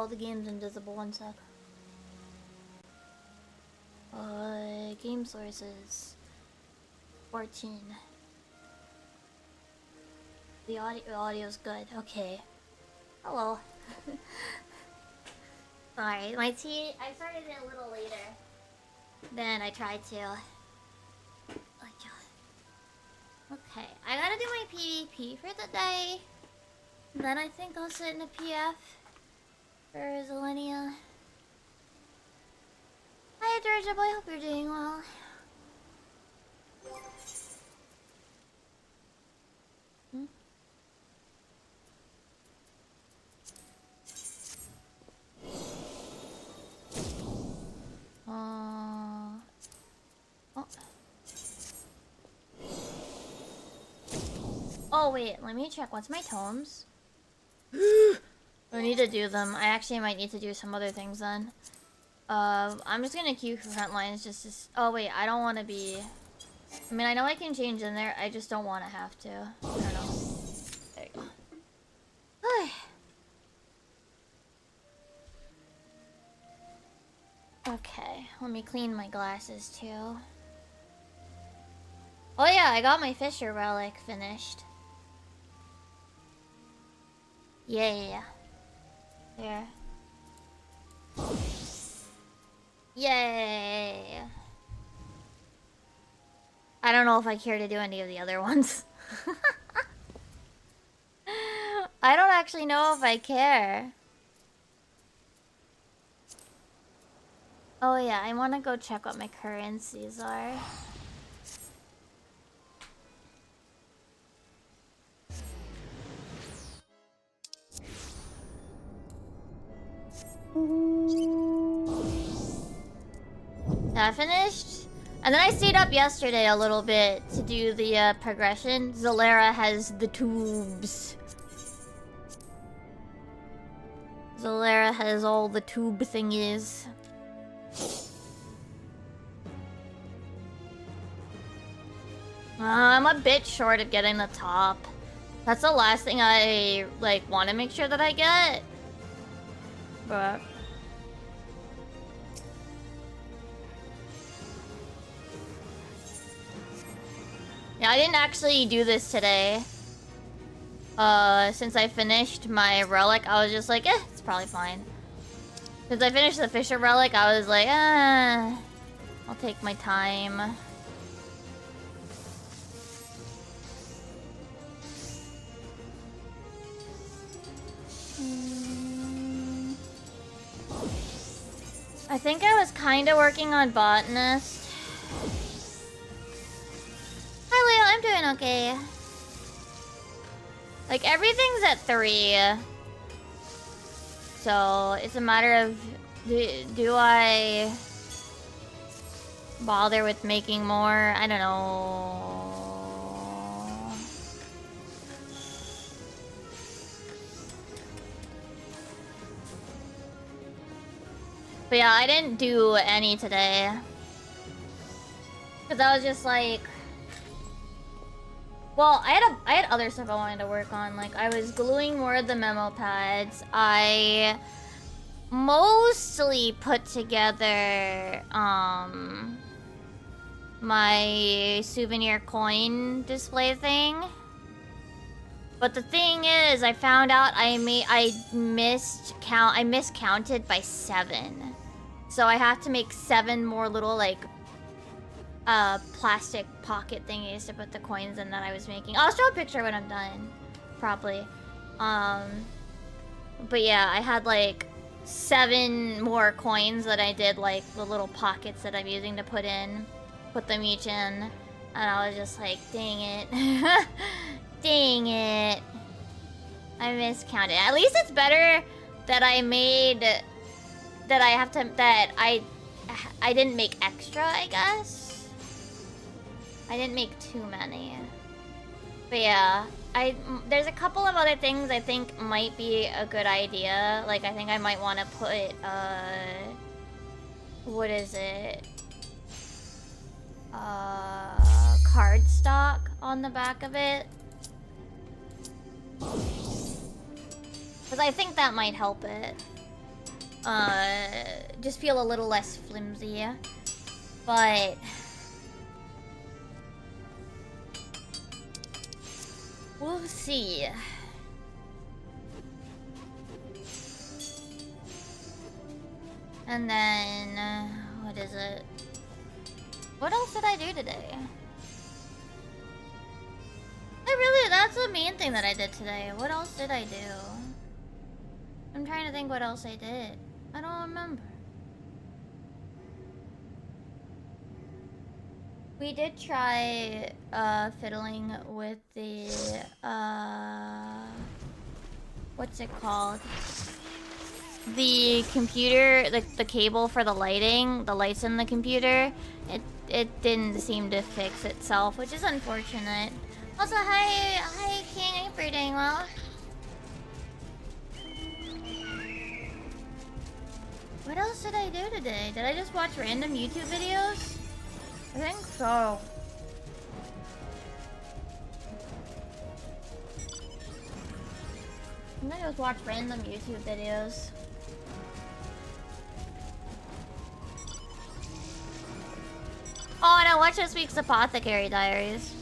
all the games invisible. One sec. Game sources. 14. The audio's good. Okay. Hello. Sorry, my tea. I started it a little later than I tried to. Okay, I gotta do my PvP for the day. Then I think I'll sit in a PF for Zilenia. Hi, Georgia boy. Hope you're doing well. Oh wait, let me check. What's my tomes? I need to do them. I actually might need to do some other things then. I'm just gonna queue for front lines just to... Oh wait, I don't want to be... I mean, I know I can change in there. I just don't want to have to. I don't know. There you go. Okay, let me clean my glasses too. Oh yeah, I got my Fisher relic finished. Yeah. There. Yay! I don't know if I care to do any of the other ones. I don't actually know if I care. Oh yeah, I want to go check what my currencies are. I finished, and then I stayed up yesterday a little bit to do the progression. Zalera has the tubes. Zalera has all the tube thingies. I'm a bit short of getting the top. That's the last thing I want to make sure that I get. But yeah, I didn't actually do this today. Since I finished my relic, I was just like, it's probably fine. Since I finished the Fisher relic, I was like, I'll take my time. I think I was kind of working on botanist. Hi Leo, I'm doing okay. Like, everything's at 3. So, it's a matter of... Do I... bother with making more? I don't know. But yeah, I didn't do any today. Because I was just like... Well, I had other stuff I wanted to work on. Like, I was gluing more of the memo pads. I mostly put together my souvenir coin display thing. But the thing is, I found out I miscounted by 7. So I have to make 7 more little plastic pocket thingies to put the coins in that I was making. I'll show a picture when I'm done, probably. But yeah, I had 7 more coins that I did the little pockets that I'm using to put them each in, and I was just like, dang it. Dang it. I miscounted. At least it's better that I didn't make extra, I guess. I didn't make too many. But yeah, there's a couple of other things I think might be a good idea. I think I might want to put, what is it? Cardstock on the back of it. Because I think that might help it. just feel a little less flimsy. But we'll see. And then, what is it? What else did I do today? That's the main thing that I did today. What else did I do? I'm trying to think what else I did. I don't remember. We did try, fiddling with the, what's it called? The computer, the cable for the lighting, the lights in the computer, it didn't seem to fix itself, which is unfortunate. Also, hi King, I hope you're doing well. What else did I do today? Did I just watch random YouTube videos? I think so. I think I just watched random YouTube videos. Oh, and I watched this week's Apothecary Diaries.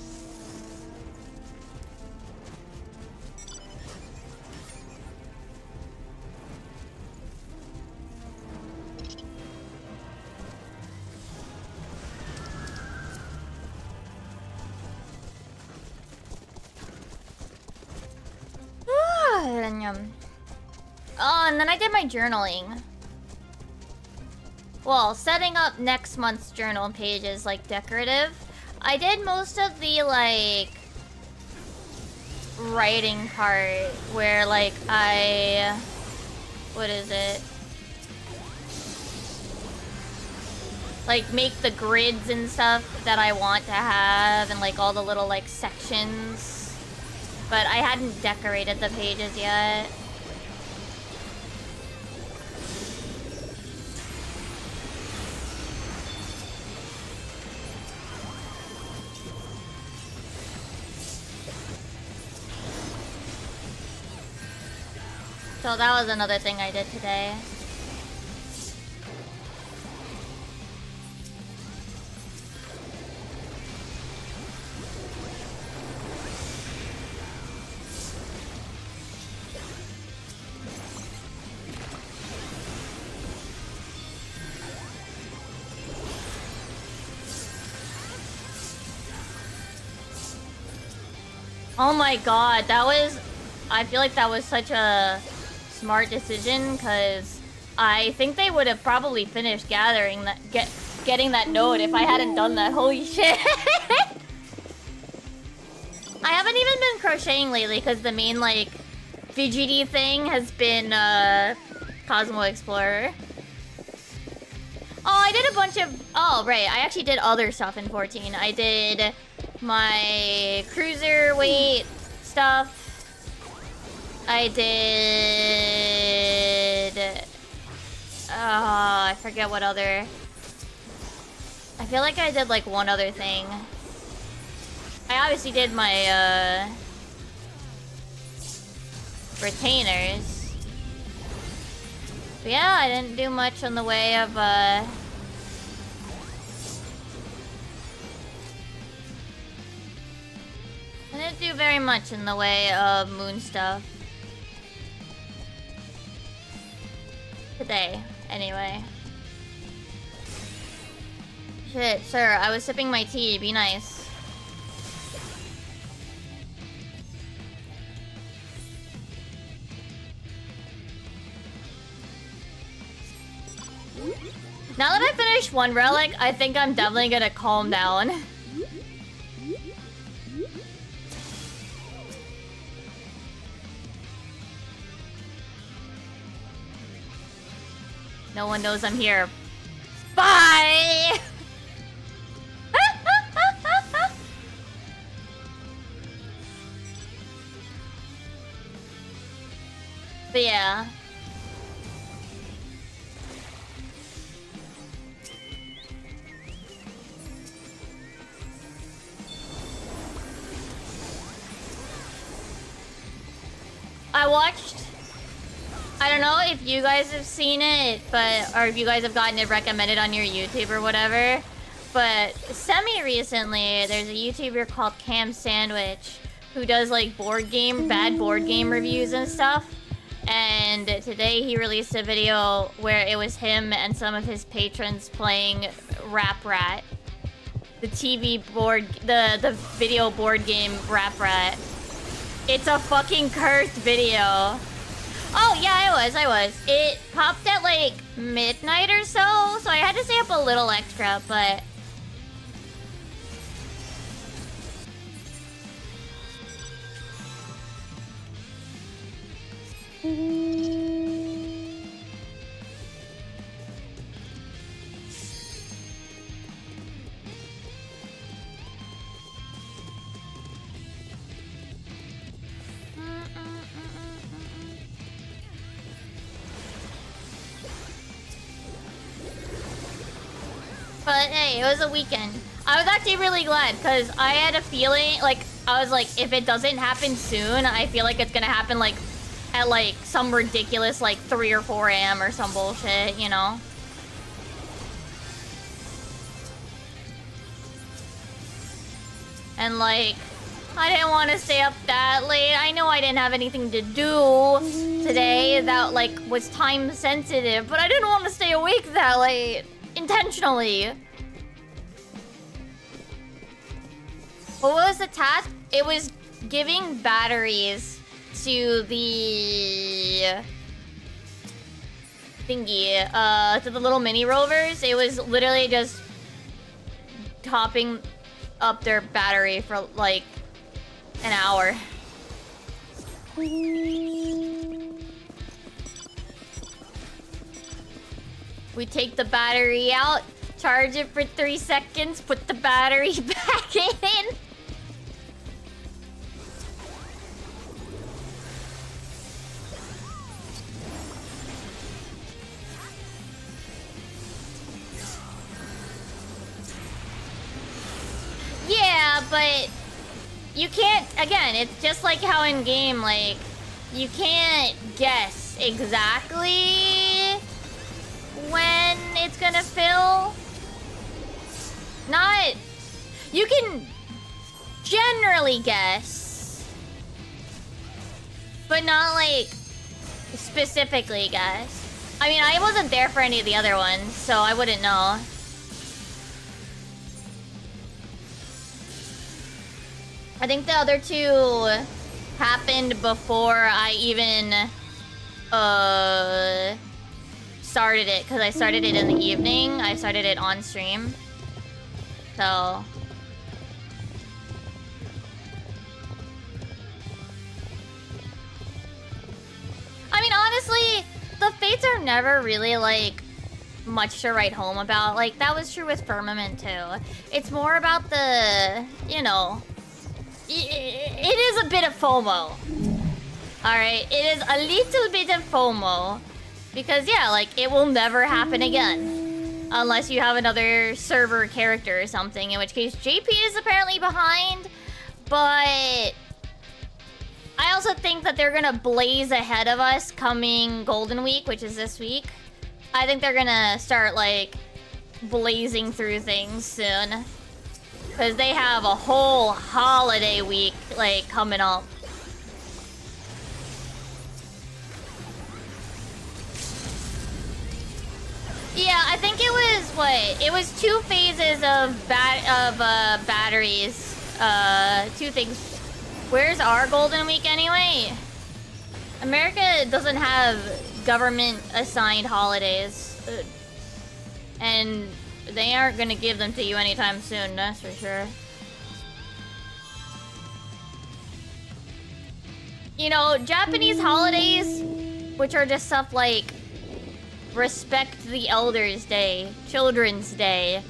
Oh, and then I did my journaling. Well, setting up next month's journal page is like decorative. I did most of the like writing part where like what is it? Like make the grids and stuff that I want to have and like all the little like sections. But I hadn't decorated the pages yet. So that was another thing I did today. Oh my god, that was... I feel like that was such a smart decision, because I think they would have probably finished gathering that... getting that node if I hadn't done that. Holy shit! I haven't even been crocheting lately, because the main, like, fidgety thing has been, Cosmo Explorer. Oh, I did a bunch of... Oh, right, I actually did other stuff in 14. I did my cruiserweight stuff. I did... I forget what other... I feel like I did, like, one other thing. I obviously did my, retainers. But yeah, I didn't do much in the way of, I didn't do very much in the way of moon stuff. Today, anyway. Shit, sir, I was sipping my tea. Be nice. Now that I finished one relic, I think I'm definitely gonna calm down. No one knows I'm here. Bye! But yeah. I don't know if you guys have seen it, or if you guys have gotten it recommended on your YouTube or whatever, but semi-recently, there's a YouTuber called Cam Sandwich who does like bad board game reviews and stuff. And today he released a video where it was him and some of his patrons playing Rap Rat. The video board game Rap Rat. It's a fucking cursed video. Oh yeah, I was. It popped at like midnight or so I had to stay up a little extra, but... But hey, it was a weekend. I was actually really glad because I had a feeling, like, I was like, if it doesn't happen soon, I feel like it's gonna happen like at like some ridiculous like 3 or 4 a.m. or some bullshit, you know? And like, I didn't want to stay up that late. I know I didn't have anything to do today that like was time sensitive, but I didn't want to stay awake that late. Intentionally. What was the task? It was giving batteries to the thingy, to the little mini rovers. It was literally just topping up their battery for like an hour. We take the battery out, charge it for 3 seconds, put the battery back in. Yeah, but you can't, again, it's just like how in game, like, you can't guess exactly when it's gonna fill. Not... You can generally guess, but not, like, specifically guess. I mean, I wasn't there for any of the other ones, so I wouldn't know. I think the other two happened before I even, started it, because I started it in the evening. I started it on stream. So... I mean, honestly, the fates are never really, like, much to write home about. Like, that was true with Firmament, too. It's more about the, you know... It is a bit of FOMO. Alright, it is a little bit of FOMO. Because, yeah, like, it will never happen again. Unless you have another server character or something, in which case JP is apparently behind. But... I also think that they're gonna blaze ahead of us coming Golden Week, which is this week. I think they're gonna start, like, blazing through things soon. Because they have a whole holiday week, like, coming up. Yeah, I think it was, what? It was 2 phases of batteries. 2 things. Where's our Golden Week anyway? America doesn't have government-assigned holidays. And they aren't gonna give them to you anytime soon, that's for sure. You know, Japanese holidays, which are just stuff like Respect the Elders Day, Children's Day,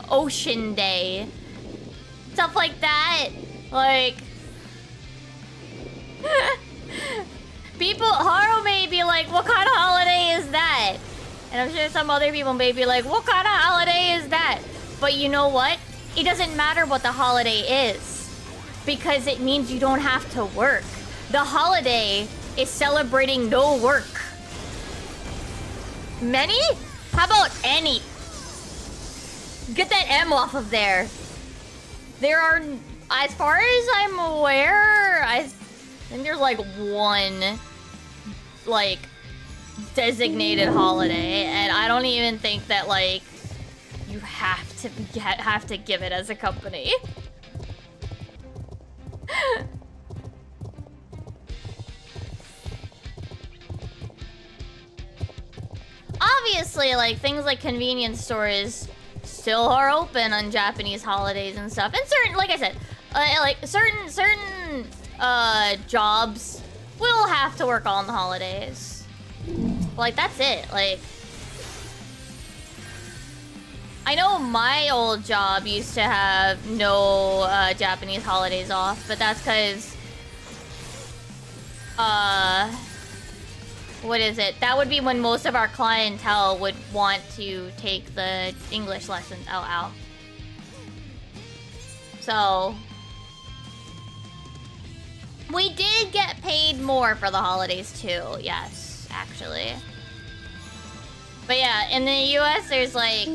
Ocean Day, stuff like that, like... People, Haru may be like, what kind of holiday is that? And I'm sure some other people may be like, what kind of holiday is that? But you know what? It doesn't matter what the holiday is. Because it means you don't have to work. The holiday is celebrating no work. Many? How about any? Get that M off of there. There are, as far as I'm aware, I think there's like one, like, designated holiday, and I don't even think that, like, you have to give it as a company. Obviously, like, things like convenience stores still are open on Japanese holidays and stuff. And certain, like I said, like, certain jobs will have to work on the holidays. Like, that's it. Like, I know my old job used to have no Japanese holidays off, but that's because what is it? That would be when most of our clientele would want to take the English lessons out. So we did get paid more for the holidays too, yes, actually. But yeah, in the US there's like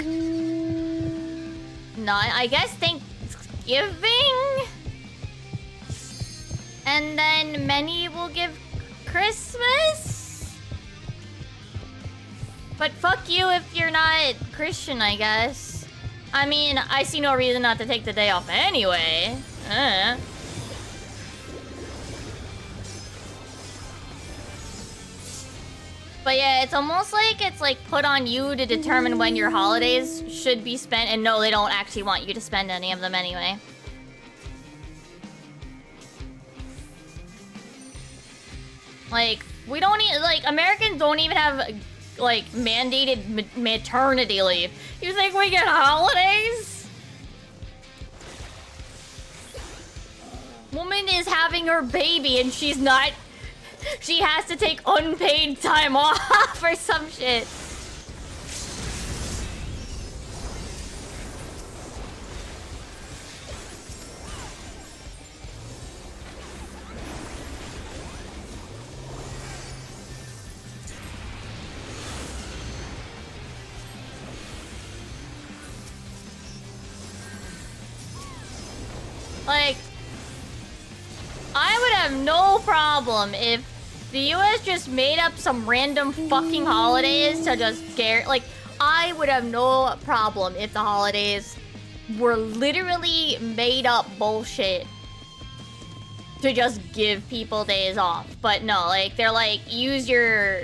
I guess Thanksgiving? And then many will give Christmas? But fuck you if you're not Christian, I guess. I mean, I see no reason not to take the day off anyway. But yeah, it's almost like it's like put on you to determine when your holidays should be spent, and no, they don't actually want you to spend any of them anyway. Like, we don't even, like, Americans don't even have, like, mandated maternity leave. You think we get holidays? Woman is having her baby and she's not... She has to take unpaid time off or some shit. Like, I would have no problem if the US just made up some random fucking holidays to just scare. Like, I would have no problem if the holidays were literally made up bullshit to just give people days off. But no, like, they're like, use your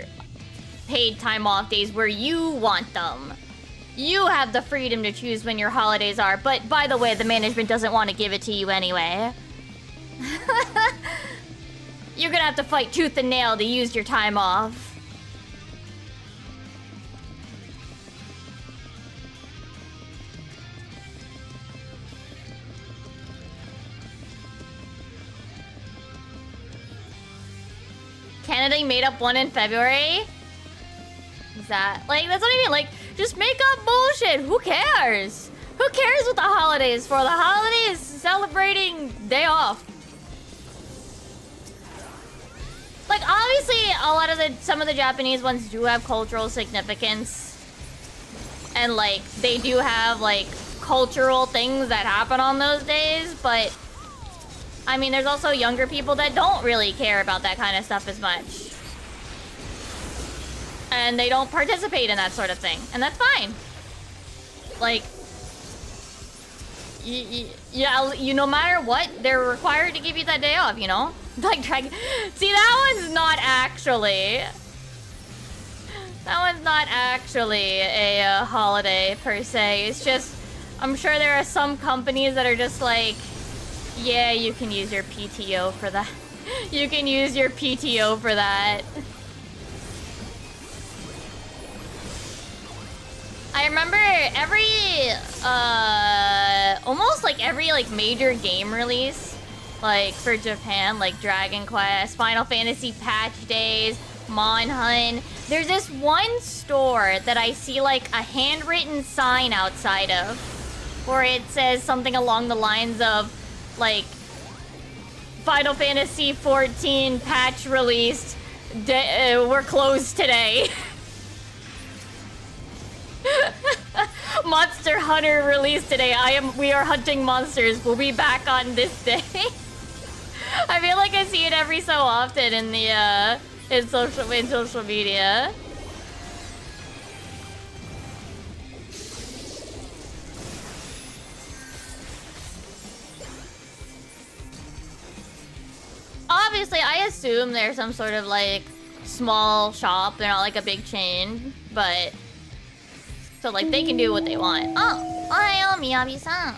paid time off days where you want them. You have the freedom to choose when your holidays are, but by the way, the management doesn't want to give it to you anyway. You're gonna have to fight tooth and nail to use your time off. Canada made up one in February? Is that, like, that's not even, like, just make up bullshit. Who cares? Who cares what the holiday is for? The holiday is celebrating day off. Like, obviously, a lot of some of the Japanese ones do have cultural significance. And, like, they do have, like, cultural things that happen on those days, but I mean, there's also younger people that don't really care about that kind of stuff as much. And they don't participate in that sort of thing. And that's fine. Like, you no matter what, they're required to give you that day off, you know? Like, see, that one's not actually... That one's not actually a holiday, per se. It's just, I'm sure there are some companies that are just like, yeah, you can use your PTO for that. You can use your PTO for that. I remember almost like every like major game release, like for Japan, like Dragon Quest, Final Fantasy patch days, Monhunt. There's this one store that I see like a handwritten sign outside of, where it says something along the lines of like Final Fantasy 14 patch released. We're closed today. Monster Hunter released today. We are hunting monsters. We'll be back on this day. I feel like I see it every so often in the in social media. Obviously, I assume they're some sort of like small shop. They're not like a big chain, but so like they can do what they want. Oh, ohayo, Miyabi-san.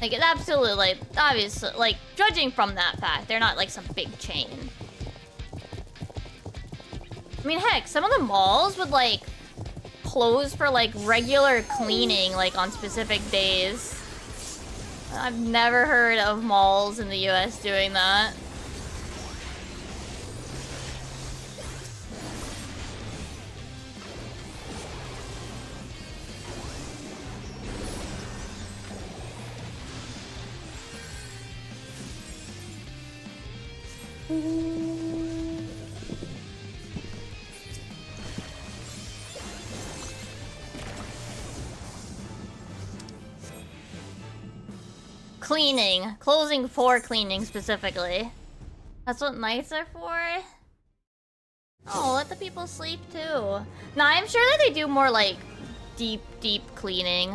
Like it's absolutely like obviously like judging from that fact, they're not like some big chain. I mean, heck, some of the malls would like close for like regular cleaning like on specific days. I've never heard of malls in the US doing that. Cleaning. Closing for cleaning specifically. That's what nights are for? Oh, let the people sleep too. Nah, I'm sure that they do more like deep cleaning.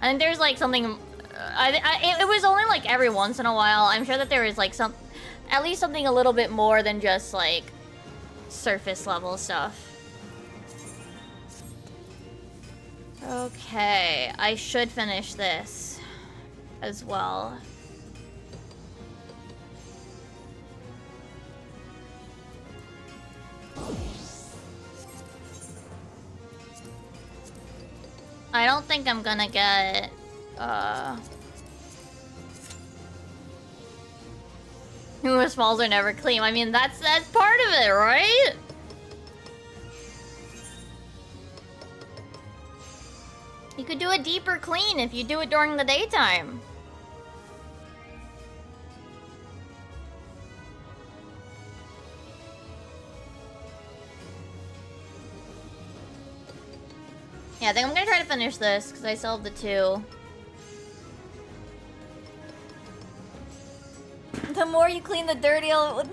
I think there's like something... it was only like every once in a while. I'm sure that there is like at least something a little bit more than just like surface level stuff. Okay, I should finish this as well. I don't think I'm gonna get Whose walls are never clean. I mean that's part of it, right? You could do a deeper clean if you do it during the daytime. Yeah, I think I'm gonna try to finish this because I still have the 2. The more you clean the dirty, no,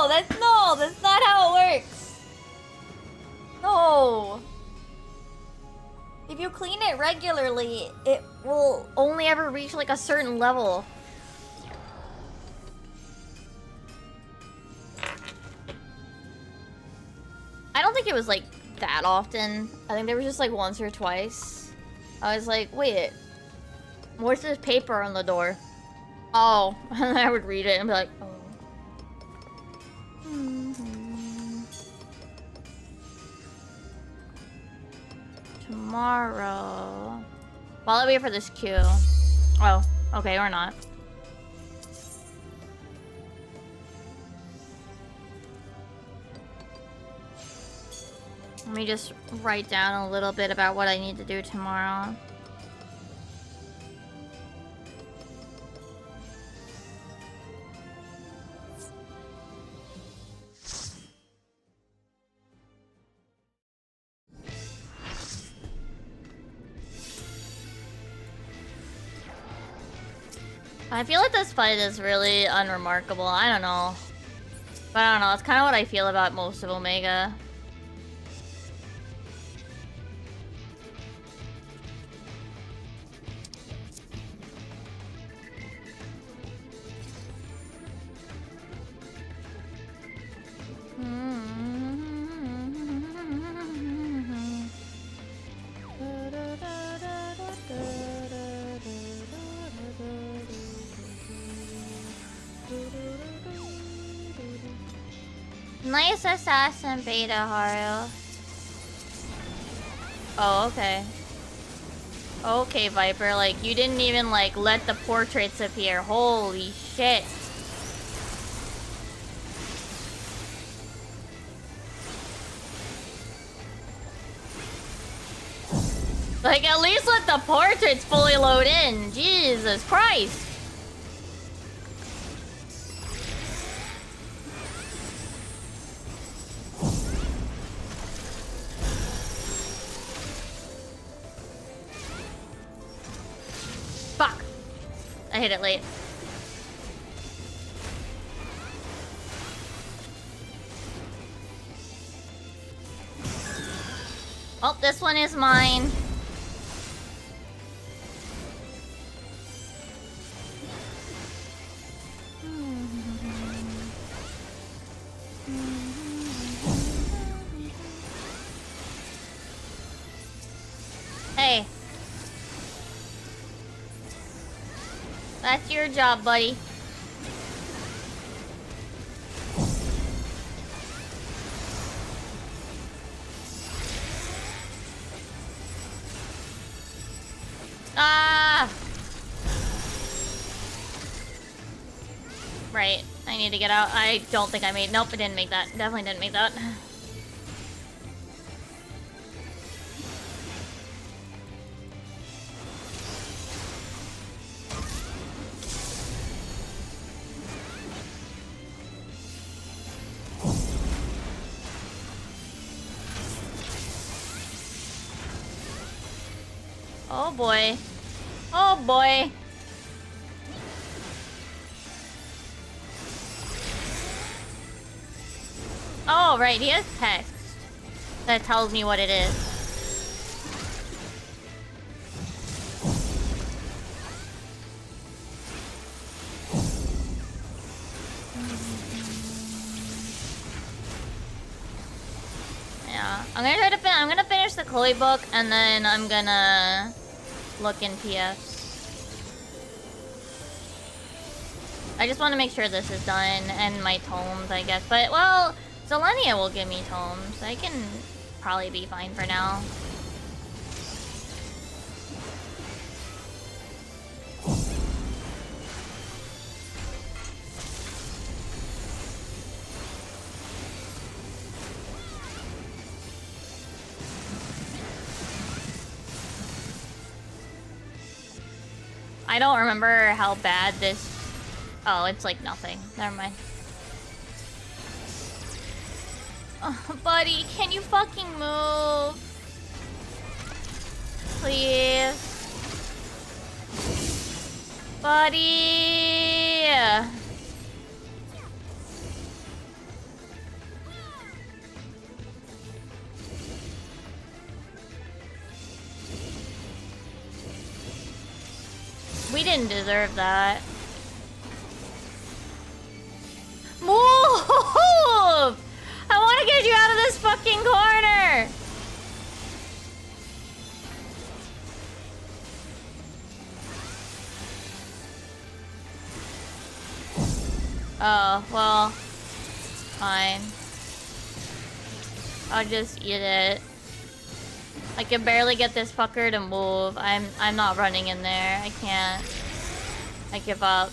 that's not how it works. No. If you clean it regularly, it will only ever reach like a certain level. I don't think it was like that often. I think there was just like once or twice. I was like, wait, what's this paper on the door? Oh, and I would read it and be like, oh. Tomorrow. While I wait for this queue. Oh, okay, or not. Let me just write down a little bit about what I need to do tomorrow. I feel like this fight is really unremarkable. I don't know. But I don't know. It's kind of what I feel about most of Omega. Nice assassin, Beta Haru. Oh, okay. Okay, Viper, like, you didn't even, like, let the portraits appear. Holy shit. Like, at least let the portraits fully load in. Jesus Christ. hit it late. Oh, this one is mine. Hey. That's your job, buddy. Ah! Right. I need to get out. I don't think I made... Nope, I didn't make that. Definitely didn't make that. Oh boy. Oh boy. Oh, right, he has text that tells me what it is. Yeah, I'm gonna finish the Chloe book and then I'm gonna look in PFs. I just want to make sure this is done and my tomes, I guess. But, well, Zelenia will give me tomes. I can probably be fine for now. I don't remember how bad this... Oh, it's like nothing. Never mind. Oh, buddy, can you fucking move? Please. Buddy! We didn't deserve that. Move! I want to get you out of this fucking corner! Oh, well, fine. I'll just eat it. I can barely get this fucker to move. I'm not running in there. I can't. I give up.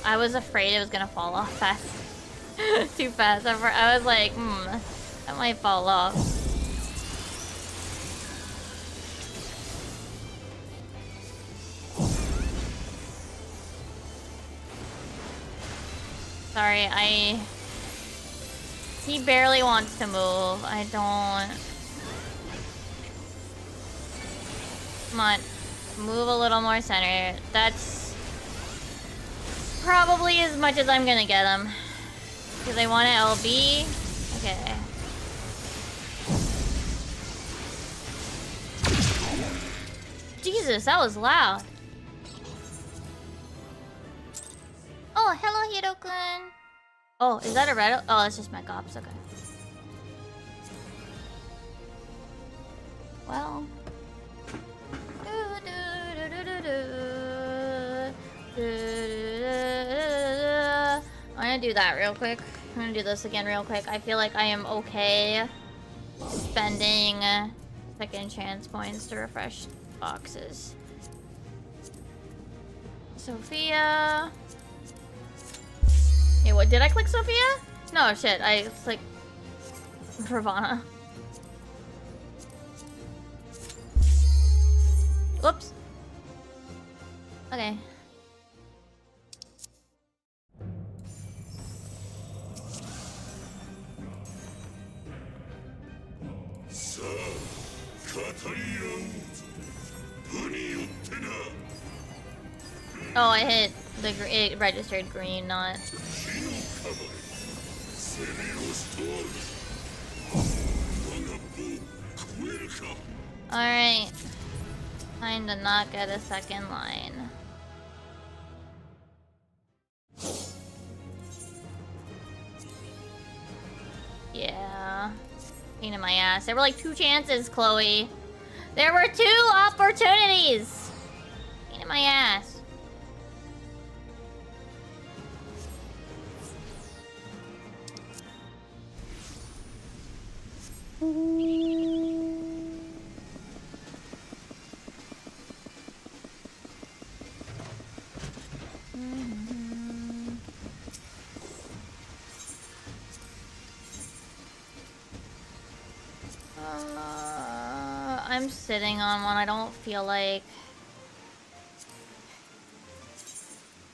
I was afraid it was gonna fall off fast. Too fast. I was like, that might fall off. Sorry, he barely wants to move. I don't... Come on. Move a little more center. That's... probably as much as I'm gonna get him. Because I want an LB. Okay. Jesus, that was loud. Oh, hello, Hiro-kun. Oh, is that a red? Oh, it's just Mech Ops. Okay. Well. I'm gonna do that real quick. I'm gonna do this again real quick. I feel like I am okay spending second chance points to refresh boxes. Sophia. Hey, what? Did I click Sophia? No, shit. I clicked Ravana. Whoops. Okay. Oh, I hit the it registered green, not. Alright. Time to not get a second line. Yeah. Pain in my ass. There were like 2 chances, Chloe. There were 2 opportunities! Pain in my ass. I'm sitting on one. I don't feel like...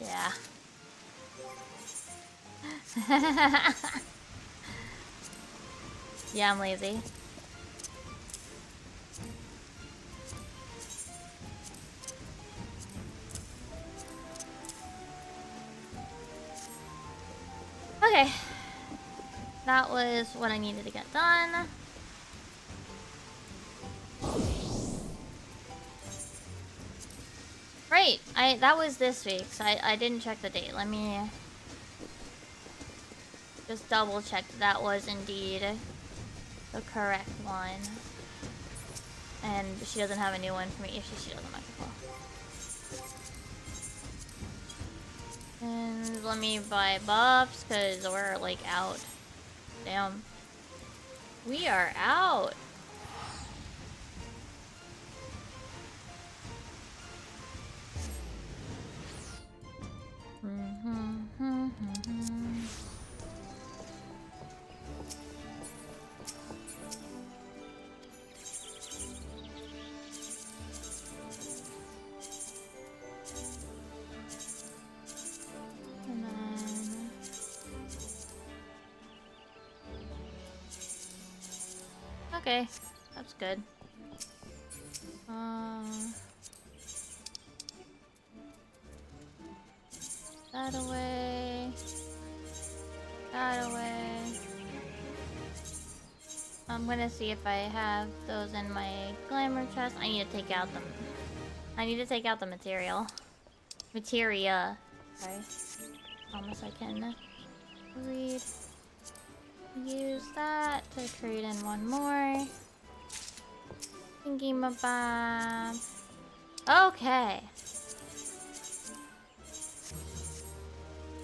Yeah. Yeah, I'm lazy. Okay. That was what I needed to get done. Right, that was this week, so I didn't check the date. Let me just double check that was indeed the correct one. And she doesn't have a new one for me. She doesn't like it. And let me buy buffs, because we're like out. Damn. We are out. Okay, that's good. That away. That away. I'm gonna see if I have those in my glamour chest. I need to take out the material. Materia. Sorry. Promise I can read. Use that to trade in one more. Thinking about. Okay.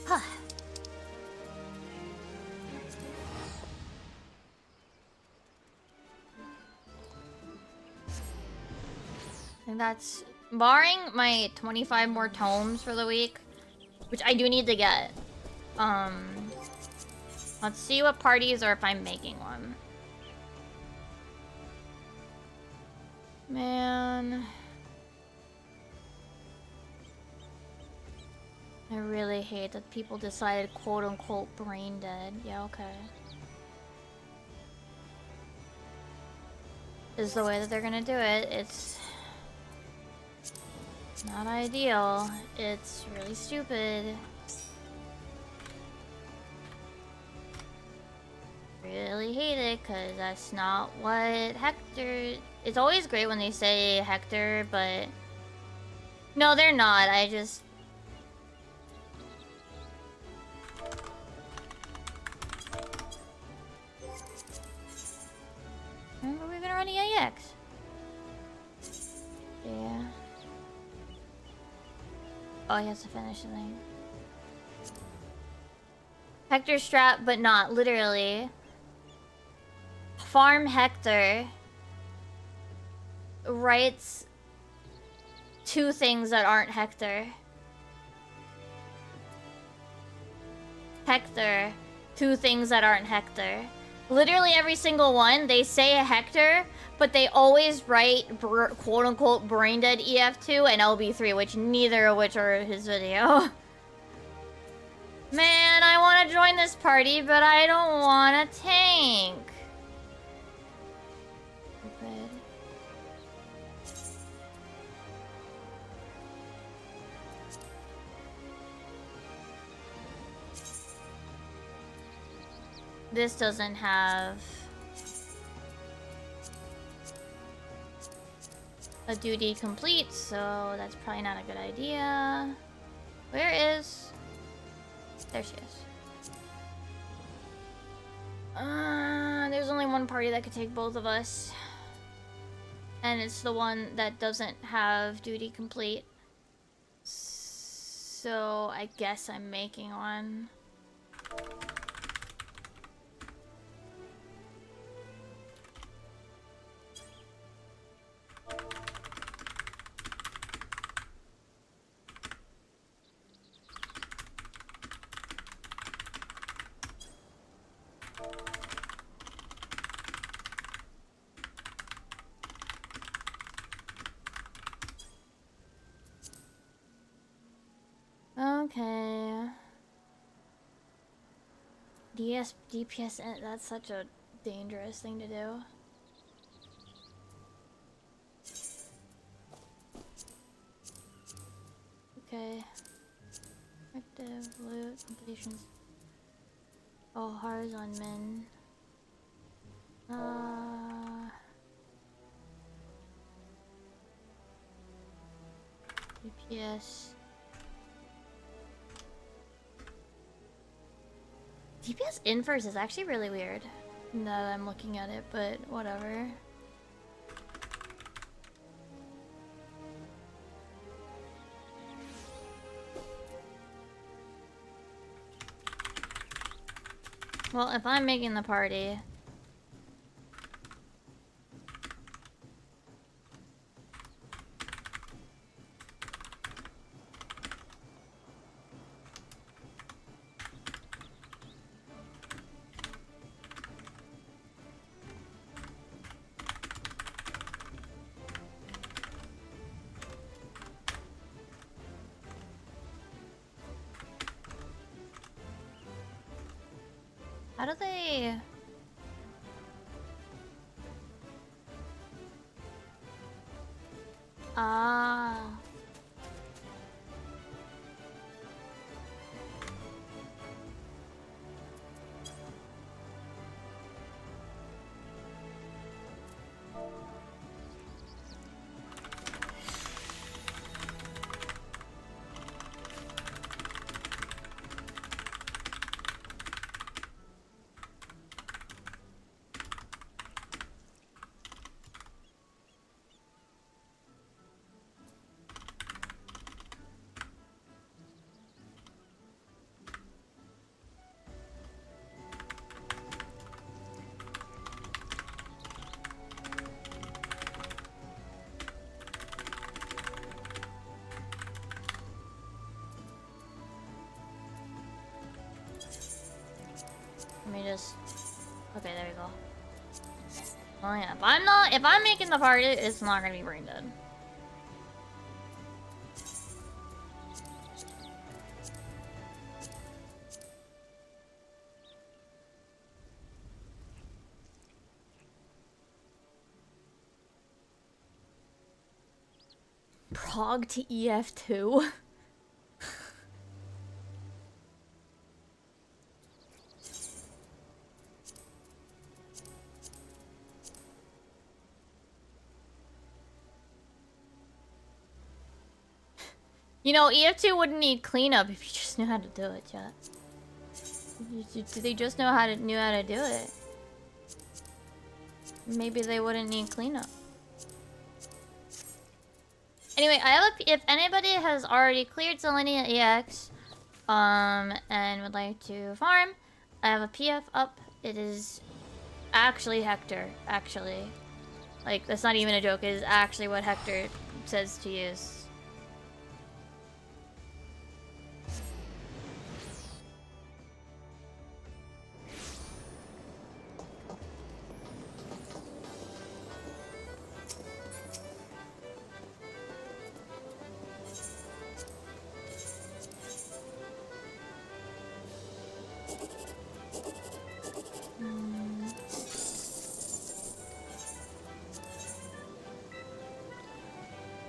Huh. And that's barring my 25 more tomes for the week, which I do need to get. Let's see what parties or if I'm making one. Man. I really hate that people decided quote-unquote brain dead. Yeah, okay. This is the way that they're gonna do it. It's not ideal. It's really stupid. Really hate it, because that's not what Hector... It's always great when they say Hector, but... No, they're not. I just... Remember we're gonna run EAX. Yeah. Oh, he has to finish the thing. Hector strap, but not. Literally. Farm Hector writes 2 things that aren't Hector. Hector, 2 things that aren't Hector. Literally every single one, they say Hector, but they always write quote-unquote brain-dead EF2 and LB3, which neither of which are his video. Man, I want to join this party, but I don't want to tank. Stupid. This doesn't have a duty complete, so that's probably not a good idea. Where is... There she is. There's only one party that could take both of us. And it's the one that doesn't have duty complete. So I guess I'm making one. Okay. DPS, that's such a dangerous thing to do. Okay. Active loot completions. Oh, hars on men. DPS. DPS inverse is actually really weird now that I'm looking at it, but whatever. Well, if I'm making the party... How do they... Ah... Let me just... Okay, there we go. Oh yeah, if I'm making the party, it's not gonna be brain dead. Prog to EF2? You know, EF2 wouldn't need cleanup if you just knew how to do it, chat. They just knew how to do it. Maybe they wouldn't need cleanup. Anyway, I have if anybody has already cleared Selenia EX, and would like to farm, I have a PF up. It is actually Hector, actually. Like, that's not even a joke, it is actually what Hector says to use.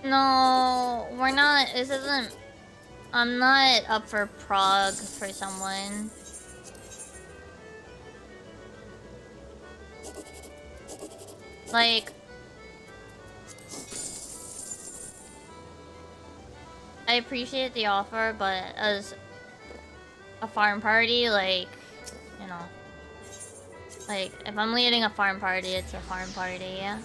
No, we're not. This isn't. I'm not up for prog for someone. Like, I appreciate the offer, but as a farm party, like, you know, like, if I'm leading a farm party, it's a farm party, yeah?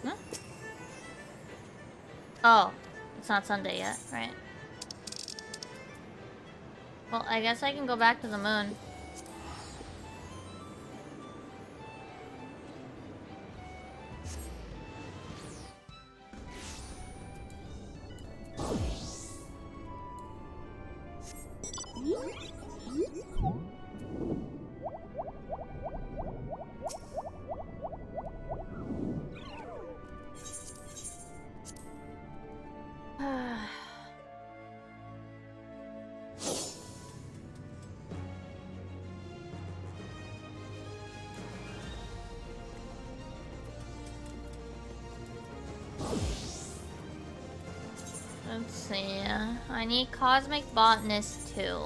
Huh? Oh, it's not Sunday yet, right? Well, I guess I can go back to the moon. Let's see. I need Cosmic Botanist too.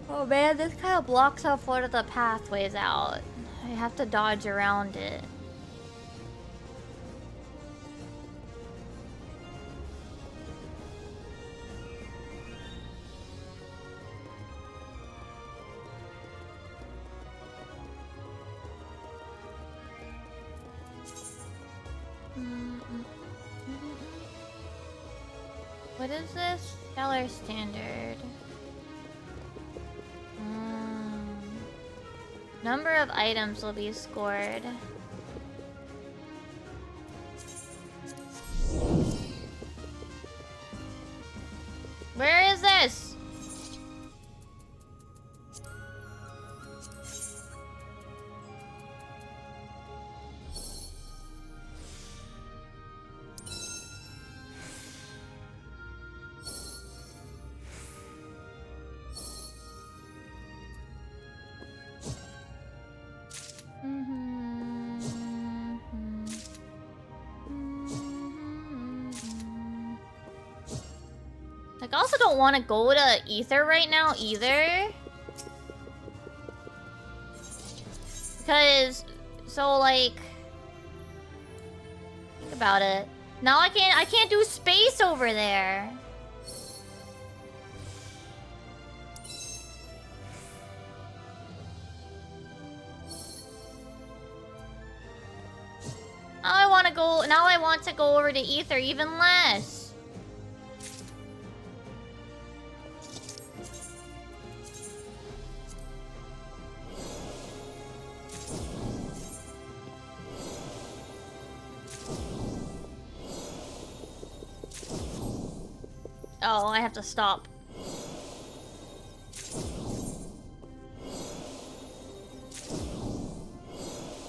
Oh man, this kind of blocks off one of the pathways out. I have to dodge around it. What is this? Stellar Standard. Number of items will be scored. Where is this? Like, I also don't want to go to Ether right now either. Because, so like, think about it. Now I can't do space over there. Now I want to go over to Ether even less. Oh, I have to stop.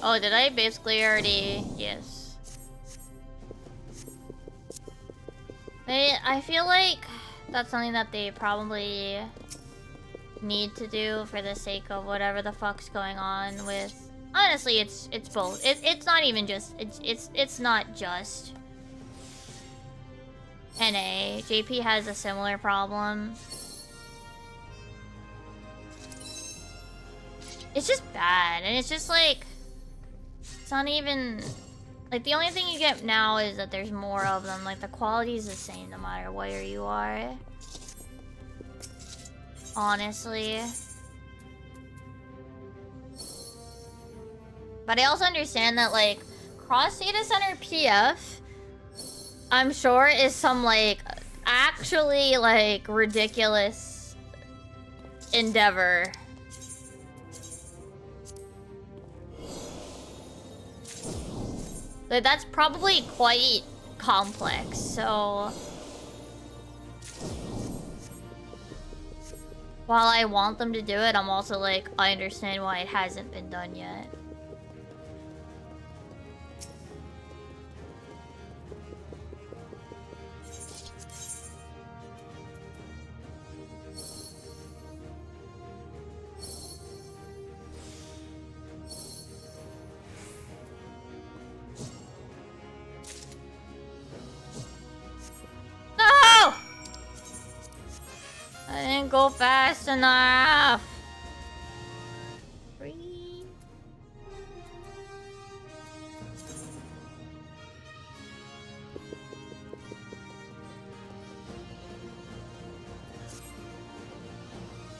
Oh, did I basically already... Yes. I feel like that's something that they probably need to do for the sake of whatever the fuck's going on with... Honestly, it's both. It's not even just... It's not just... NA. JP has a similar problem. It's just bad, and it's just like... It's not even... Like, the only thing you get now is that there's more of them. Like, the quality is the same no matter where you are. Honestly. But I also understand that, like, cross data center PF, I'm sure is some, like, actually, like, ridiculous endeavor. Like, that's probably quite complex, so... While I want them to do it, I'm also like, I understand why it hasn't been done yet. I didn't go fast enough.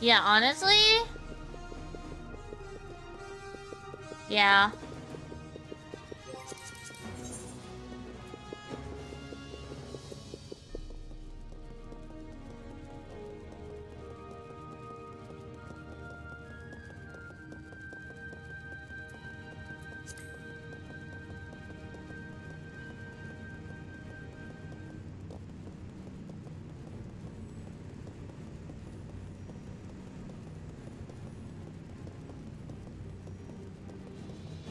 Yeah, honestly? Yeah.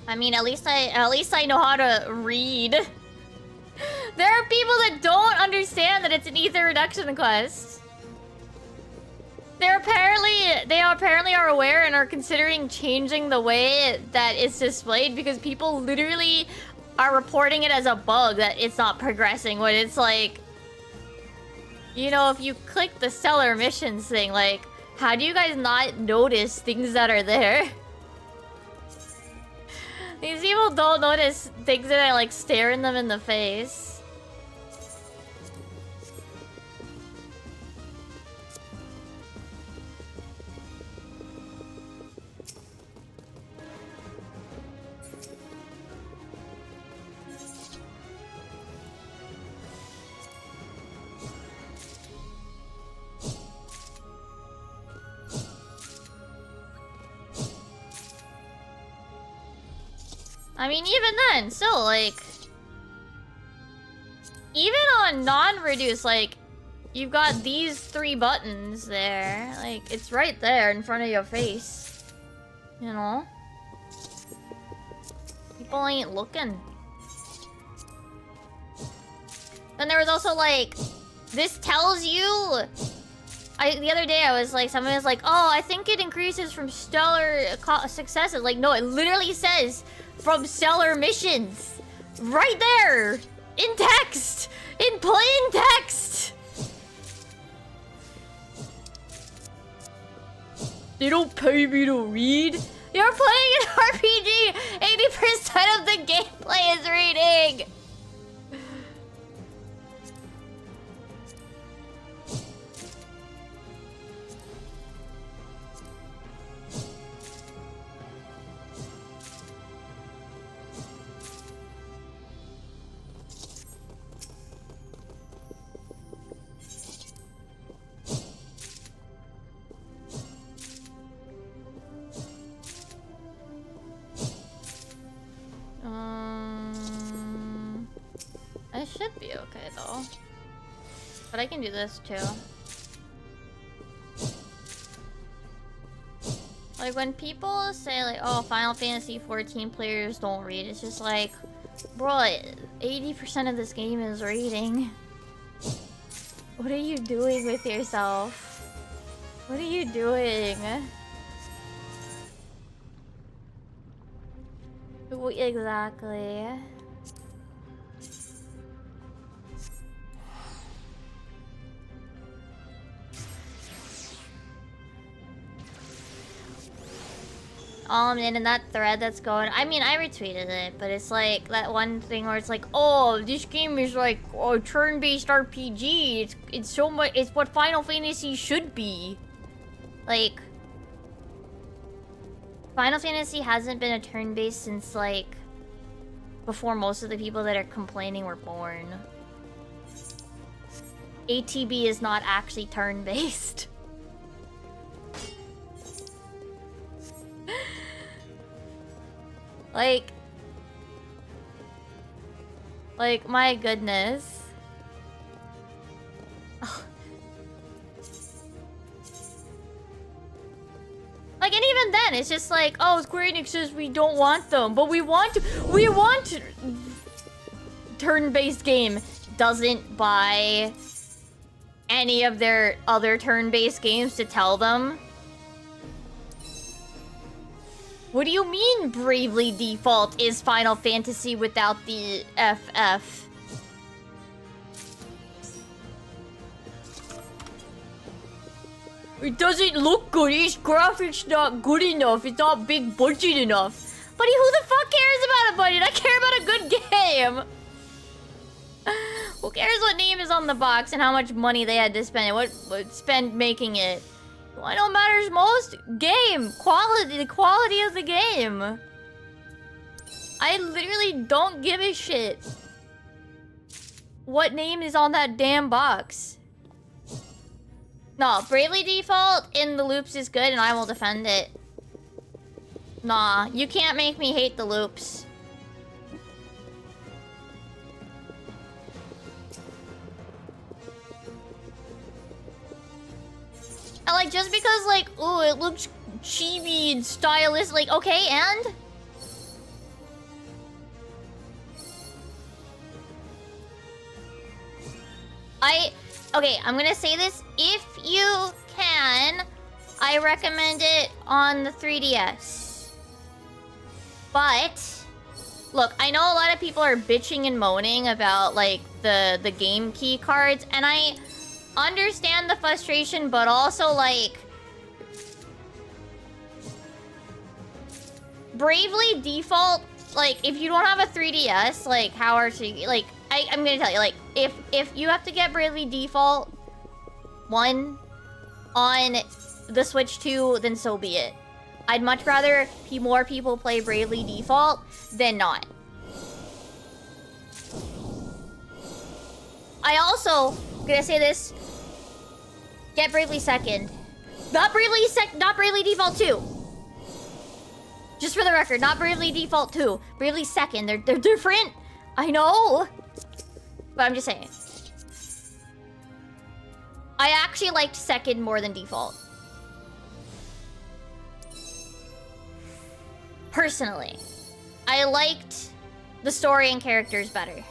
I mean, at least I know how to read. There are people that don't understand that it's an ether reduction quest. They apparently are aware and are considering changing the way that it's displayed because people literally are reporting it as a bug that it's not progressing when it's like, you know, if you click the stellar missions thing, like, how do you guys not notice things that are there? These people don't notice things that are like staring them in the face. I mean, even then, still, like... Even on non-reduce, like... You've got these 3 buttons there. Like, it's right there in front of your face. You know? People ain't looking. Then there was also, like... This tells you... The other day I was like, someone was like, oh, I think it increases from stellar successes. Like, no, it literally says... From stellar missions. Right there! In text! In plain text! They don't pay me to read. You're playing an RPG! 80% of the gameplay is reading! It should be okay though. But I can do this too. Like when people say like, oh, Final Fantasy 14 players don't read, it's just like, bro, 80% of this game is reading. What are you doing with yourself? What are you doing? Exactly. In that thread that's going, I mean, I retweeted it, but it's like that one thing where it's like, oh, this game is like a turn-based RPG. It's so much. It's what Final Fantasy should be. Like, Final Fantasy hasn't been a turn-based since like before most of the people that are complaining were born. ATB is not actually turn-based. Like, my goodness. Like, and even then, it's just like, oh, Square Enix says we don't want them, but we want turn-based game. Doesn't buy any of their other turn-based games to tell them. What do you mean Bravely Default is Final Fantasy without the FF? It doesn't look good. His graphics not good enough. It's not big budget enough. Buddy, who the fuck cares about a budget? I care about a good game. Who cares what name is on the box and how much money they had to spend? What spend making it? What I know matters most? Game quality. The quality of the game. I literally don't give a shit what name is on that damn box. No, Bravely Default in the loops is good and I will defend it. Nah, you can't make me hate the loops. And like, just because like, ooh, it looks chibi and stylish, like, okay, and? Okay, I'm gonna say this. If you can, I recommend it on the 3DS. But, look, I know a lot of people are bitching and moaning about, like, the game key cards, and I understand the frustration, but also, like, Bravely Default, like, if you don't have a 3DS, like, how are you, like, I'm gonna tell you, like, if you have to get Bravely Default 1 on the Switch 2, then so be it. I'd much rather more people play Bravely Default than not. I also, gonna say this, get Bravely 2nd. Not Bravely Default 2. Just for the record, not Bravely Default 2. Bravely 2nd. They're different. I know. But I'm just saying. I actually liked 2nd more than Default. Personally. I liked the story and characters better.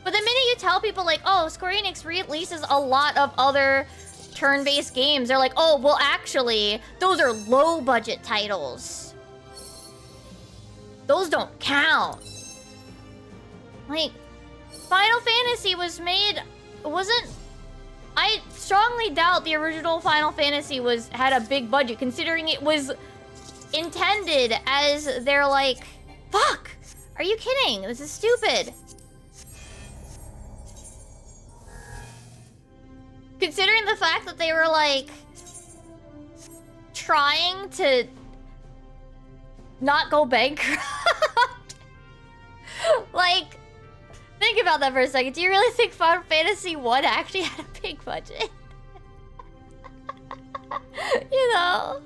But the minute you tell people like, oh, Square Enix releases a lot of other turn-based games, they're like, oh, well, actually, those are low-budget titles. Those don't count. Like, Final Fantasy was made... I strongly doubt the original Final Fantasy had a big budget, considering it was intended as their, like... Fuck! Are you kidding? This is stupid. Considering the fact that they were, like... trying to... not go bankrupt. Like... Think about that for a second. Do you really think Final Fantasy 1 actually had a big budget? You know?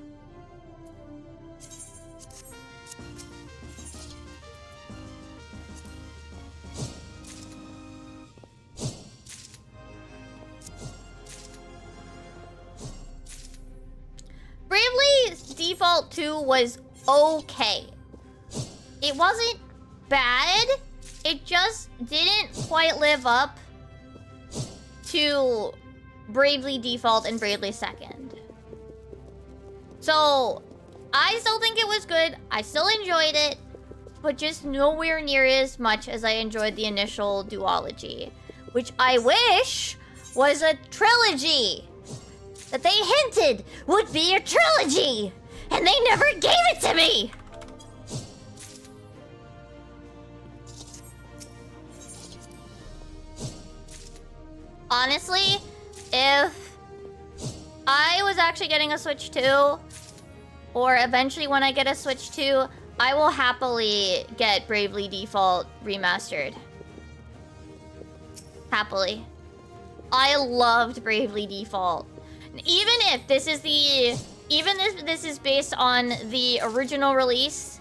Bravely Default 2 was okay. It wasn't bad. It just didn't quite live up to Bravely Default and Bravely 2nd. So, I still think it was good. I still enjoyed it. But just nowhere near as much as I enjoyed the initial duology. Which I wish was a trilogy. That they hinted would be a trilogy. And they never gave it to me. Honestly, if I was actually getting a Switch 2, or eventually when I get a Switch 2, I will happily get Bravely Default remastered. Happily. I loved Bravely Default. Even if this is this is based on the original release,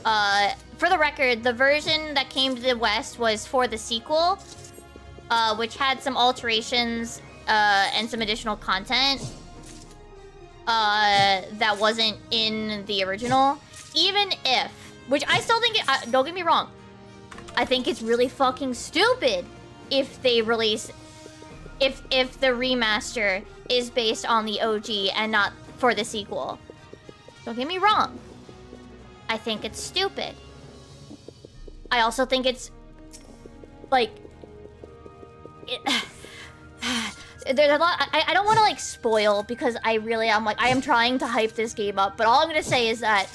for the record, the version that came to the West was for the sequel, which had some alterations and some additional content that wasn't in the original. Even if, which I still think, don't get me wrong, I think it's really fucking stupid if they release, if the remaster is based on the OG and not for the sequel. Don't get me wrong. I think it's stupid. I also think it's, like, there's a lot. I don't want to like spoil because I am trying to hype this game up, but all I'm gonna say is that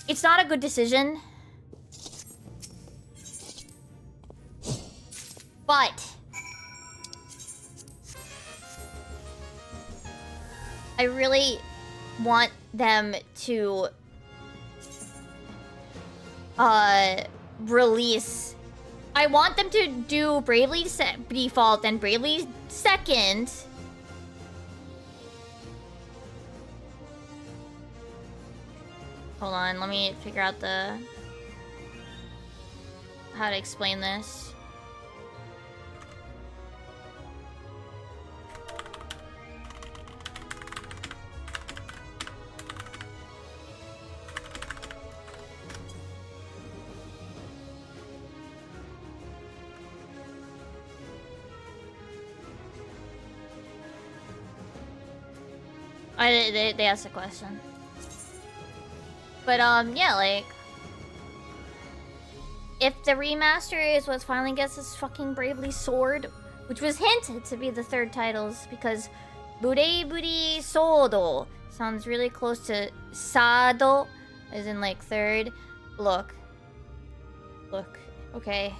it's not a good decision. But I really want them to release. I want them to do Bravely Default and Bravely Second. Hold on, let me figure out how to explain this. They asked a question. But, yeah, like... if the remaster is what finally gets this fucking Bravely Sword, which was hinted to be the third titles, because Bravely Sodo sounds really close to Sado, as in, like, third. Look, okay.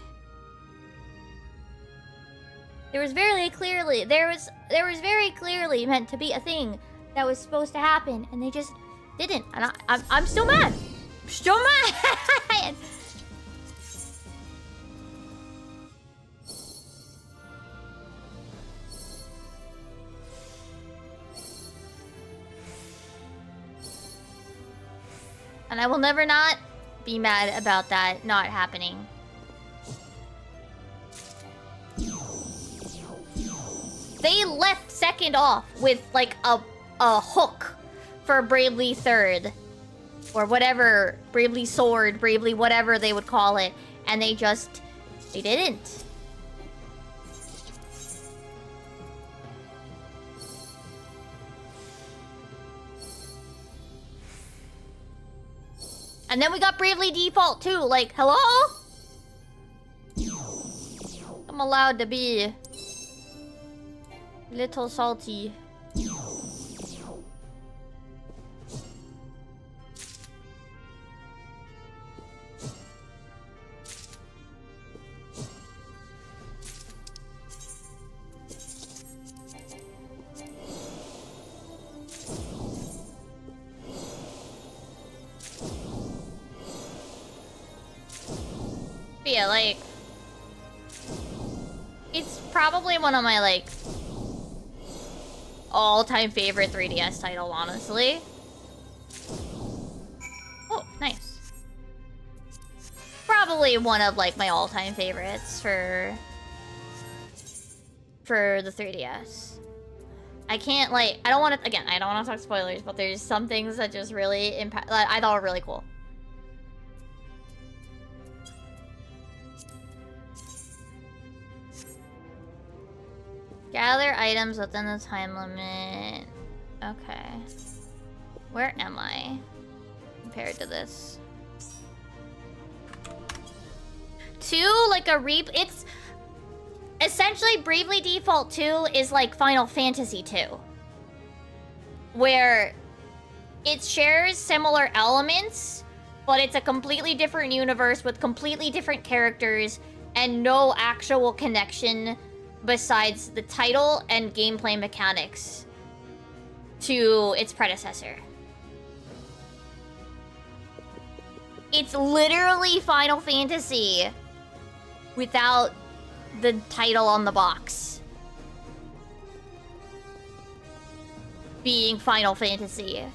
There was very clearly meant to be a thing that was supposed to happen, and they just didn't. And I'm still mad. I'm still mad. And I will never not be mad about that not happening. They left second off with like a hook for Bravely Third. Or whatever, Bravely Sword, Bravely whatever they would call it. And they didn't. And then we got Bravely Default too, like, hello? I'm allowed to be a little salty. But yeah, like, it's probably one of my, like, all-time favorite 3DS title, honestly. Oh, nice. Probably one of, like, my all-time favorites for the 3DS. I can't, like, I don't want to, again, I don't want to talk spoilers, but there's some things that just really impact, that I thought were really cool. Gather items within the time limit. Okay. Where am I compared to this? 2, like a it's essentially Bravely Default 2 is like Final Fantasy 2. Where it shares similar elements, but it's a completely different universe with completely different characters and no actual connection besides the title and gameplay mechanics to its predecessor. It's literally Final Fantasy without the title on the box being Final Fantasy. And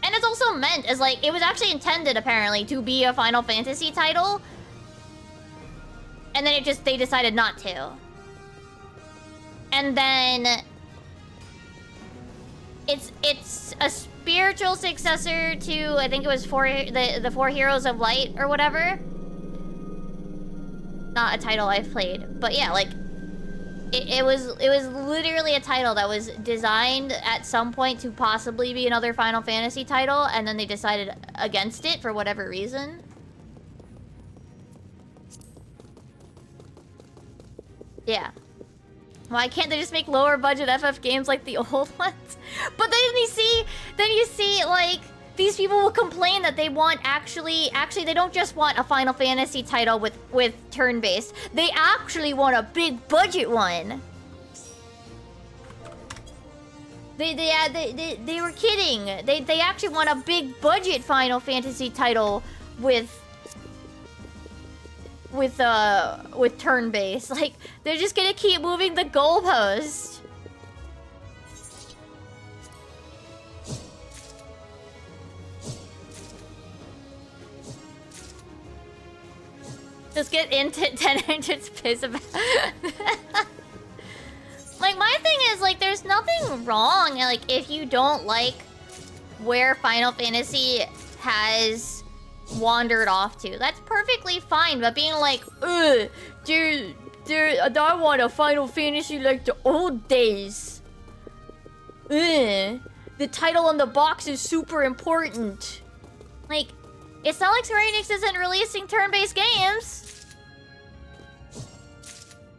it's also meant as, like, it was actually intended apparently to be a Final Fantasy title. And then they decided not to. And then it's a spiritual successor to, I think it was the Four Heroes of Light or whatever. Not a title I've played, but yeah, like it was literally a title that was designed at some point to possibly be another Final Fantasy title, and then they decided against it for whatever reason. Yeah. Why can't they just make lower budget FF games like the old ones? But then you see, like, these people will complain that they want actually they don't just want a Final Fantasy title with turn-based. They actually want a big budget one. They were kidding. They actually want a big budget Final Fantasy title with turn-based. Like, they're just gonna keep moving the goalpost. Just get into 1000 space about. Like, my thing is, like, there's nothing wrong, like, if you don't like where Final Fantasy has wandered off to. That's perfectly fine, but being like, ugh, I want a Final Fantasy like the old days. Ugh, the title on the box is super important. Like, it's not like Square Enix isn't releasing turn-based games.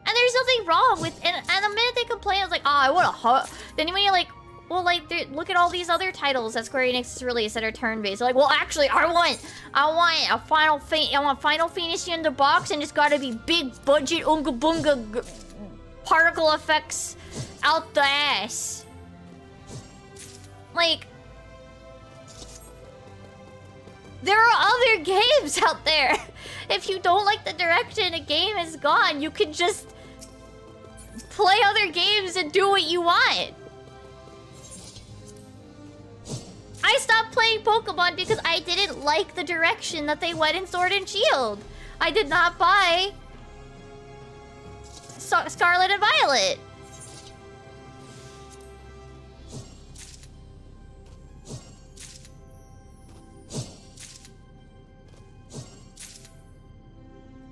And there's nothing wrong with, and the minute they complain, it's like, oh, I want a then when you're like, well, like, look at all these other titles that Square Enix has released that are turn-based. Like, well, actually, I want a Final Fantasy in the box, and it's gotta be big budget, unga bunga, particle effects out the ass. Like, there are other games out there. If you don't like the direction a game is gone, you can just play other games and do what you want. I stopped playing Pokemon because I didn't like the direction that they went in Sword and Shield. I did not buy Scarlet and Violet.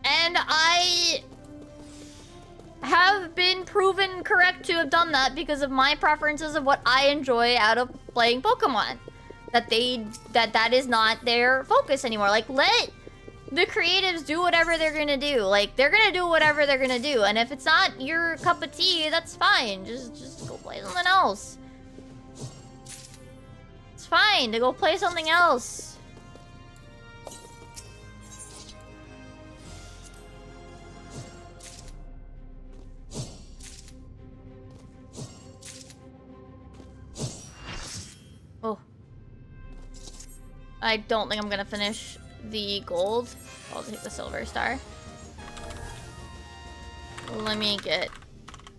And I have been proven correct to have done that because of my preferences of what I enjoy out of playing Pokemon. That is not their focus anymore. Like, let the creatives do whatever they're gonna do. Like, they're gonna do whatever they're gonna do. And if it's not your cup of tea, that's fine. Just go play something else. It's fine to go play something else. Oh. I don't think I'm gonna finish the gold. I'll take the silver star. Let me get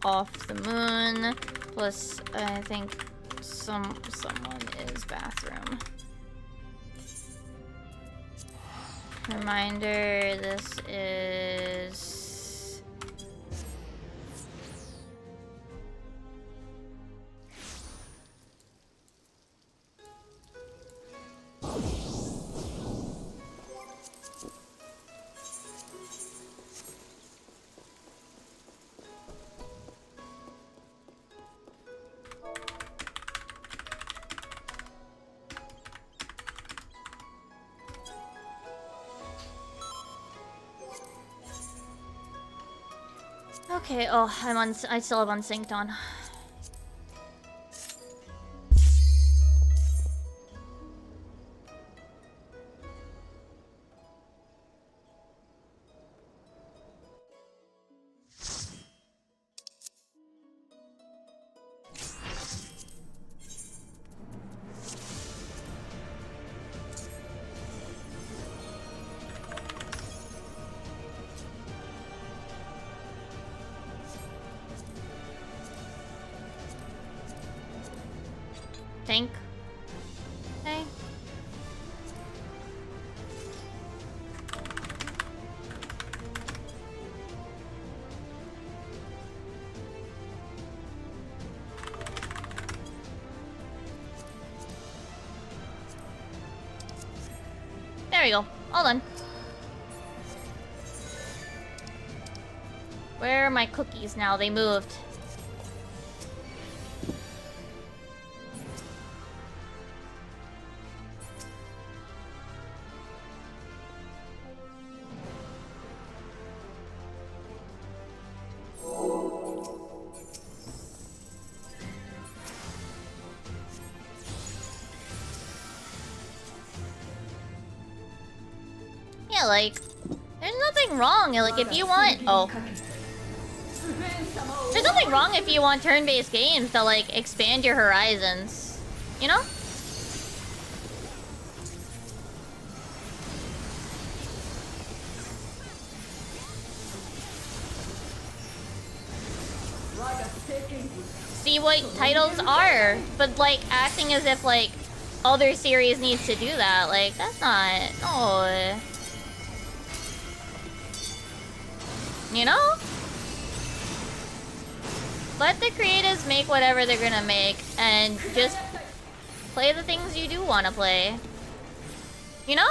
off the moon. Plus, I think someone is bathroom. Reminder, this is... Okay, oh, I still have unsynced on. Think. Okay. There we go. All done. Where are my cookies now? They moved. like, there's nothing wrong. Like, if you want... Oh. There's nothing wrong if you want turn-based games to, like, expand your horizons. You know? See what titles are, but, like, acting as if, like, other series needs to do that. Like, that's not... No. You know? Let the creatives make whatever they're gonna make, and just play the things you do want to play. You know?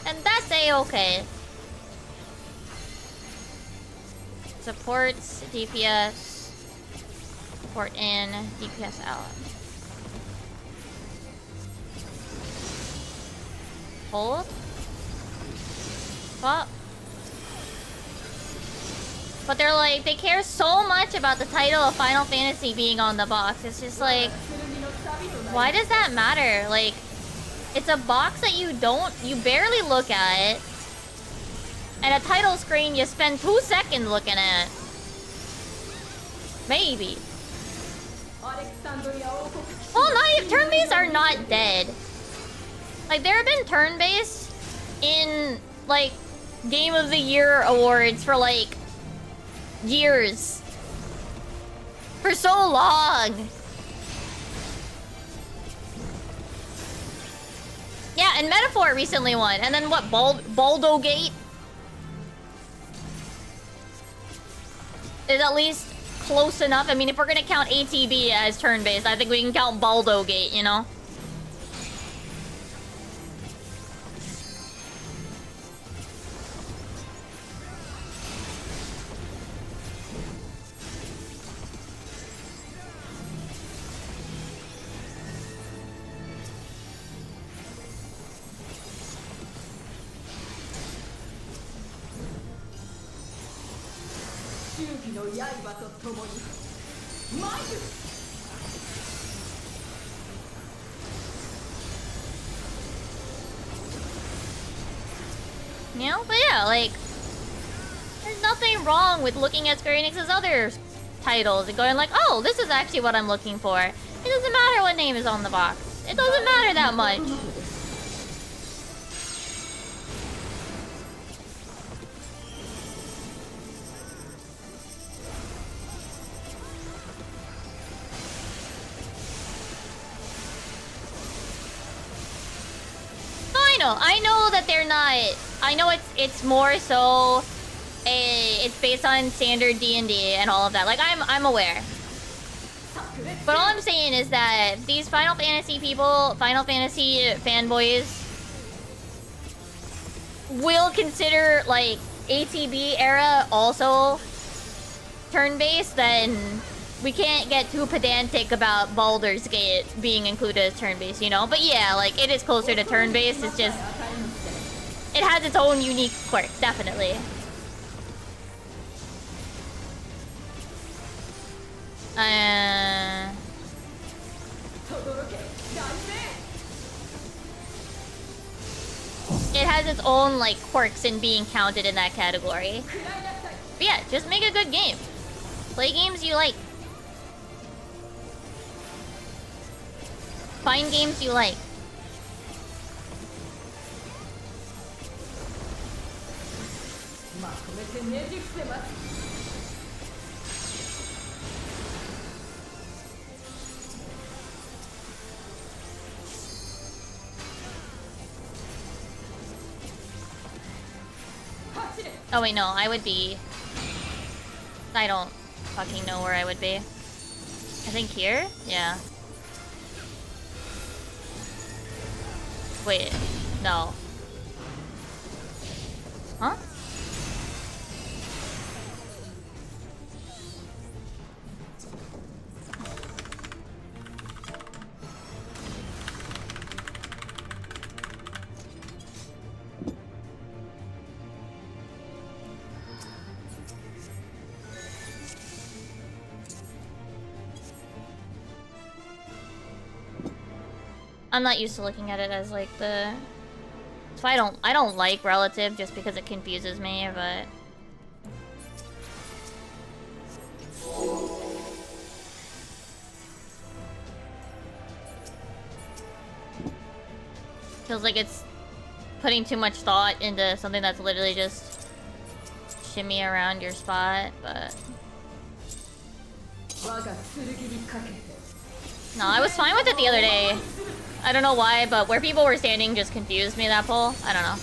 And that's a-okay. Supports DPS. Support in, DPS out. Hold. Well. But they're like, they care so much about the title of Final Fantasy being on the box. It's just like, why does that matter? Like, it's a box that you barely look at. And a title screen you spend 2 seconds looking at. Maybe. Well, turn-based are not dead. Like, there have been turn-based in, like, Game of the Year awards for, like, years. For so long. Yeah, and Metaphor recently won. And then what, Baldo Gate? Is at least close enough. I mean, if we're gonna count ATB as turn-based, I think we can count Baldo Gate, you know? You know? But yeah, like, there's nothing wrong with looking at Square Enix's other titles and going like, oh, this is actually what I'm looking for. It doesn't matter what name is on the box. It doesn't matter that much. I know that they're not. I know it's more so it's based on standard D&D and all of that. Like, I'm aware. But all I'm saying is that these Final Fantasy people, Final Fantasy fanboys, will consider, like, ATB era also turn-based, then we can't get too pedantic about Baldur's Gate being included as turn-based, you know? But yeah, like, it is closer to turn-based. It's just... it has its own unique quirks, definitely. It has its own, like, quirks in being counted in that category. But yeah, just make a good game. Play games you like. Find games you like. Oh wait, no, I would be... I don't fucking know where I would be. I think here? Yeah. Wait, no. Huh? I'm not used to looking at it as like the. So I don't like relative just because it confuses me, but. Feels like it's putting too much thought into something that's literally just shimmy around your spot, but. No, I was fine with it the other day. I don't know why, but where people were standing just confused me, that pull. I don't know.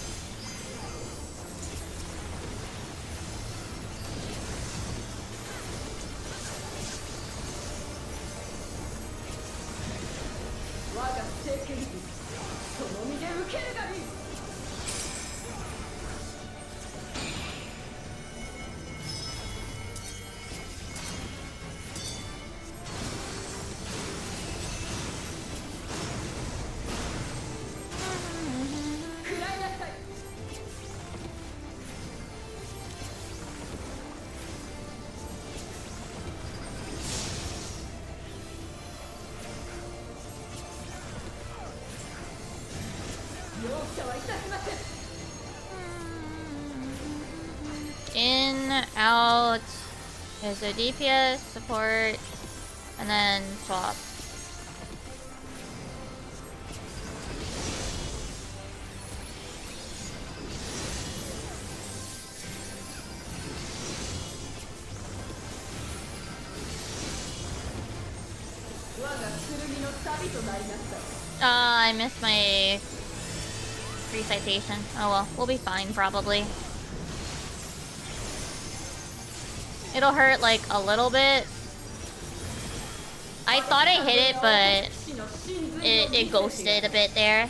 In, out, there's a DPS, support, and then swap. I missed my recitation. Oh well, we'll be fine probably. It'll hurt like a little bit. I thought I hit it, but it ghosted a bit there.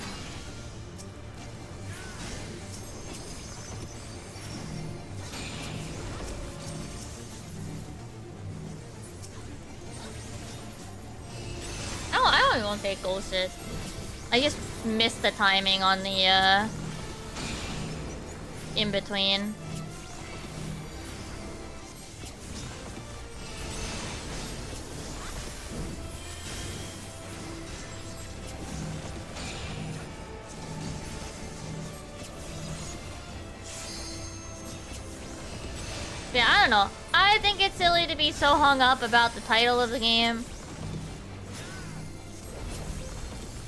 I don't even think it ghosted. I just missed the timing on the in between. Yeah, I don't know. I think it's silly to be so hung up about the title of the game.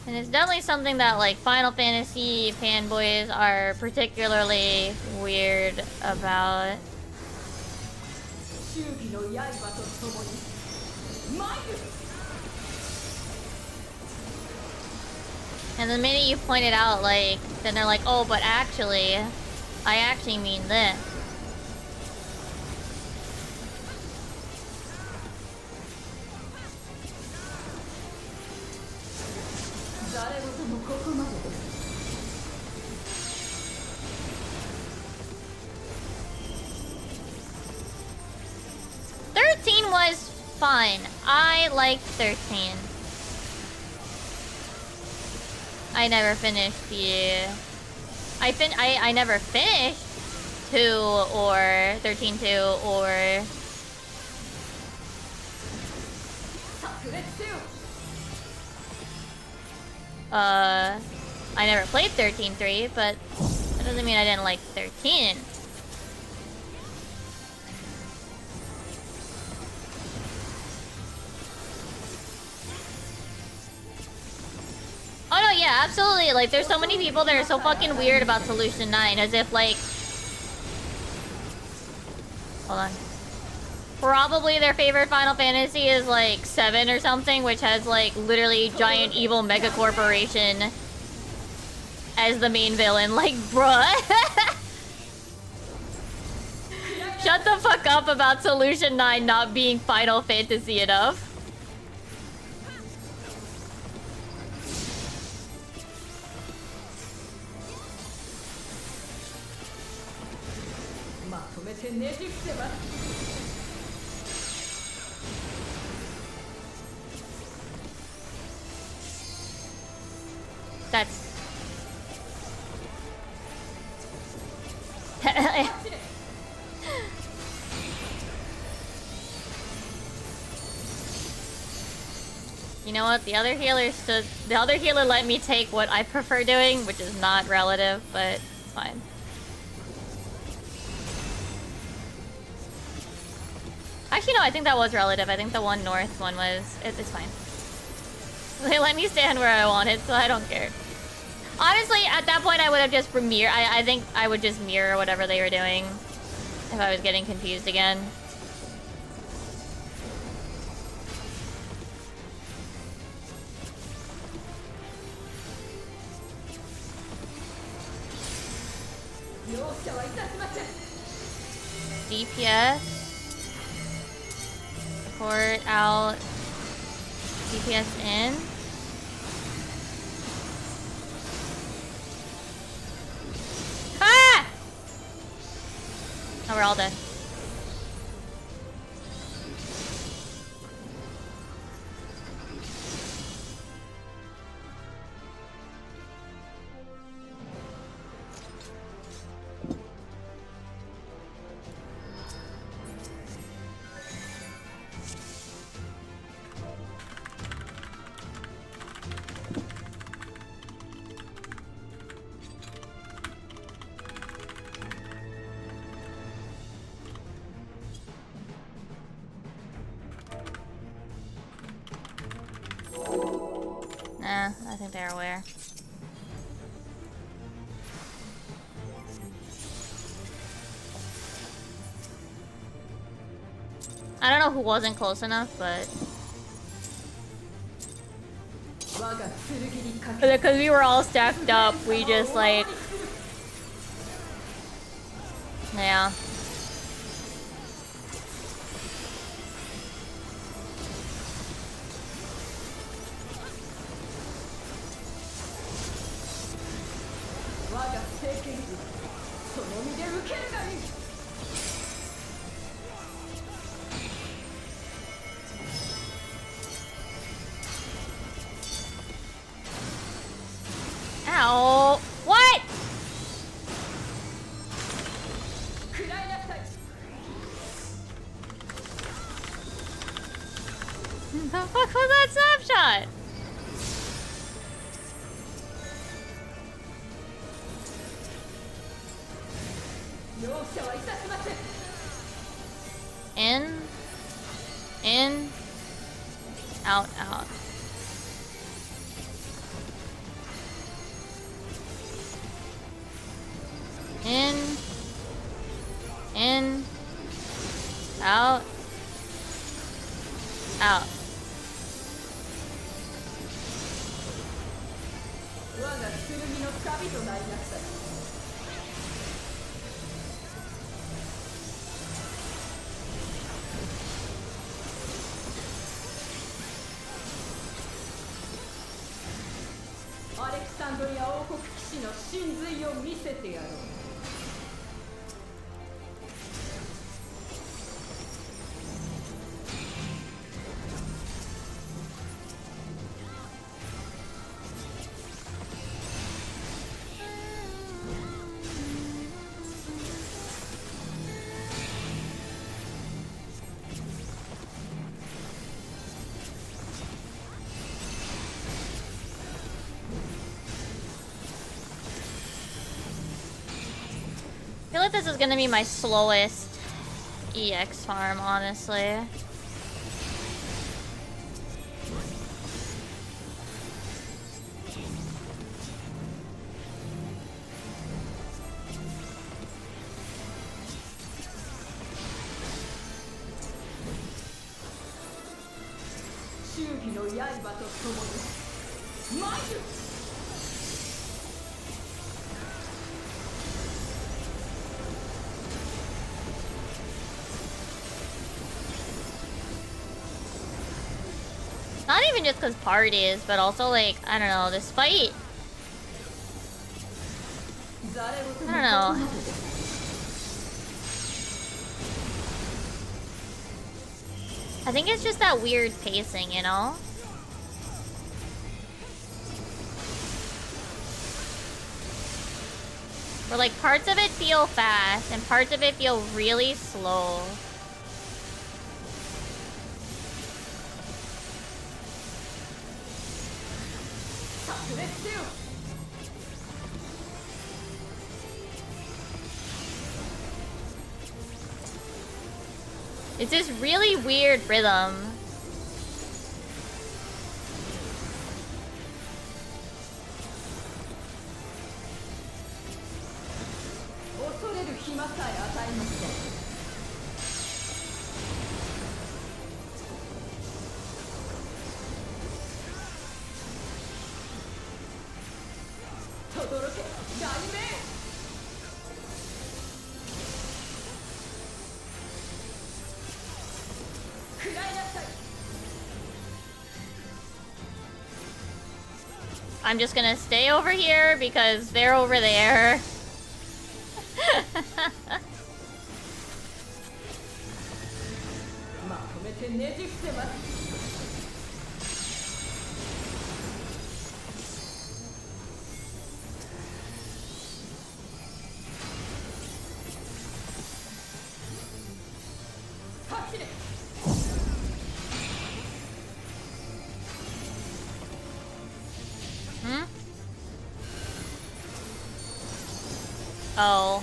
And it's definitely something that, like, Final Fantasy fanboys are particularly weird about. And the minute you point it out, like, then they're like, oh, but actually, I actually mean this. Was fine. I liked 13. I never finished the... I never finished 2 or 13-2 or... I never played 13-3, but that doesn't mean I didn't like 13. Oh no, yeah, absolutely. Like, there's so many people that are so fucking weird about Solution 9, as if, like... Hold on. Probably their favorite Final Fantasy is, like, 7 or something, which has, like, literally giant evil mega corporation as the main villain. Like, bruh. Shut the fuck up about Solution 9 not being Final Fantasy enough. That's... You know what? The other healer let me take what I prefer doing, which is not relative, but it's fine. Actually, no, I think that was relative. I think the one north one was... It's fine. They let me stand where I wanted, so I don't care. Honestly, at that point, I would have just mirrored... I think I would just mirror whatever they were doing if I was getting confused again. DPS. Support out. DPS in. Ah! Oh, we're all dead. Nah, I think they're aware. I don't know who wasn't close enough, but... Because we were all stacked up, we just like... Yeah. Ow! What? The fuck was that snapshot? In, out, out. In, out, out. I feel like this is gonna be my slowest EX farm, honestly. Not even just because parties, but also like, I don't know, this fight. I don't know. I think it's just that weird pacing, you know? Where like parts of it feel fast and parts of it feel really slow. It's this really weird rhythm. I'm just gonna stay over here because they're over there. Oh.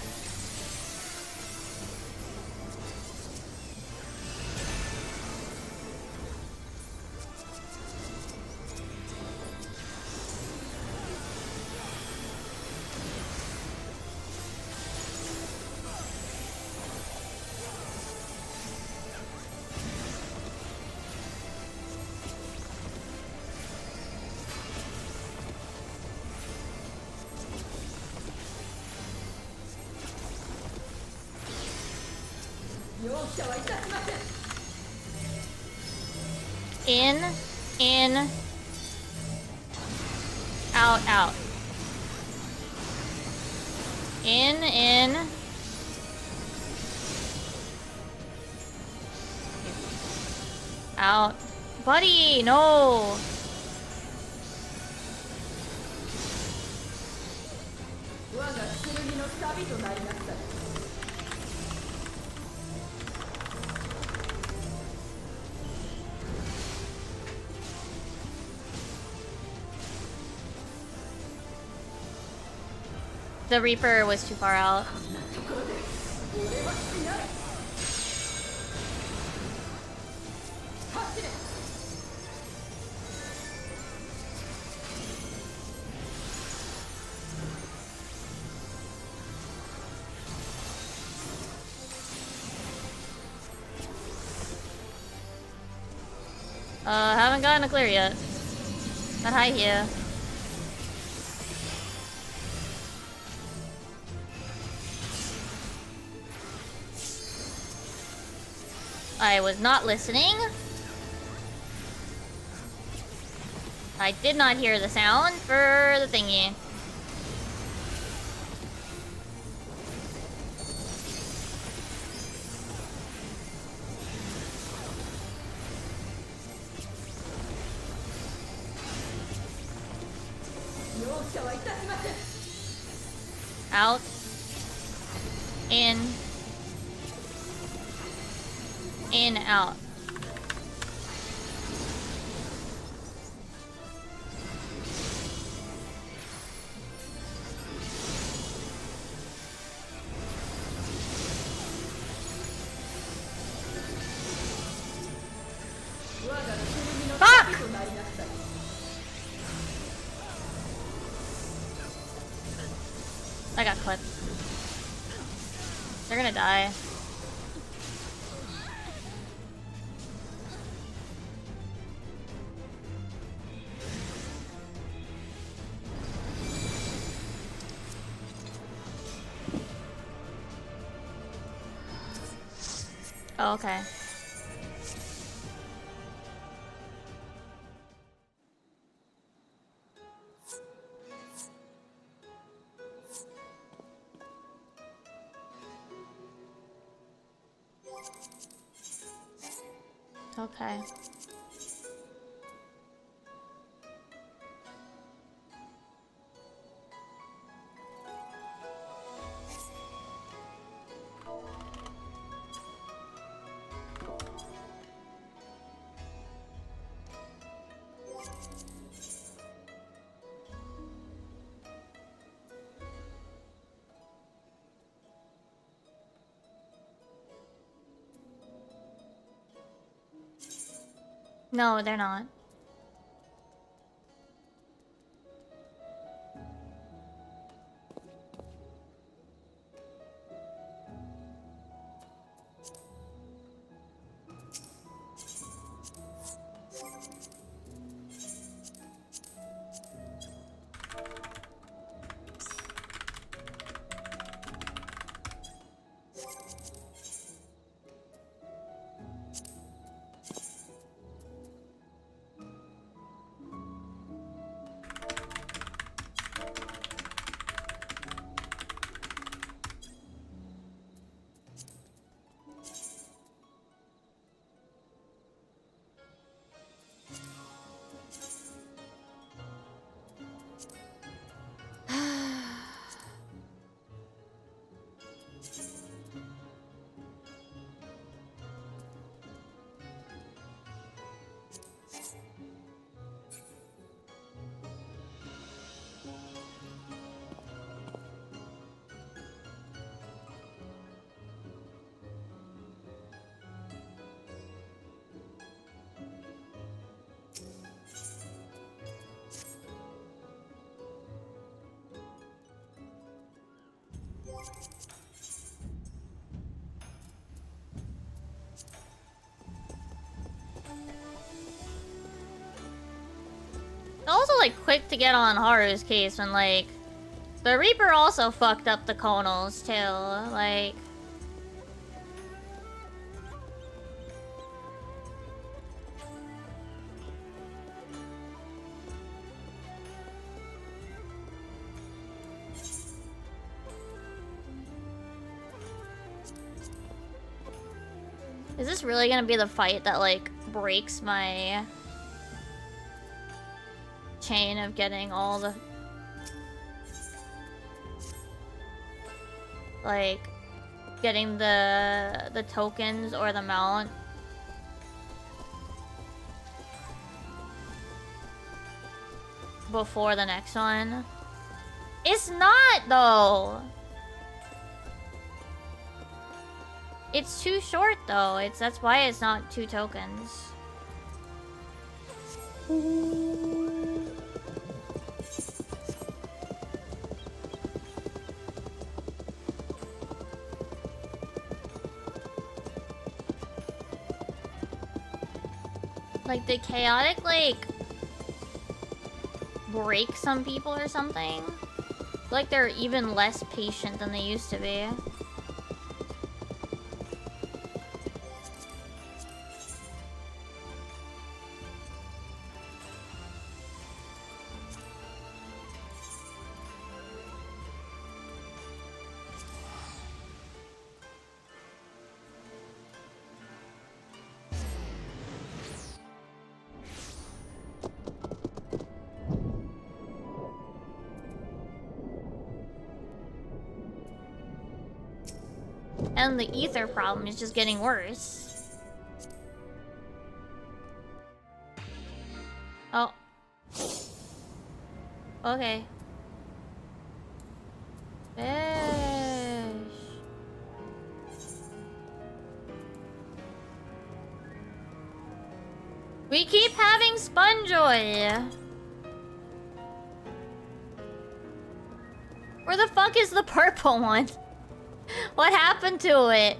In, out, out. In, out. Buddy, no. The Reaper was too far out. Haven't gotten a clear yet. Not high here. I was not listening. I did not hear the sound for the thingy. Out. In. In, out. Fuck! I got clipped. They're gonna die. Oh, okay. Okay. No, they're not. Also, like, quick to get on Haru's case when, like, the Reaper also fucked up the Conals, too. Like... Is this really gonna be the fight that, like, breaks my chain of getting all the... like, getting the tokens or the mount? Before the next one? It's not, though! It's too short, though. That's why it's not 2 tokens. Like, the chaotic, like, break some people or something? Like, they're even less patient than they used to be. And the ether problem is just getting worse. Oh. Okay. Fish. We keep having Sponjoy. Where the fuck is the purple one? What happened to it?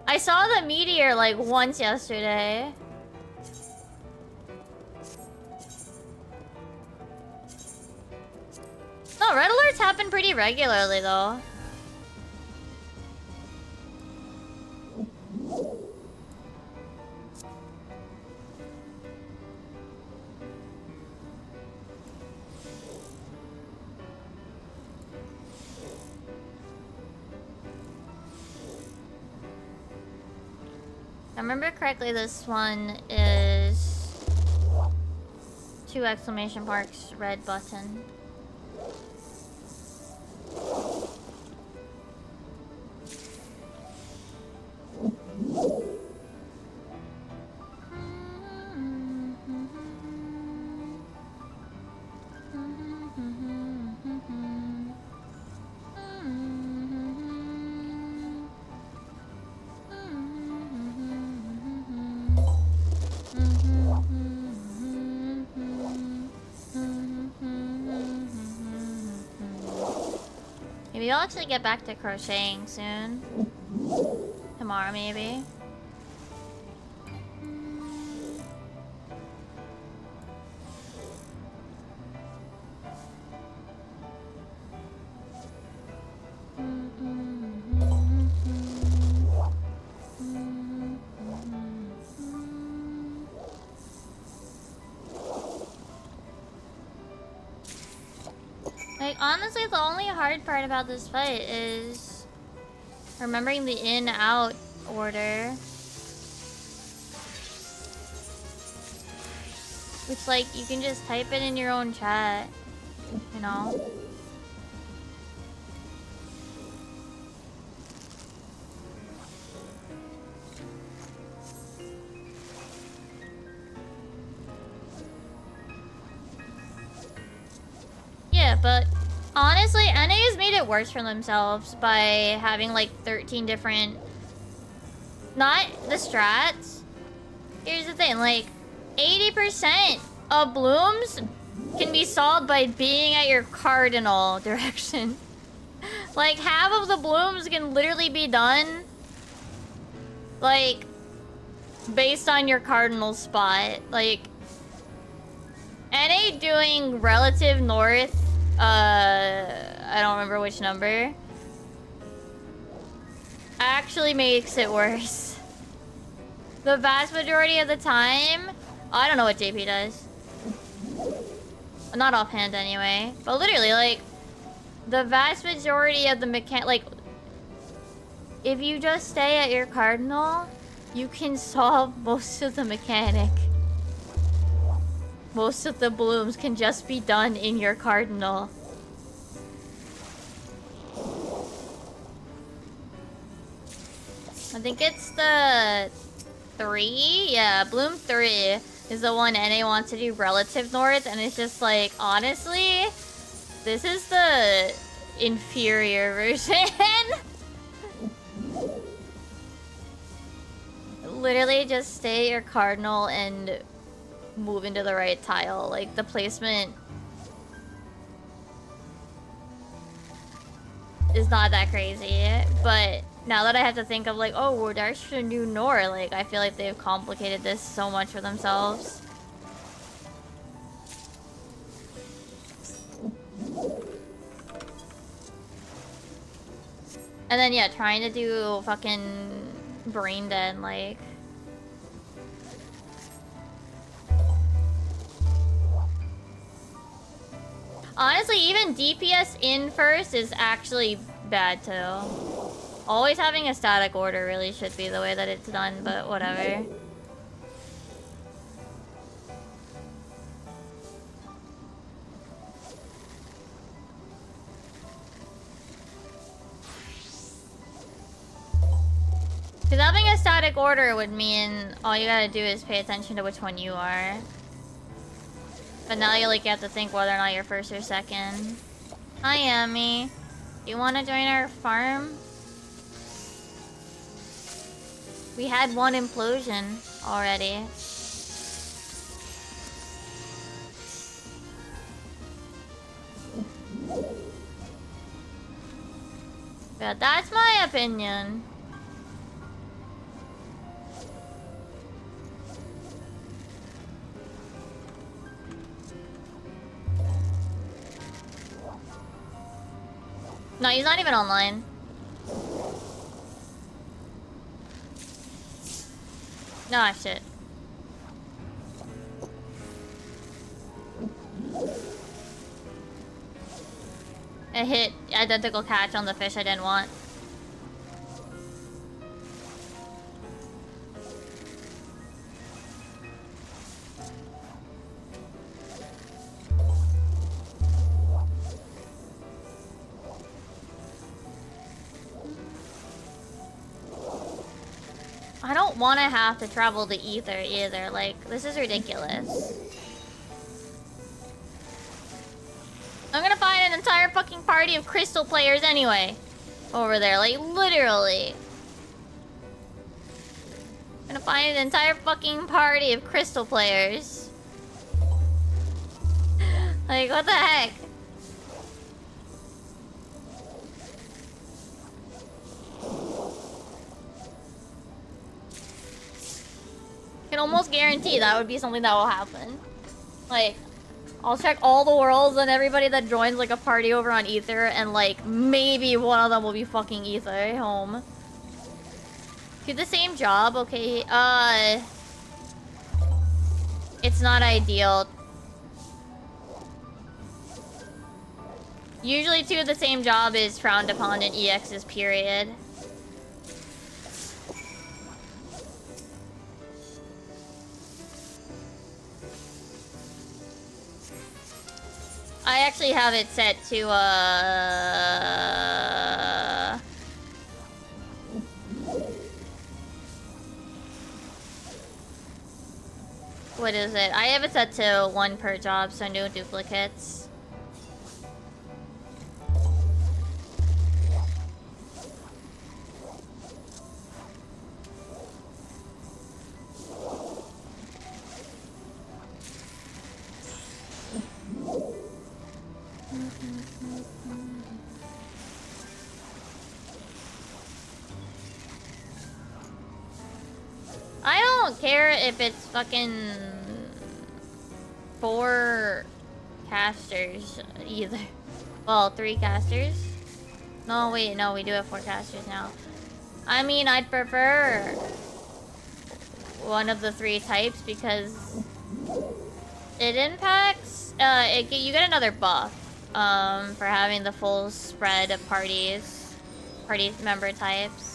I saw the meteor like once yesterday. No, red alerts happen pretty regularly though. If I remember correctly, this one is 2 exclamation marks, red button. Maybe I'll actually get back to crocheting soon. Tomorrow, maybe. Like, honestly, the only hard part about this fight is remembering the in-out order. Which, like, you can just type it in your own chat, you know? Yeah, but honestly, NA has made it worse for themselves by having like 13 different... Not the strats. Here's the thing, like 80% of blooms can be solved by being at your cardinal direction. Like half of the blooms can literally be done like based on your cardinal spot. Like NA doing relative north, I don't remember which number, actually makes it worse. The vast majority of the time, I don't know what JP does. Not offhand anyway, but literally like the vast majority of the like if you just stay at your cardinal, you can solve most of the mechanic. Most of the blooms can just be done in your cardinal. I think it's the 3? Yeah, bloom 3 is the one NA wants to do relative north, and it's just like, honestly, this is the inferior version. Literally just stay at your cardinal and move into the right tile. Like, the placement is not that crazy, but now that I have to think of like, oh, we're actually a new Nor, like, I feel like they've complicated this so much for themselves. And then, yeah, trying to do fucking brain dead, like... Honestly, even DPS in first is actually bad too. Always having a static order really should be the way that it's done, but whatever. Because having a static order would mean all you gotta do is pay attention to which one you are. But now you like have to think whether or not you're first or second. Hi, Amy. Do you want to join our farm? We had one implosion already. But that's my opinion. No, he's not even online. No, shit. I hit identical catch on the fish I didn't want. I don't want to have to travel to Ether either. Like, this is ridiculous. I'm gonna find an entire fucking party of crystal players anyway. Over there, like, literally. I'm gonna find an entire fucking party of crystal players. Like, what the heck? can almost guarantee that would be something that will happen. Like, I'll check all the worlds and everybody that joins like a party over on Ether, and like maybe one of them will be fucking Ether home. Do the same job, okay? It's not ideal. Usually two of the same job is frowned upon in EXs, period. I actually have it set to, what is it? I have it set to 1 per job, so no duplicates. I don't care if it's fucking 4 casters either. Well, 3 casters? No, wait, no, we do have 4 casters now. I mean, I'd prefer one of the 3 types because it impacts, you get another buff for having the full spread of party member types.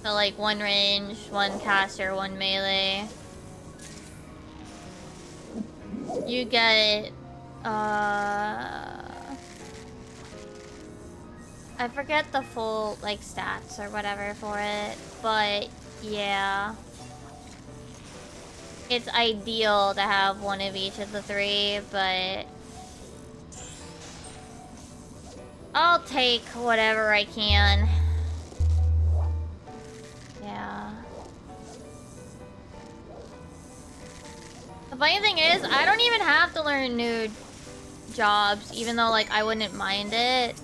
So like 1 range, 1 caster, 1 melee. You get I forget the full like stats or whatever for it, but yeah. It's ideal to have one of each of the 3, but I'll take whatever I can. Yeah. The funny thing is, I don't even have to learn new jobs, even though, like, I wouldn't mind it.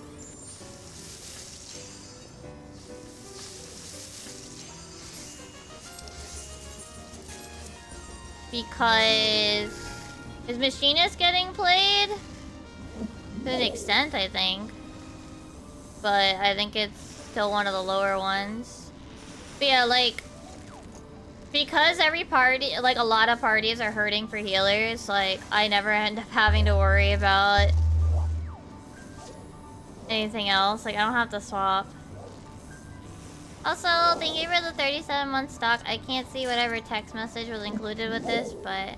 Because is Machinist getting played? To an extent, I think. But I think it's still one of the lower ones. But yeah, like, because every party, like, a lot of parties are hurting for healers, like, I never end up having to worry about anything else. Like, I don't have to swap. Also, thank you for the 37-month stock. I can't see whatever text message was included with this, but...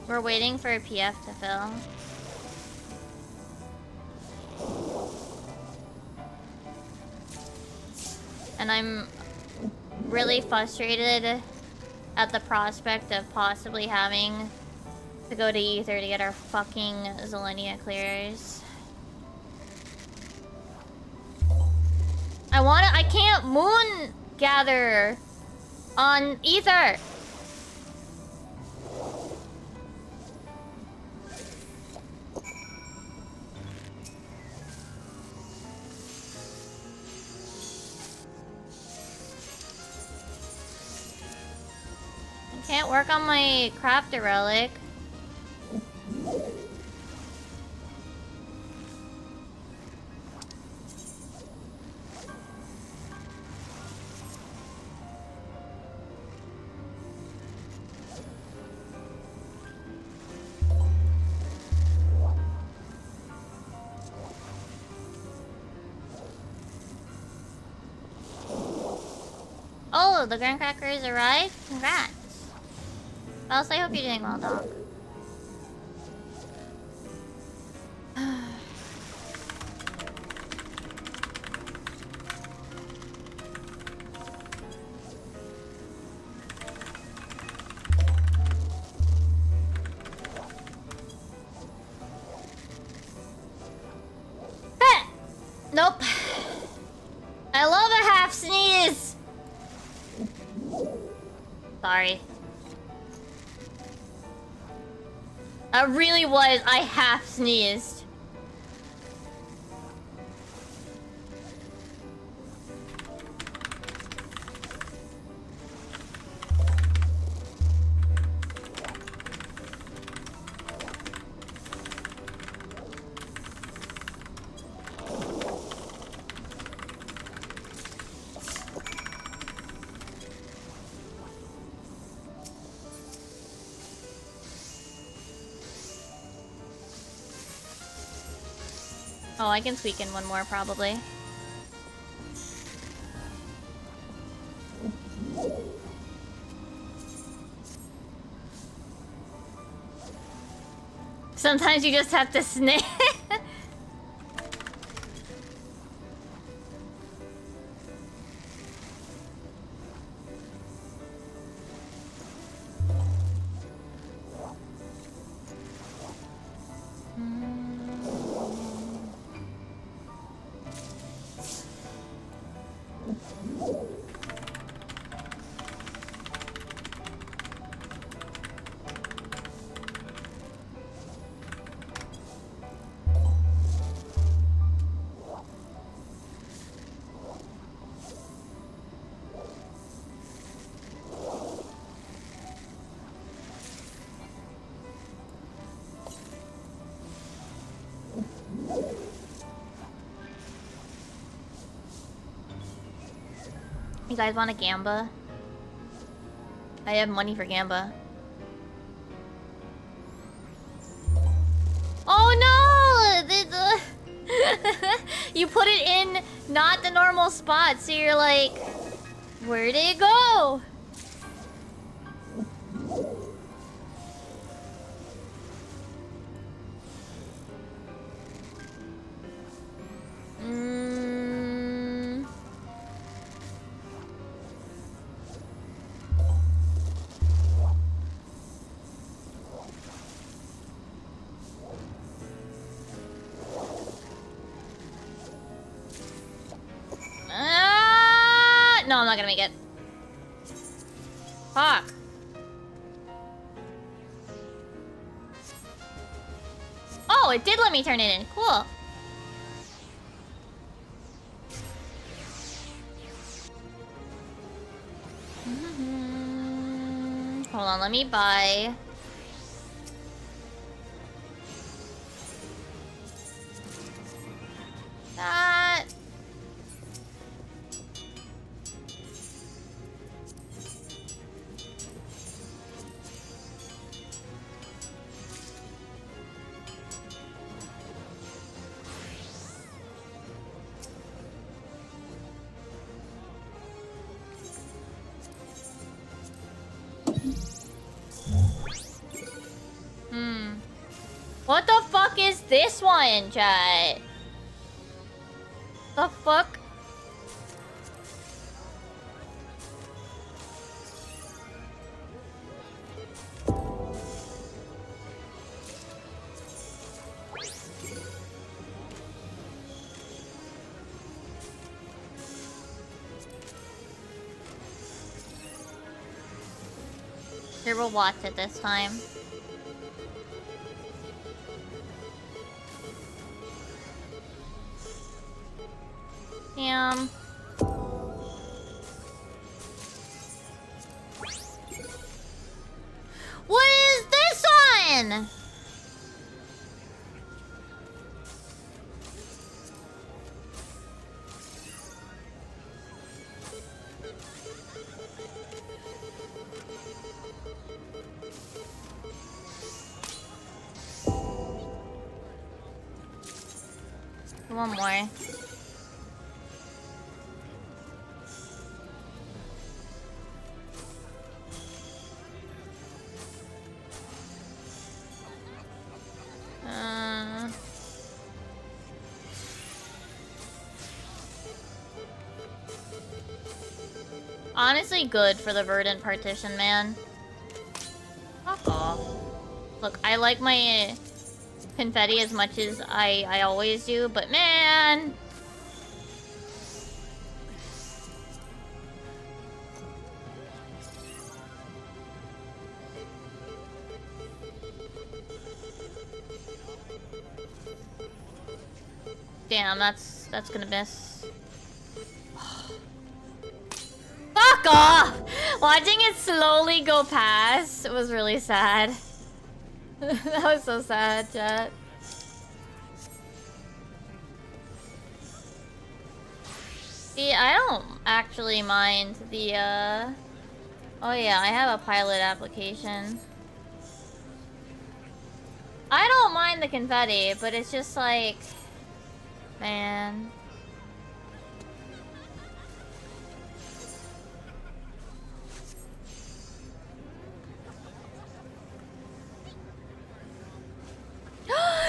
We're waiting for a PF to fill. And I'm really frustrated at the prospect of possibly having to go to Ether to get our fucking Zillennia clears. I can't moon gather on Ether! Can't work on my crafter relic. Oh, the graham crackers arrived? Congrats. Also, I hope you're doing well, dog. Sorry. That really was. I half sneezed. Oh, I can squeak in one more, probably. Sometimes you just have to sniff. You guys want a gamba? I have money for gamba. Oh no! You put it in not the normal spot, so you're like, where'd it go? No, I'm not gonna make it. Fuck. Oh, it did let me turn it in. Cool. Hold on, let me buy. That. What the fuck is this one, chat? The fuck? Here, we'll watch it this time. Damn. What is this one? One more. Honestly good for the verdant partition, man. Fuck off. Look, I like my confetti as much as I always do, but man... Damn, that's gonna miss. Fuck off! Watching it slowly go past was really sad. That was so sad, chat. See, I don't actually mind the, Oh yeah, I have a pilot application. I don't mind the confetti, but it's just like... Man...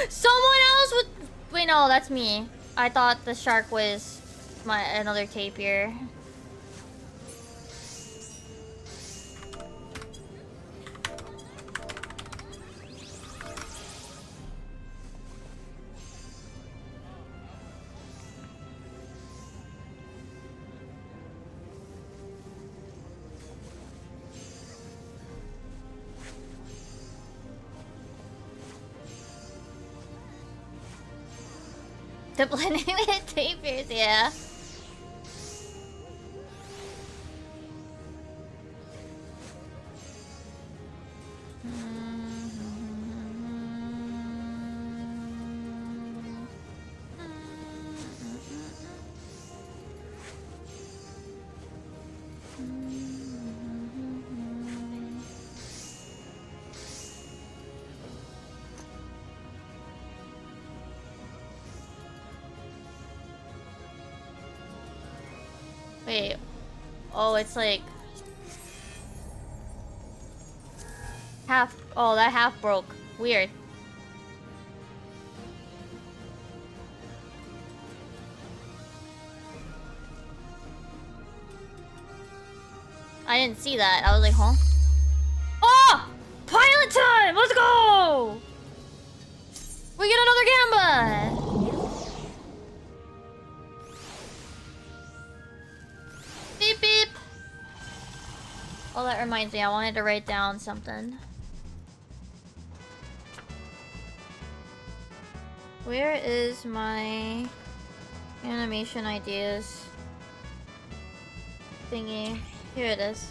Someone else with... Wait, no, that's me. I thought the shark was another tapir. The blending with tapirs, yeah. Wait. Oh, it's like... half... Oh, that half broke. Weird. I didn't see that. I was like, huh? Oh! Pilot time! Let's go! We get another gamba! Beep beep! Oh, that reminds me, I wanted to write down something. Where is my animation ideas thingy? Here it is.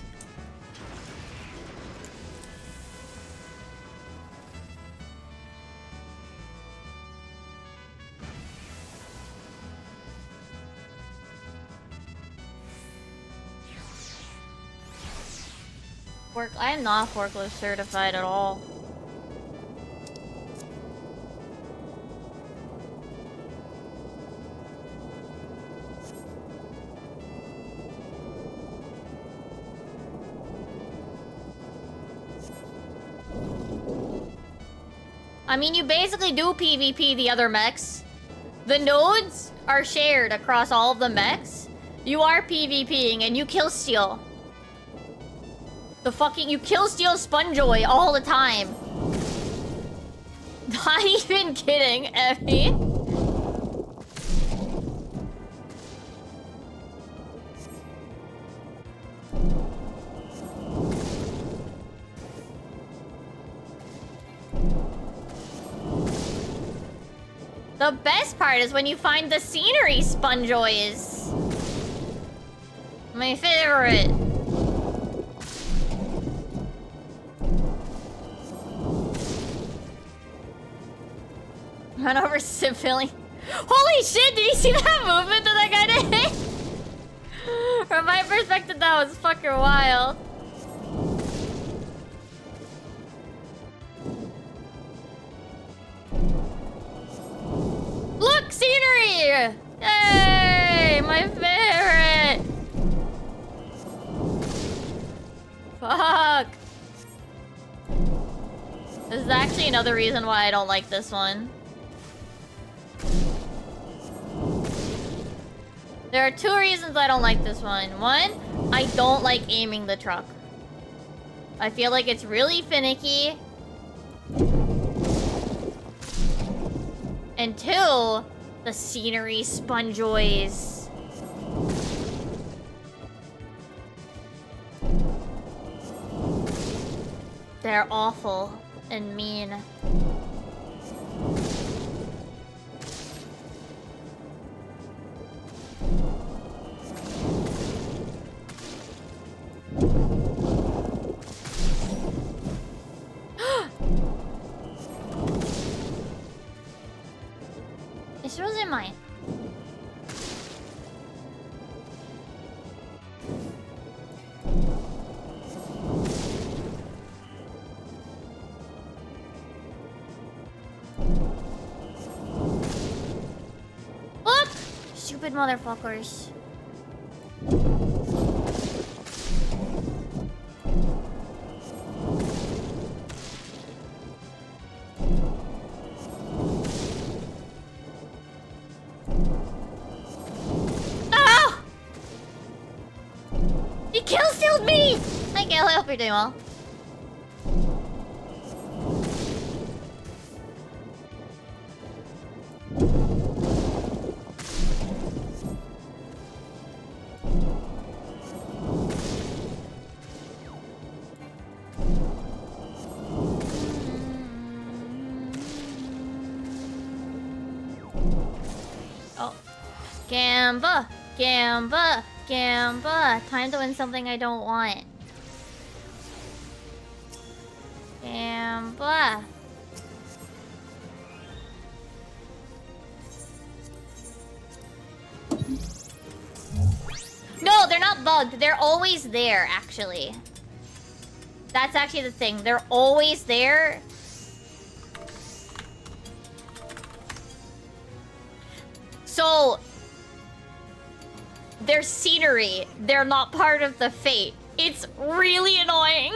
I am not forklift certified at all. I mean, you basically do PvP the other mechs. The nodes are shared across all of the mechs. You are PvPing and you kill steal. The fucking... You kill steal Sponjoy all the time. Not even kidding, Effie. The best part is when you find the scenery Sponjoys. My favorite. Run over civilian. Holy shit, did you see that movement that guy did? From my perspective, that was fucking wild. Look, scenery! Yay! My favorite! Fuck. This is actually another reason why I don't like this one. There are two reasons I don't like this one. One, I don't like aiming the truck. I feel like it's really finicky. And two, the scenery Sponjoys. They're awful and mean. 白じまい。Look! Stupid motherfuckers. Ah! He kill-stealed me! Hi Gail, I hope you're doing well. Oh. Gamba! Gamba! Gamba! Time to win something I don't want. Gamba! No, they're not bugged. They're always there, actually. That's actually the thing. They're always there. So, they're scenery. They're not part of the fate. It's really annoying.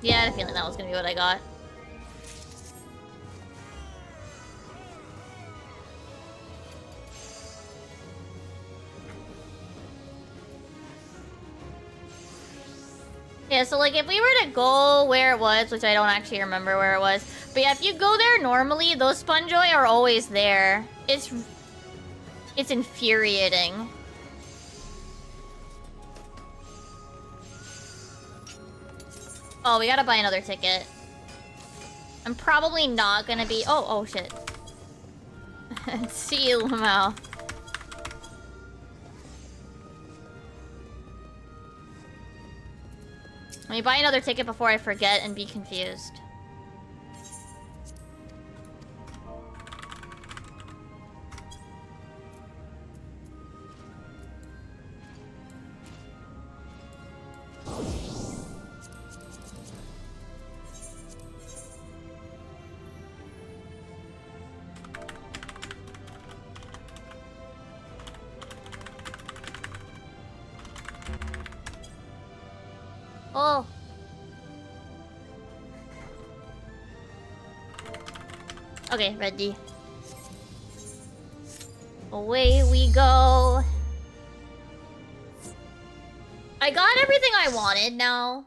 Yeah, I had a feeling that was gonna be what I got. Yeah, so like if we were to go where it was, which I don't actually remember where it was, but yeah, if you go there normally, those Sponjoy are always there. It's infuriating. Oh, we gotta buy another ticket. I'm probably not gonna be... Oh shit. See you, Lamau. Let me buy another ticket before I forget and be confused. Oh. Okay, ready. Away we go. I got everything I wanted now.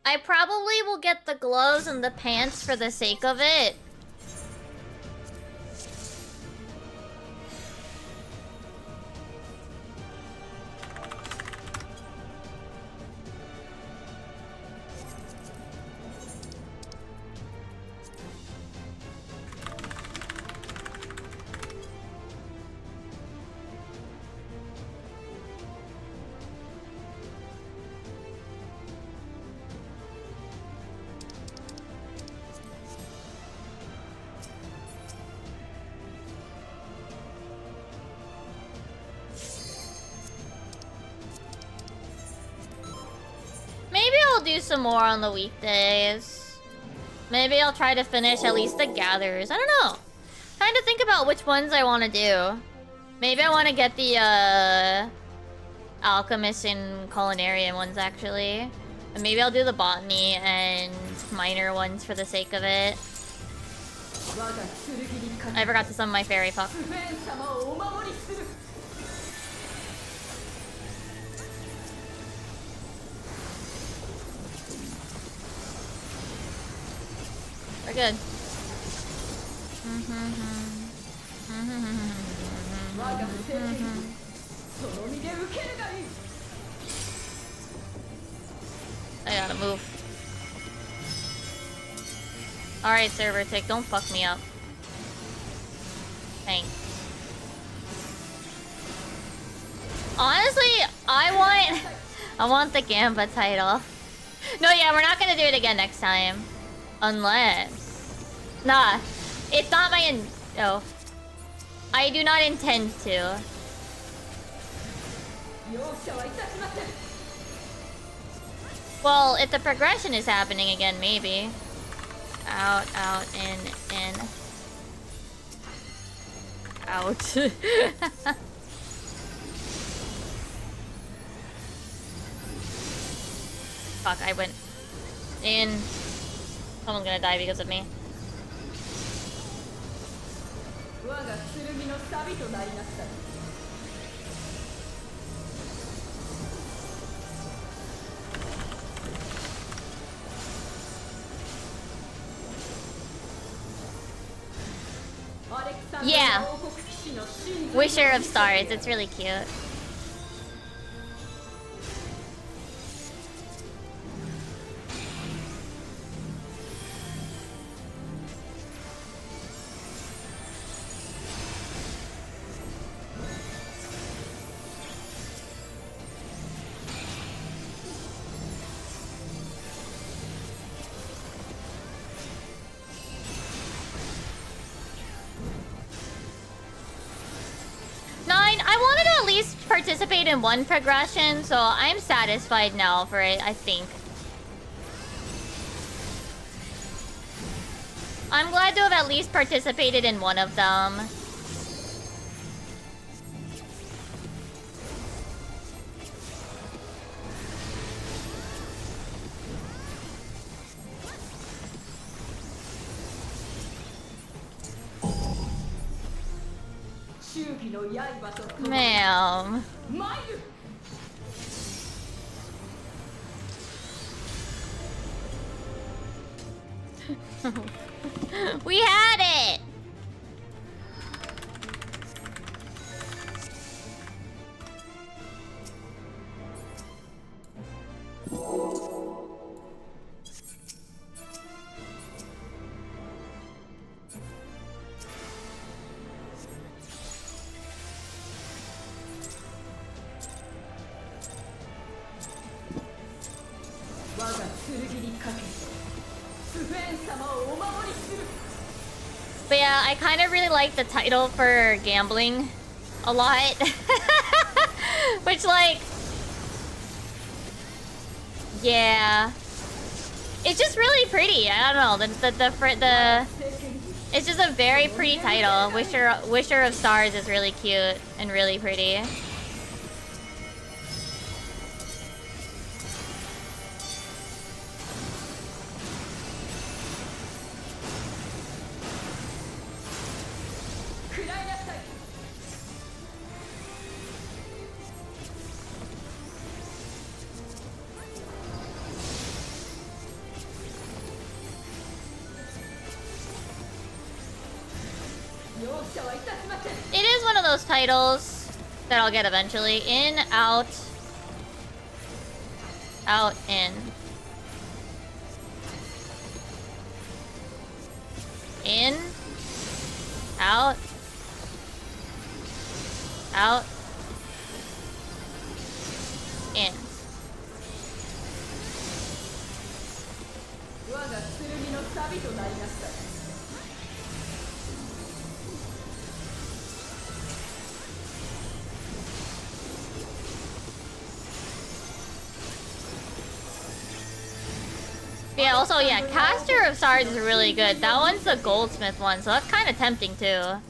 I probably will get the gloves and the pants for the sake of it. Do some more on the weekdays. Maybe I'll try to finish at least the gathers. I don't know. Trying to think about which ones I want to do. Maybe I want to get the alchemist and culinarian ones actually. And maybe I'll do the botany and minor ones for the sake of it. I forgot to summon my fairy fuck. We're good. I gotta move. Alright, server tick, don't fuck me up. Thanks. Honestly, I want the Gamba title. No, yeah, we're not gonna do it again next time. Unless... Nah, it's not my oh. I do not intend to. Well, if the progression is happening again, maybe. Out, out, in. Out. Fuck, I went in. Someone's gonna die because of me. Yeah. Wisher of Stars, it's really cute. Participate in one progression, so I'm satisfied now for it, I think. I'm glad to have at least participated in one of them. Ma'am. We had it! But yeah, I kind of really like the title for gambling a lot. Which, like... Yeah. It's just really pretty. I don't know. It's just a very pretty title. Wisher of Stars is really cute and really pretty. It is one of those titles that I'll get eventually. In, out, out, in. In, out, out, in. Yeah, also, yeah, Caster of Stars is really good. That one's the Goldsmith one, so that's kind of tempting, too.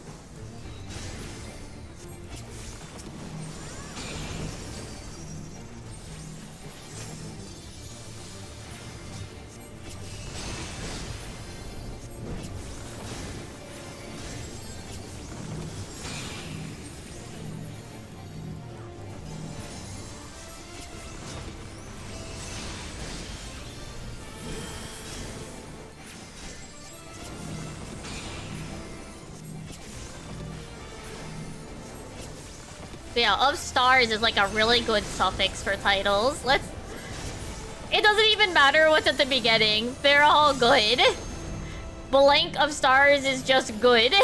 But yeah, of Stars is like a really good suffix for titles. It doesn't even matter what's at the beginning. They're all good. Blank of Stars is just good.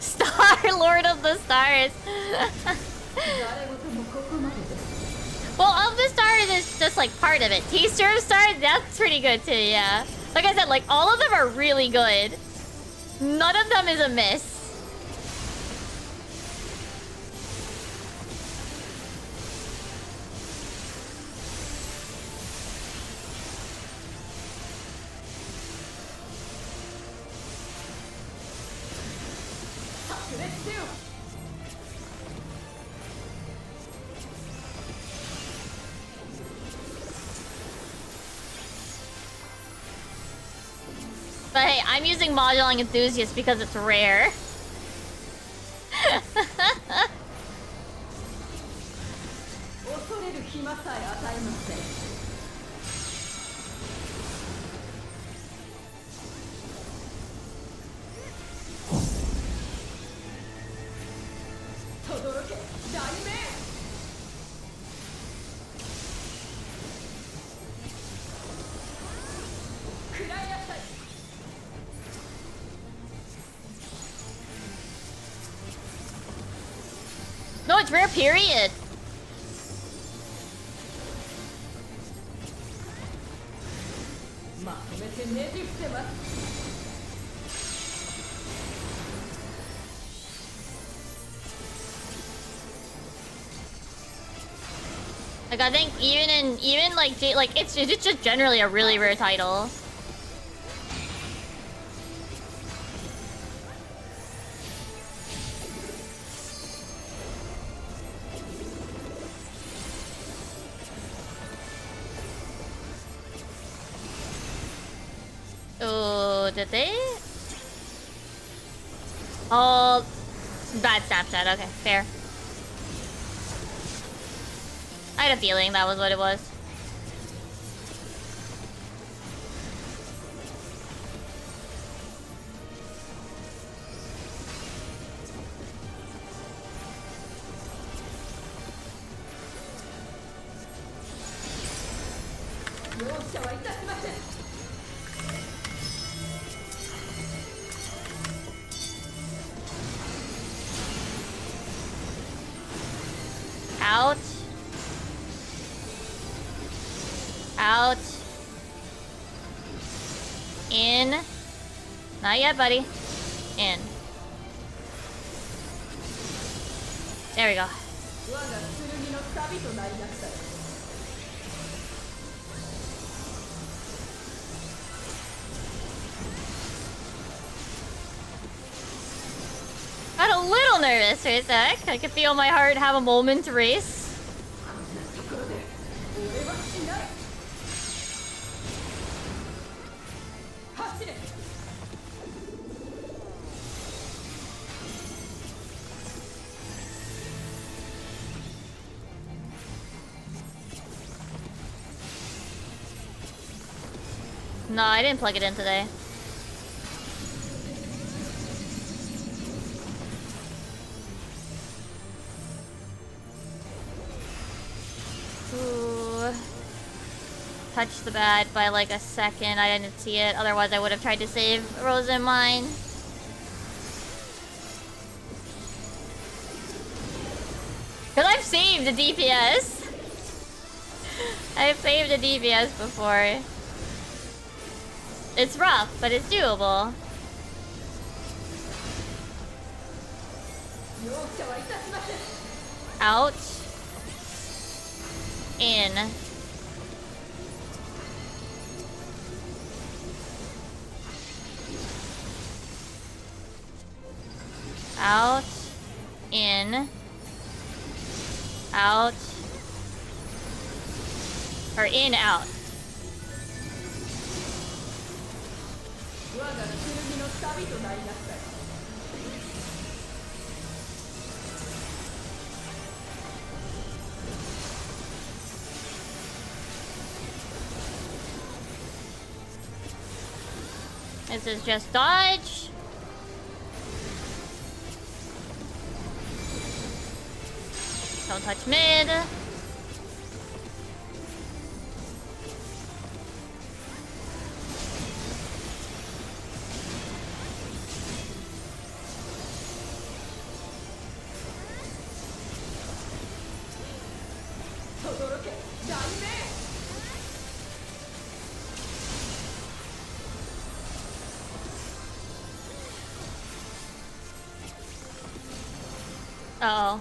Star Lord of the Stars. Well, of the Stars is just like part of it. Taster of Stars, that's pretty good too, yeah. Like I said, like all of them are really good. None of them is a miss. But hey, I'm using Modeling Enthusiast because it's rare. No, it's rare, period. Like I think even like it's just generally a really rare title. Oh, did they? Oh, bad Snapchat. Okay, fair. I had a feeling that was what it was. Out. Out. In. Not yet, buddy. In. There we go. Got a little nervous for a sec. I could feel my heart have a moment to race. No, I didn't plug it in today. Ooh. Touched the bat by like a second. I didn't see it. Otherwise, I would have tried to save Rosa mine. Because I've saved the DPS. I've saved the DPS before. It's rough, but it's doable. Out. In. Out. In. Out. Or in, out. This is just dodge. Don't touch mid. Uh oh.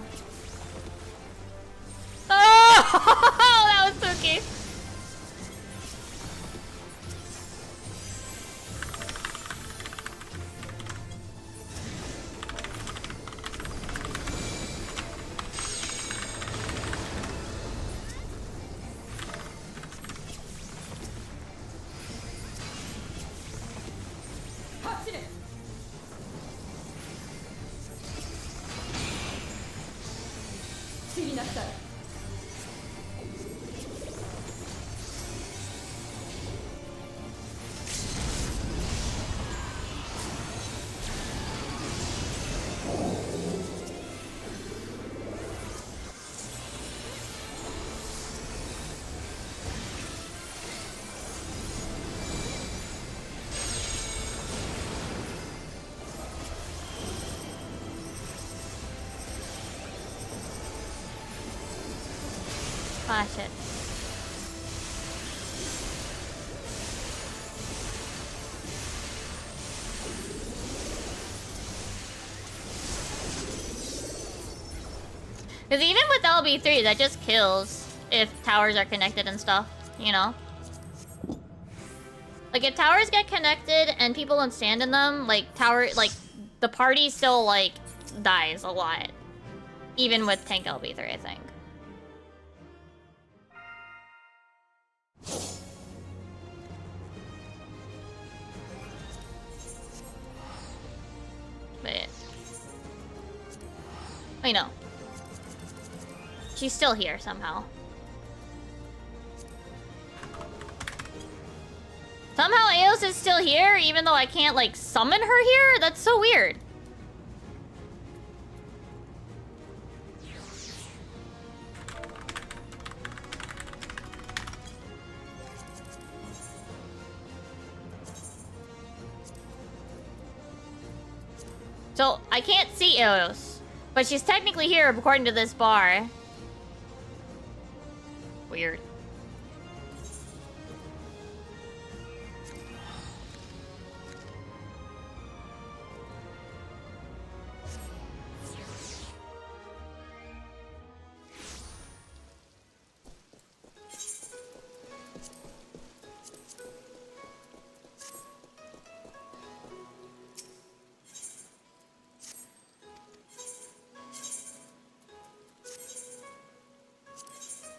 Oh, that was spooky. Ah, shit. Because even with LB3, that just kills if towers are connected and stuff, you know? Like, if towers get connected and people don't stand in them, like, the party still, like, dies a lot. Even with tank LB3, I think. But... I know. She's still here somehow. Somehow Eos is still here, even though I can't, like, summon her here? That's so weird. So, I can't see Eos, but she's technically here according to this bar. Weird.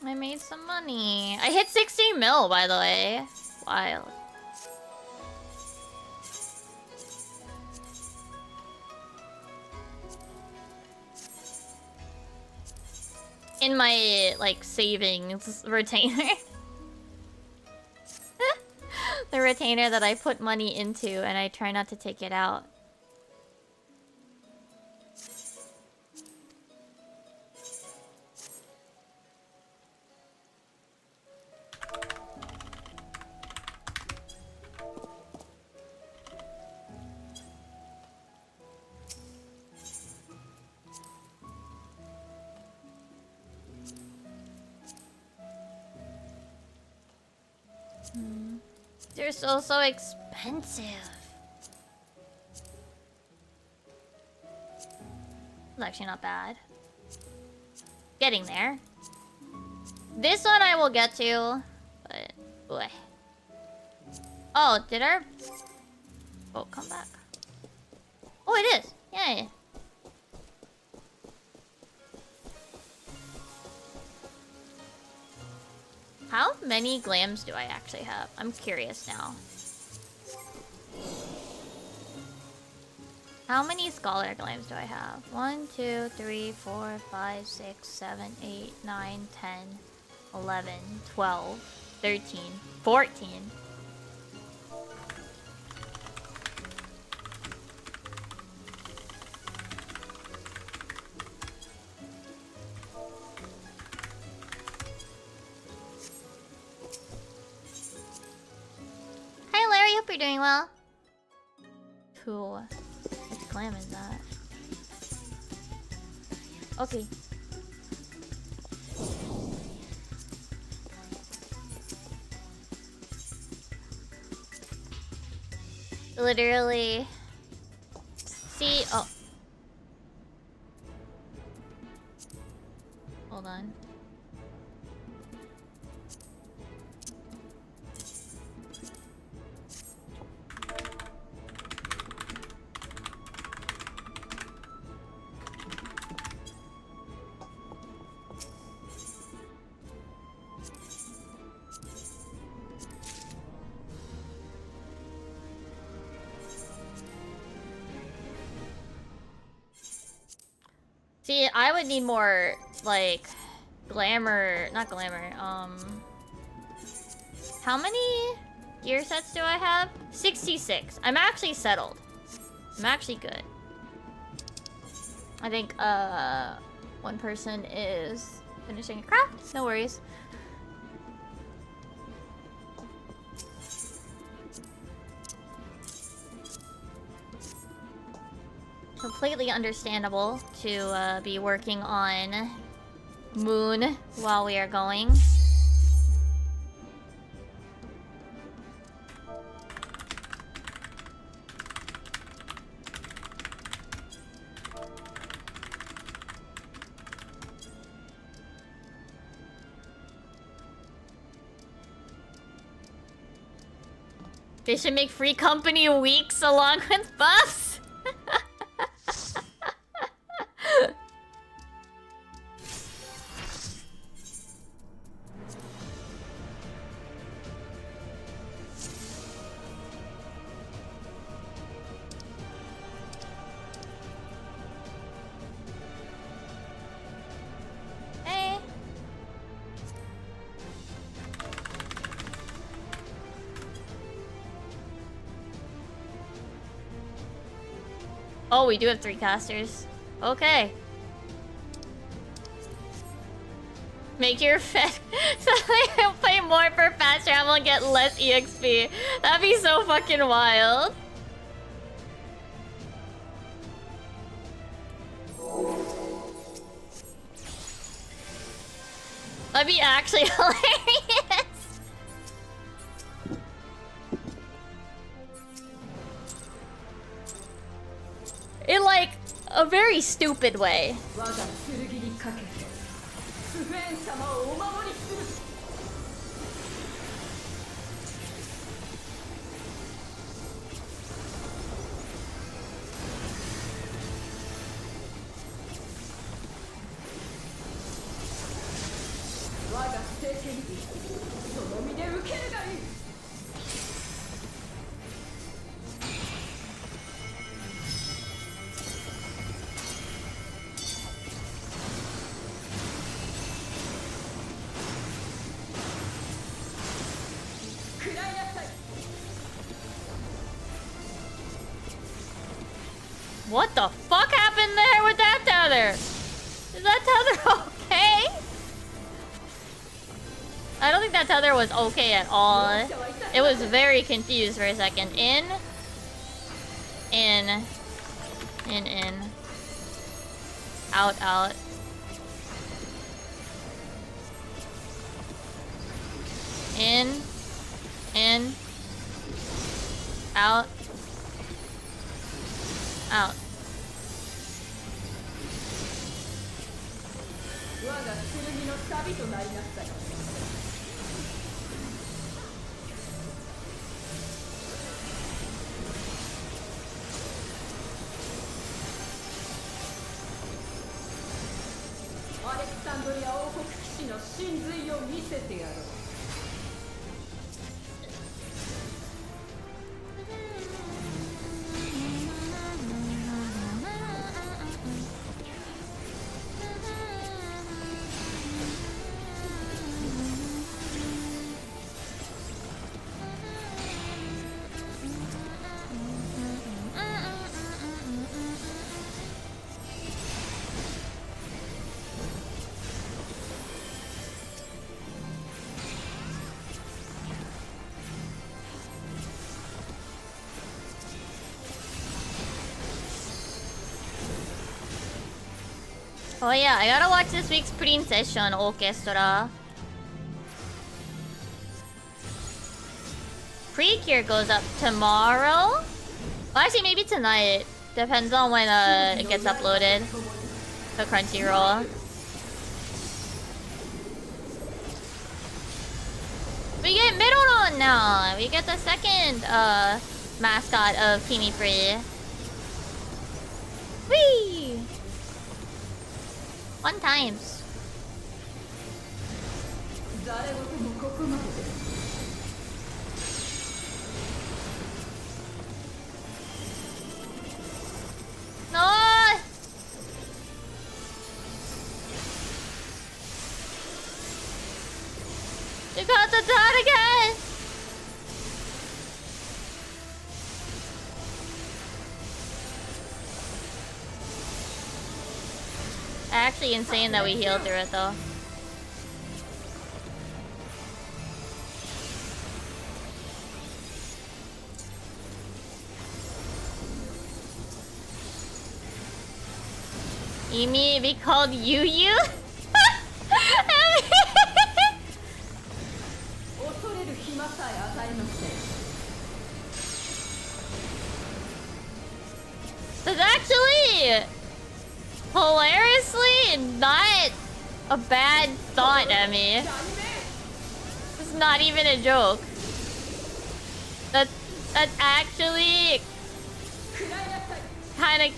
I made some money. I hit 60 mil, by the way. Wild. In my, like, savings retainer. The retainer that I put money into and I try not to take it out. They're so expensive. It's actually not bad. Getting there. This one I will get to, but boy. Oh, did our boat come back? Oh, it is. Yay. How many glams do I actually have? I'm curious now. How many scholar glams do I have? 1, 2, 3, 4, 5, 6, 7, 8, 9, 10, 11, 12, 13, 14. you're doing well. Cool. What glam is that? Okay. Literally. See, oh. Hold on. See, I would need more, like, glamour, not glamour, how many gear sets do I have? 66. I'm actually settled. I'm actually good. I think, one person is finishing a craft. No worries. Completely understandable to be working on Moon while we are going. They should make free company weeks along with buffs. Oh, we do have 3 casters. Okay. Make your fat so they play more for fast travel and get less EXP. That'd be so fucking wild. That'd be actually hilarious. In like a very stupid way. What the fuck happened there with that tether? Is that tether okay? I don't think that tether was okay at all. It was very confused for a second. In. Out, out. In. Out. Out. Oh yeah, I gotta watch this week's Princession Orchestra. Precure goes up tomorrow? Well, actually, maybe tonight. Depends on when it gets uploaded to Crunchyroll. We get Middledon now! We get the second mascot of Kimi Free. Whee! Fun times. No! You got the dot again! Actually insane that we healed through it though. You mean we called Yu? It's actually hilariously not a bad thought, Emmy. It's not even a joke. That's actually kind of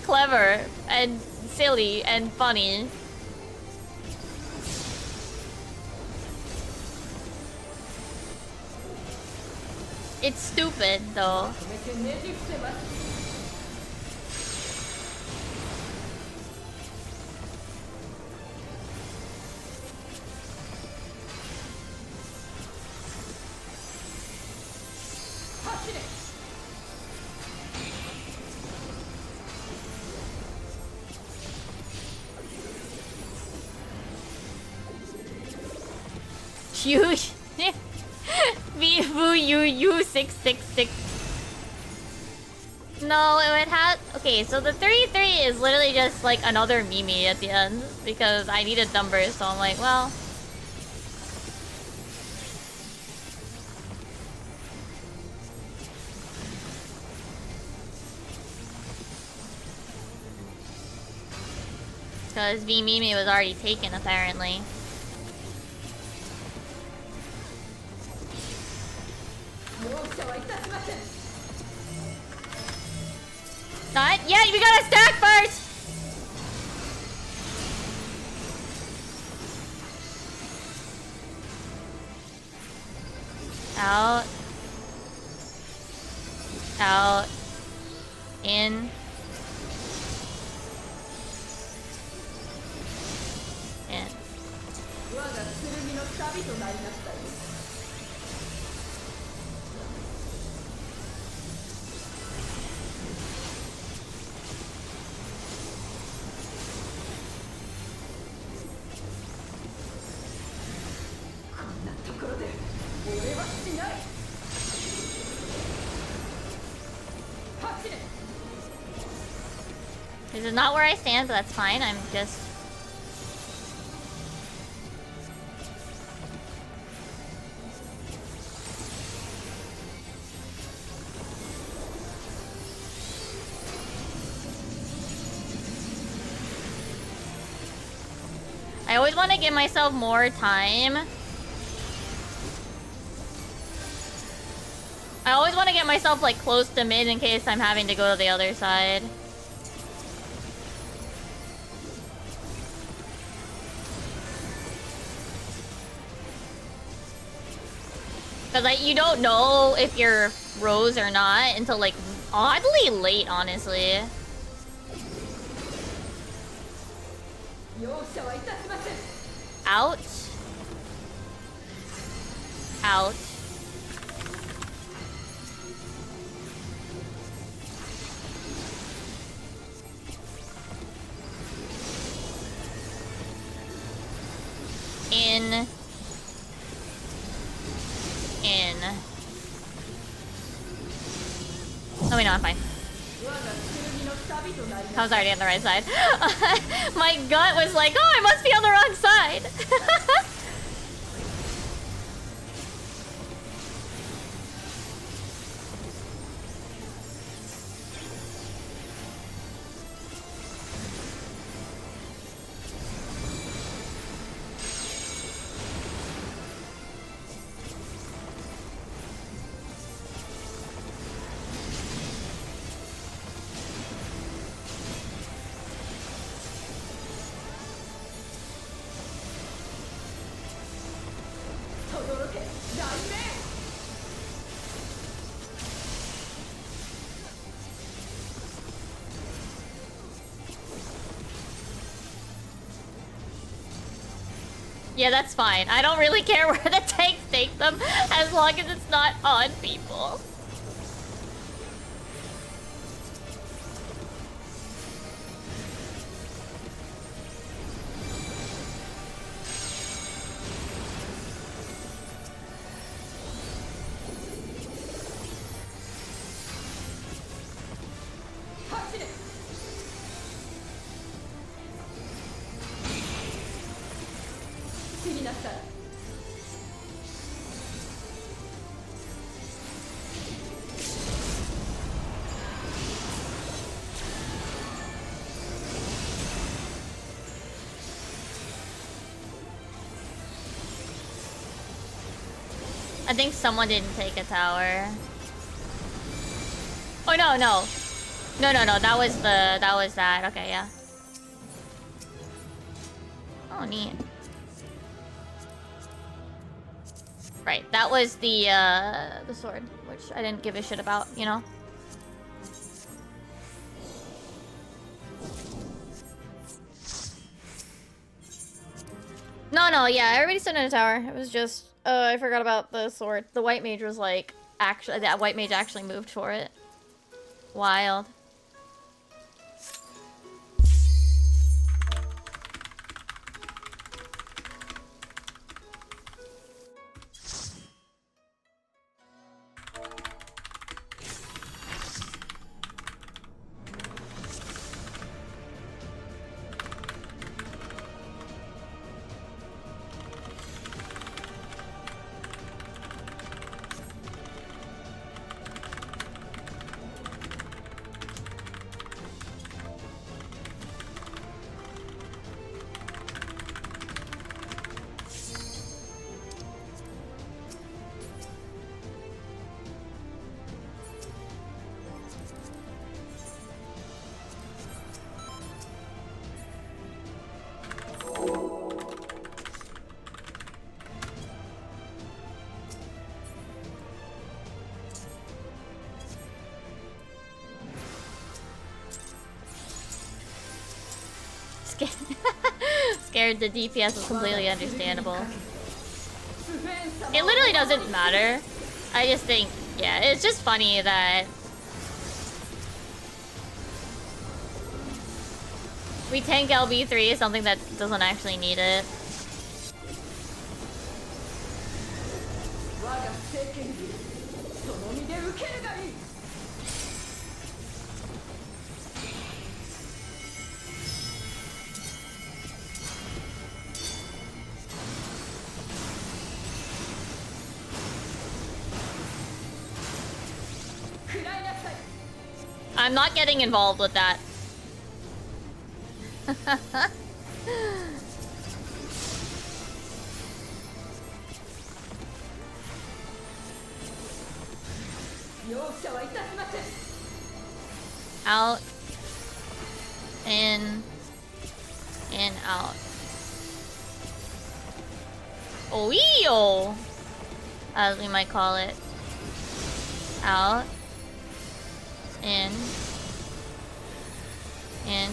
clever and silly and funny. It's stupid though. You you 666. No, it would have. Okay, so the 33 is literally just like another Mimi at the end because I needed numbers, so I'm like, well. Because V Mimi was already taken apparently. Not yet, we gotta stack first! Out. Out. In. In. This is not where I stand, but that's fine. I'm just... I always want to give myself more time. I always want to get myself like close to mid in case I'm having to go to the other side. Because like, you don't know if you're Rose or not until like oddly late, honestly. Out. Out. In. In. Oh wait, no, I'm fine. I was already on the right side. My gut was like, oh, I must be on the wrong side. Yeah, that's fine. I don't really care where the tanks take them as long as it's not on people. I think someone didn't take a tower. Oh no, no. No, no, no, that was that. Okay, yeah. Oh, neat. Right, that was the sword, which I didn't give a shit about, you know? No, no, yeah, everybody's stood in a tower. It was just, I forgot about the sword. The white mage was like, actually, that white mage actually moved for it. Wild. Scared, the DPS is completely understandable. It literally doesn't matter. I just think, yeah, it's just funny that we tank LB3, something that doesn't actually need it. I'm not getting involved with that. Out. In. In, out. Oio! As we might call it. Out. In. In.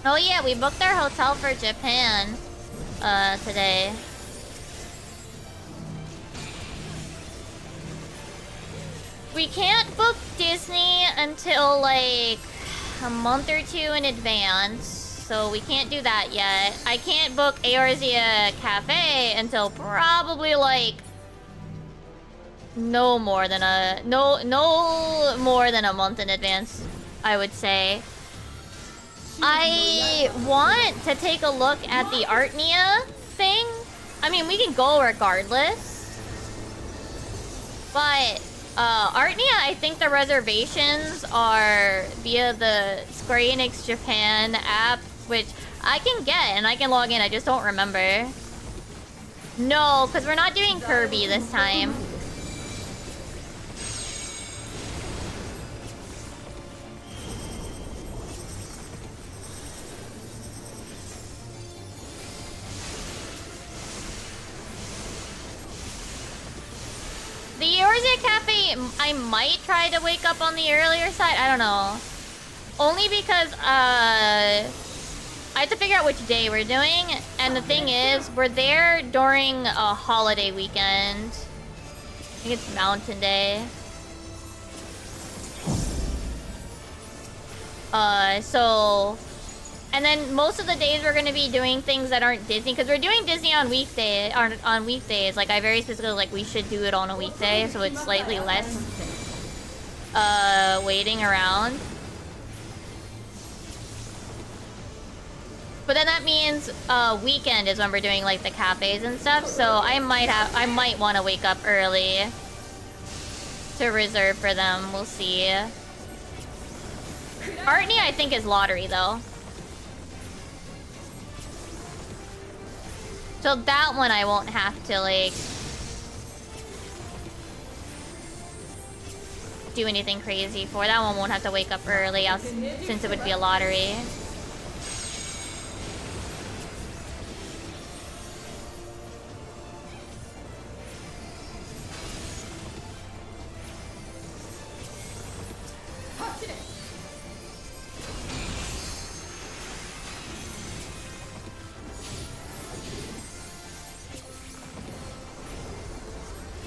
Oh yeah, we booked our hotel for Japan today. We can't book Disney until like a month or two in advance, so we can't do that yet. I can't book Eorzea Cafe until probably like no more than a month in advance, I would say. I want to take a look at the Artnia thing. I mean, we can go regardless, but Artnia, I think the reservations are via the Square Enix Japan app, which I can get and I can log in. I just don't remember. No, because we're not doing Kirby this time. The Eorzea Cafe, I might try to wake up on the earlier side. I don't know. Only because, I have to figure out which day we're doing. And the thing is, we're there during a holiday weekend. I think it's Mountain Day. So... And then most of the days we're gonna be doing things that aren't Disney, because we're doing Disney on weekdays. Like I very specifically like we should do it on a weekday, so it's slightly less waiting around. But then that means weekend is when we're doing like the cafes and stuff. So I might want to wake up early to reserve for them. We'll see. Artney I think is lottery though. So that one I won't have to, like, do anything crazy for. That one won't have to wake up early, since it would be a lottery.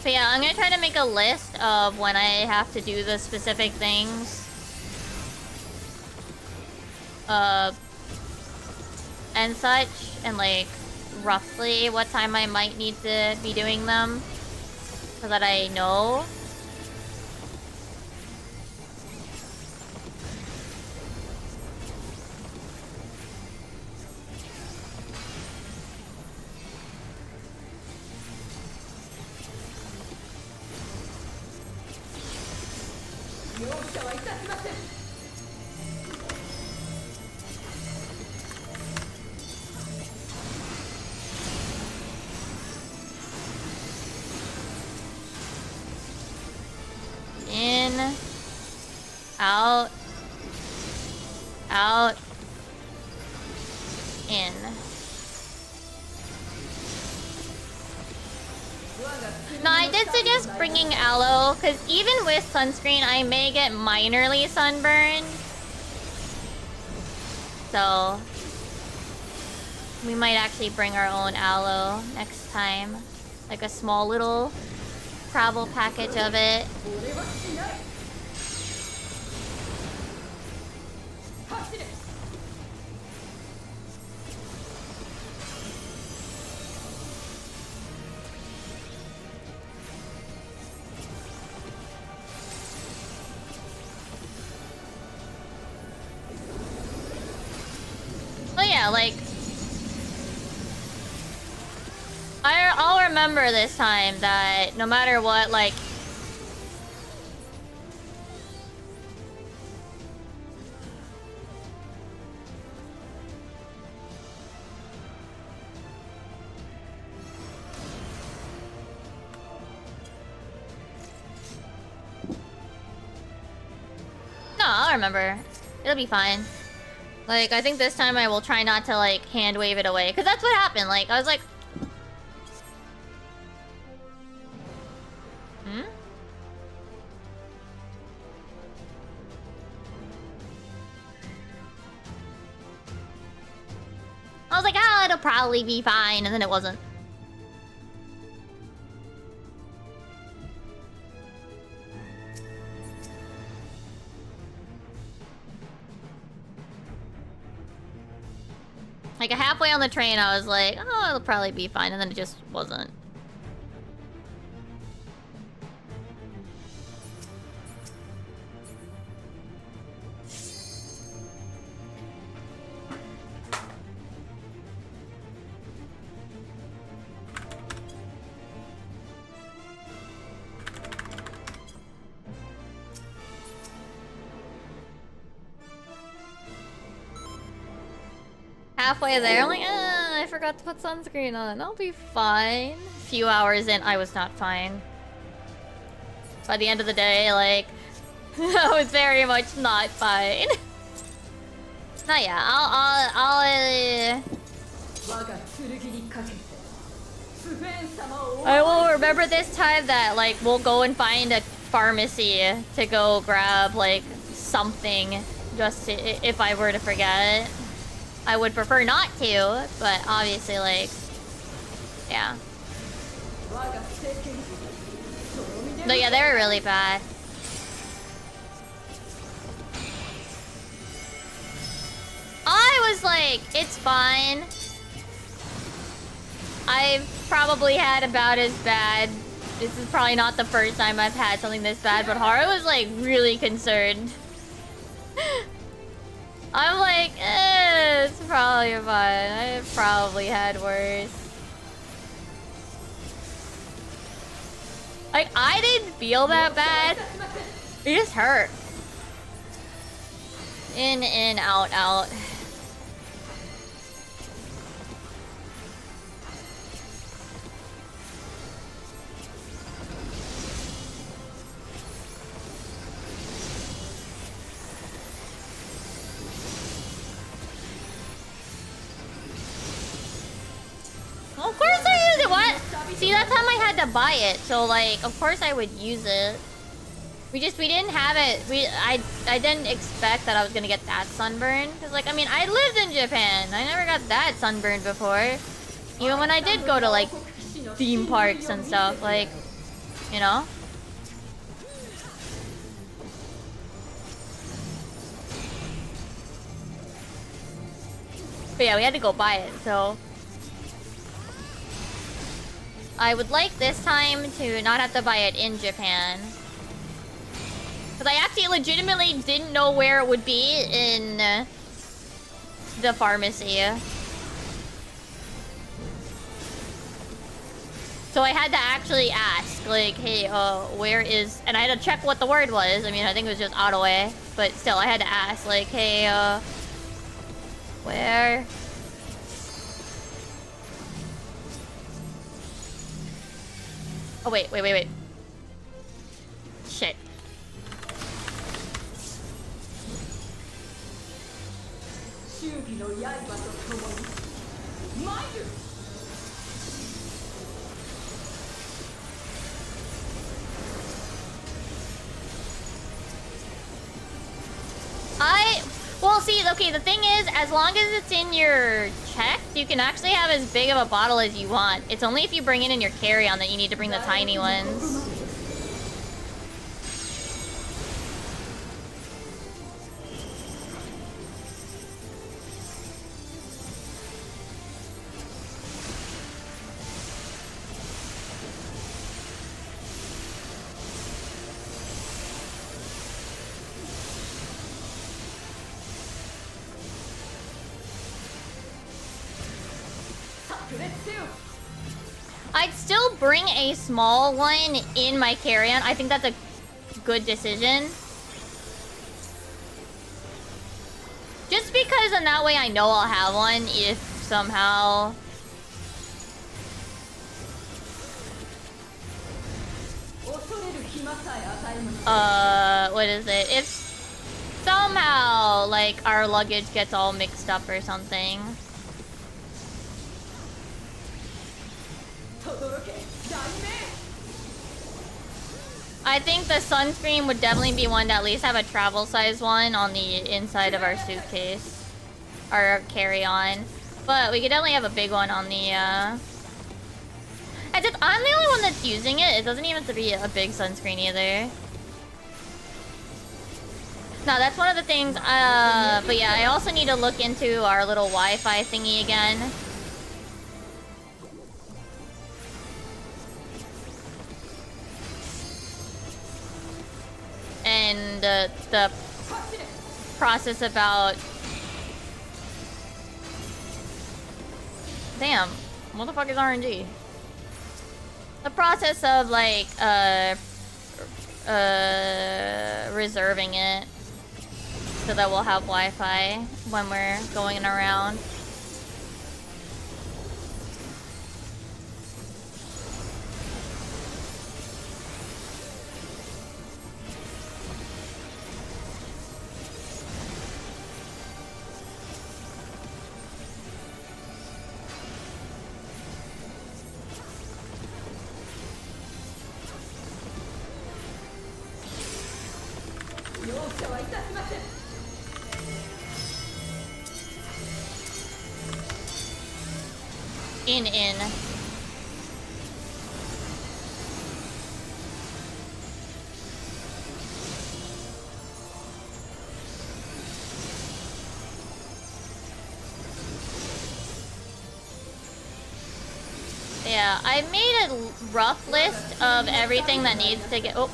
But yeah, I'm gonna try to make a list of when I have to do the specific things. And such, and like, roughly what time I might need to be doing them. So that I know. In, out, out, in. No, I did suggest bringing aloe, because even with sunscreen, I may get minorly sunburned. So, we might actually bring our own aloe next time. Like a small little travel package of it. Oh yeah, like... I'll remember this time that no matter what, like... No, I'll remember. It'll be fine. Like, I think this time I will try not to, like, hand wave it away. Because that's what happened. Like, I was like... Hmm? I was like, oh, it'll probably be fine, and then it wasn't. Like, halfway on the train, I was like, oh, it'll probably be fine, and then it just wasn't. Halfway there, I'm like, I forgot to put sunscreen on. I'll be fine. A few hours in, I was not fine. By the end of the day, like, I was very much not fine. No, yeah, I will remember this time that, like, we'll go and find a pharmacy to go grab, like, something just to, if I were to forget. I would prefer not to, but obviously, like, yeah. No, yeah, they were really bad. I was like, it's fine. I've probably had about as bad. This is probably not the first time I've had something this bad, but Haru was like really concerned. I'm like, it's probably fine. I've probably had worse. Like, I didn't feel that bad. It just hurt. In, out, out. Well, of course I use it. What? See, that time I had to buy it, so like, of course I would use it. We didn't have it. I didn't expect that I was gonna get that sunburn. Cause like, I mean, I lived in Japan. I never got that sunburned before. Even when I did go to like theme parks and stuff, like, you know. But yeah, we had to go buy it, so. I would like this time to not have to buy it in Japan. Because I actually legitimately didn't know where it would be in the pharmacy. So I had to actually ask, like, hey, where is... And I had to check what the word was. I mean, I think it was just Ottawa. But still, I had to ask, like, hey, where... Oh, wait. Shit. Well, see, okay, the thing is, as long as it's in your check, you can actually have as big of a bottle as you want. It's only if you bring it in your carry-on that you need to bring the tiny ones. I'd still bring a small one in my carry-on. I think that's a good decision. Just because in that way I know I'll have one if somehow... what is it? If somehow, like, our luggage gets all mixed up or something. I think the sunscreen would definitely be one to at least have a travel size one on the inside of our suitcase. Our carry-on. But we could definitely have a big one on the, As if I'm the only one that's using it, it doesn't even have to be a big sunscreen either. No, that's one of the things, but yeah, I also need to look into our little Wi-Fi thingy again. And the process about... Damn, what the fuck is RNG? The process of, like, reserving it so that we'll have Wi-Fi when we're going around. In. Yeah, I made a rough list of everything that needs to get... Oh.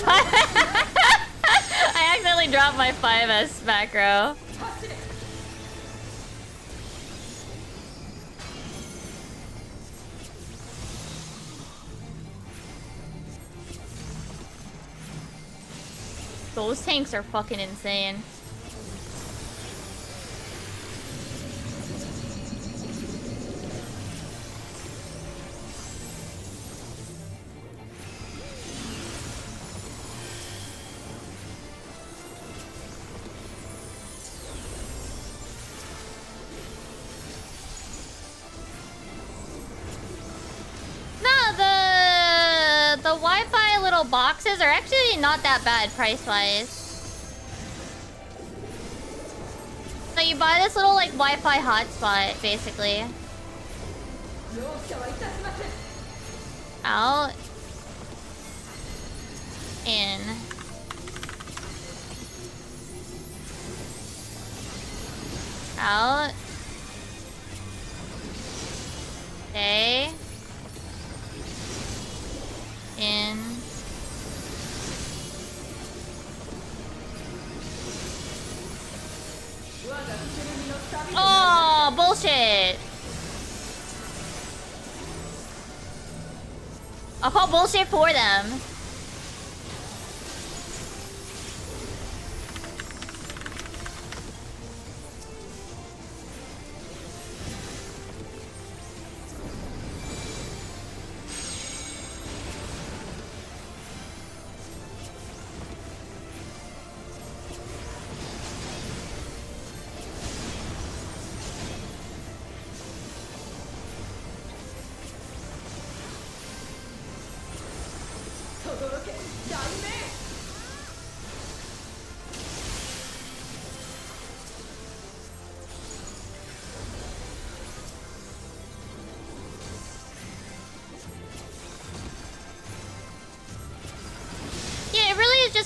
I accidentally dropped my 5S macro. Those tanks are fucking insane. Boxes are actually not that bad price-wise. So you buy this little like Wi-Fi hotspot, basically. Out. In. Out. Okay. In. Oh, bullshit. I'll call bullshit for them.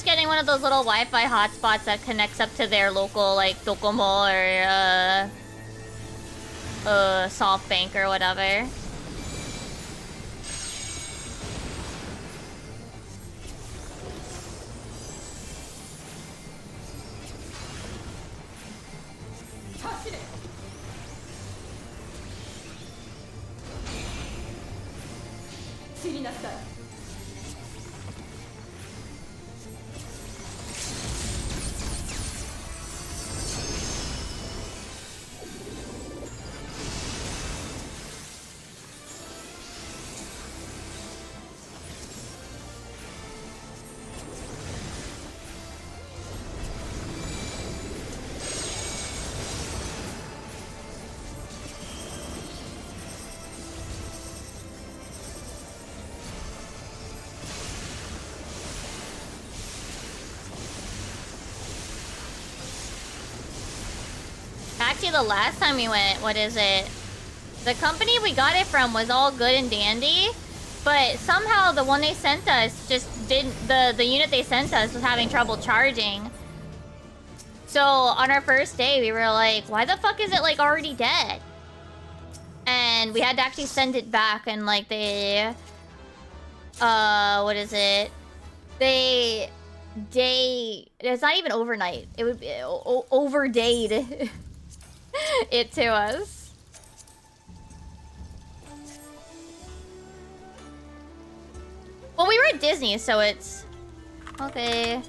Getting one of those little Wi-Fi hotspots that connects up to their local, like, Docomo or, SoftBank or whatever. actually the last time we went, what is it? The company we got it from was all good and dandy, but somehow the one they sent us just didn't, the unit they sent us was having trouble charging. So on our first day, we were like, why the fuck is it like already dead? And we had to actually send it back, and like they, what is it? It's not even overnight. It would be overdayed it to us. Well, we were at Disney, so it's okay.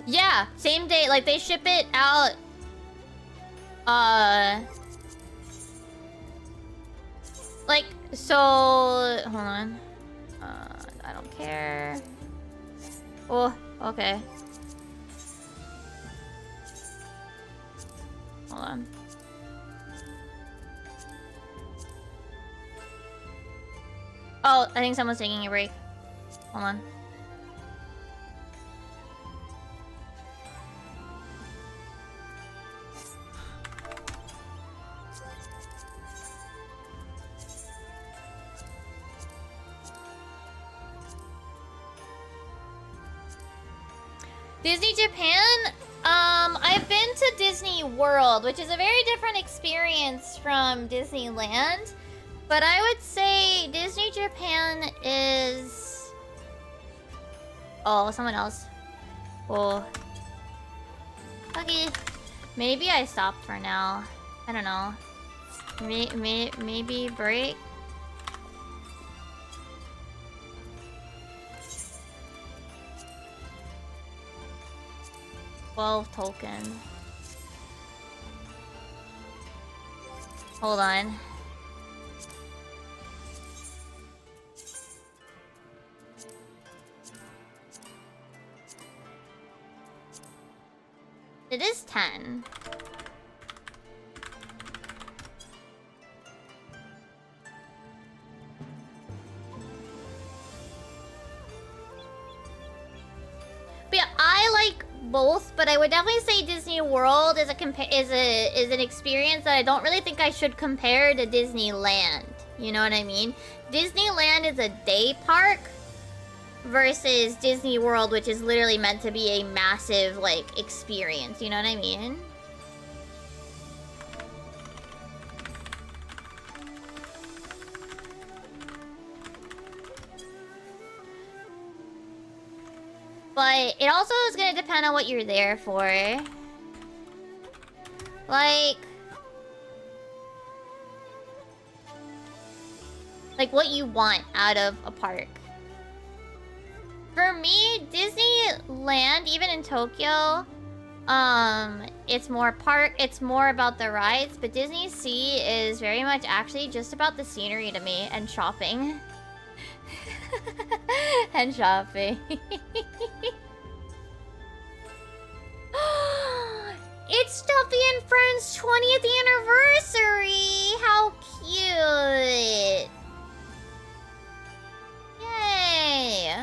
Yeah, same day. Like, they ship it out. Like, so... Hold on. I don't care. Oh, okay. Hold on. Oh, I think someone's taking a break. Hold on. Disney Japan? I've been to Disney World, which is a very different experience from Disneyland. But I would say Disney Japan is... Oh, someone else. Oh. Okay. Maybe I stopped for now. I don't know. Maybe break? Token. Hold on. It is 10. But yeah, I like both, but I would definitely say Disney World is an experience that I don't really think I should compare to Disneyland. You know what I mean? Disneyland is a day park versus Disney World, which is literally meant to be a massive, like, experience. You know what I mean? But it also is gonna depend on what you're there for. Like what you want out of a park. For me, Disneyland, even in Tokyo, it's more about the rides, but Disney Sea is very much actually just about the scenery to me and shopping. And shopping. It's Duffy and Friends' 20th anniversary! How cute! Yay!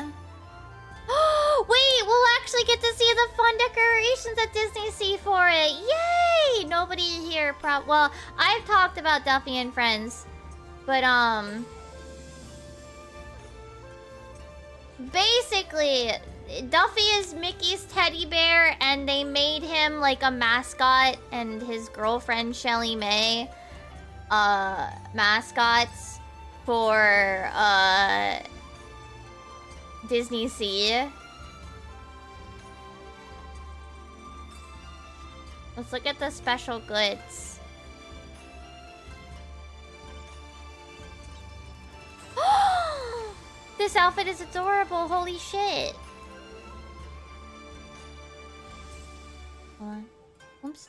Wait, we'll actually get to see the fun decorations at Disney Sea for it! Yay! Nobody here well, I've talked about Duffy and Friends, but basically, Duffy is Mickey's teddy bear, and they made him like a mascot, and his girlfriend Shelly May, mascots for Disney Sea. Let's look at the special goods. This outfit is adorable, holy shit. Hold on. Oops.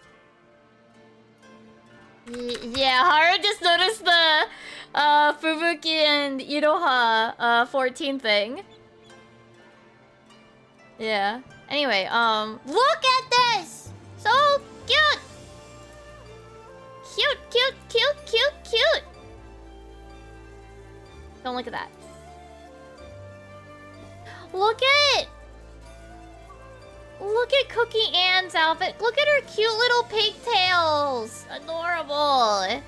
Yeah, Haru just noticed the Fubuki and Iroha 14 thing. Yeah. Anyway, look at this! So cute! Cute, cute, cute, cute, cute! Don't look at that. Look at Cookie Ann's outfit. Look at her cute little pigtails. Adorable.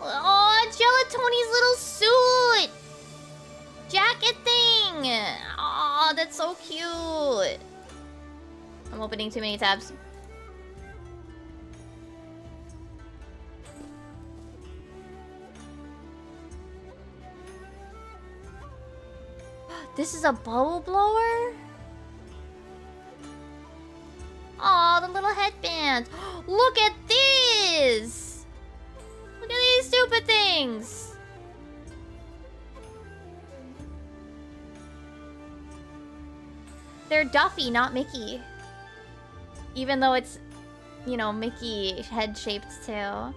Oh, Gelatoni's little suit. Jacket thing. Oh, that's so cute. I'm opening too many tabs. This is a bubble blower? Aw, the little headbands. Look at these! Look at these stupid things! They're Duffy, not Mickey. Even though it's, you know, Mickey head-shaped too.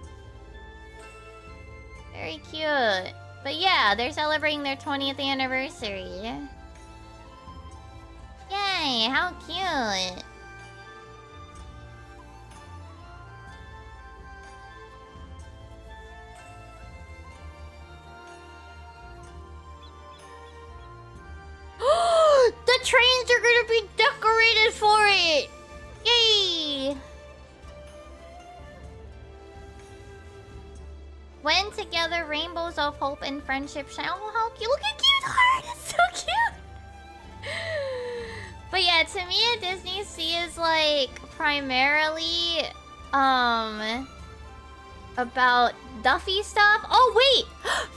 Very cute. But yeah, they're celebrating their 20th anniversary. Yay, how cute. The trains are gonna be decorated for it! Yay! When together, rainbows of hope and friendship shine. Oh, how cute! Look at cute heart! It's so cute! But yeah, to me, a Disney Sea is like primarily about Duffy stuff. Oh wait!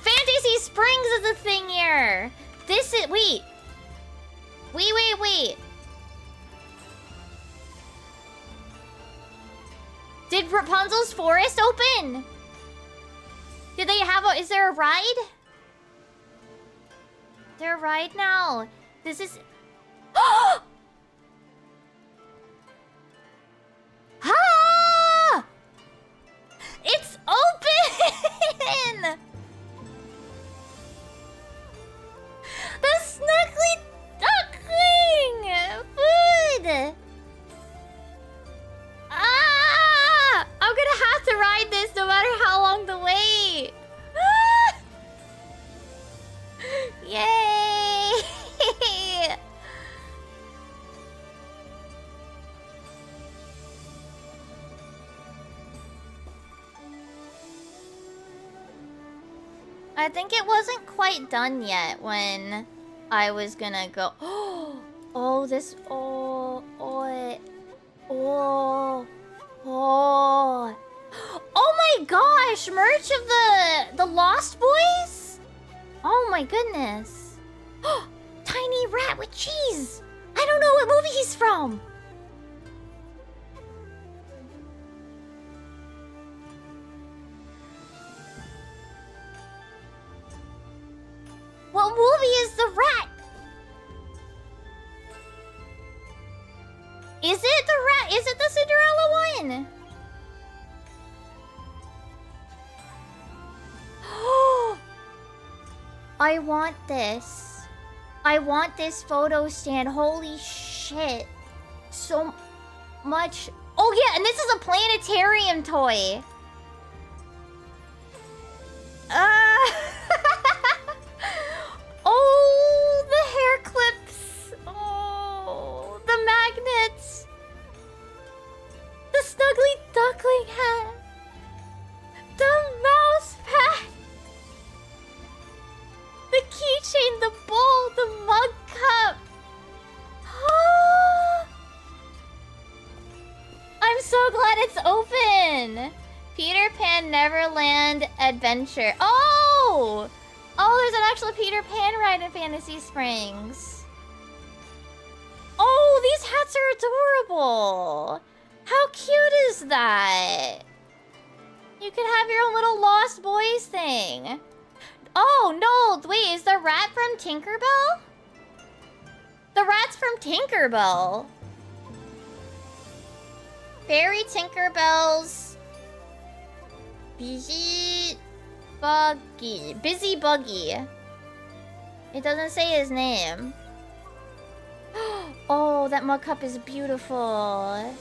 Fantasy Springs is a thing here! This is... Wait! Did Rapunzel's Forest open? Did they have a... Is there a ride? Is there a ride now? This is... Ah! It's open! The Snuggly Duckling! Food! Ah! I'm gonna have to ride this no matter how long the wait. Ah! Yay! I think it wasn't quite done yet when I was gonna go. Oh, this. Oh my gosh! Merch of the Lost Boys? Oh my goodness. Tiny rat with cheese! I don't know what movie he's from! What movie is the rat? Is it the rat? Is it the Cinderella one? I want this. I want this photo stand. Holy shit. So much. Oh yeah, and this is a planetarium toy. Oh, the hair clips. Oh, the magnets. The Snuggly Duckling hat. The mouse pad. The keychain, the bowl, the mug cup. I'm so glad it's open. Peter Pan Neverland Adventure. Oh! Oh, there's an actual Peter Pan ride in Fantasy Springs. Oh, these hats are adorable. How cute is that? You could have your own little Lost Boys thing. Oh, no. Wait, is the rat from Tinkerbell? The rat's from Tinkerbell. Fairy Tinkerbell's Busy Buggy. It doesn't say his name. Oh, that mug cup is beautiful.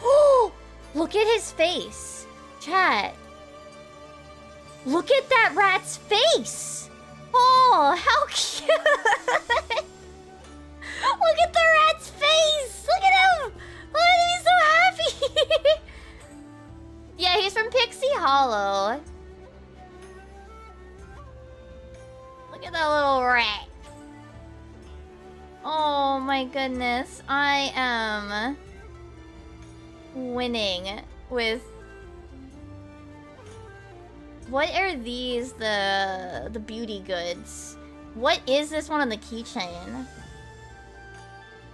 Oh, look at his face. Chat. Look at that rat's face. Oh, how cute! Look at the rat's face! Look at him! Look at him, he's so happy! Yeah, he's from Pixie Hollow. Look at that little rat. Oh my goodness. I am winning with... What are these, the beauty goods? What is this one on the keychain?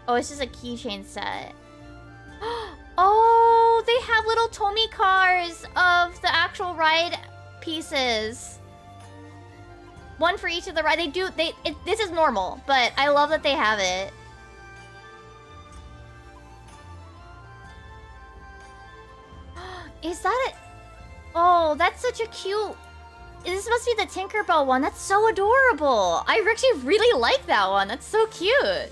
Oh, it's just a keychain set. Oh, they have little Tomy cars of the actual ride pieces. One for each of the ride. This is normal, but I love that they have it. Is that it? Oh, that's such a cute... This must be the Tinkerbell one. That's so adorable. I actually really like that one. That's so cute.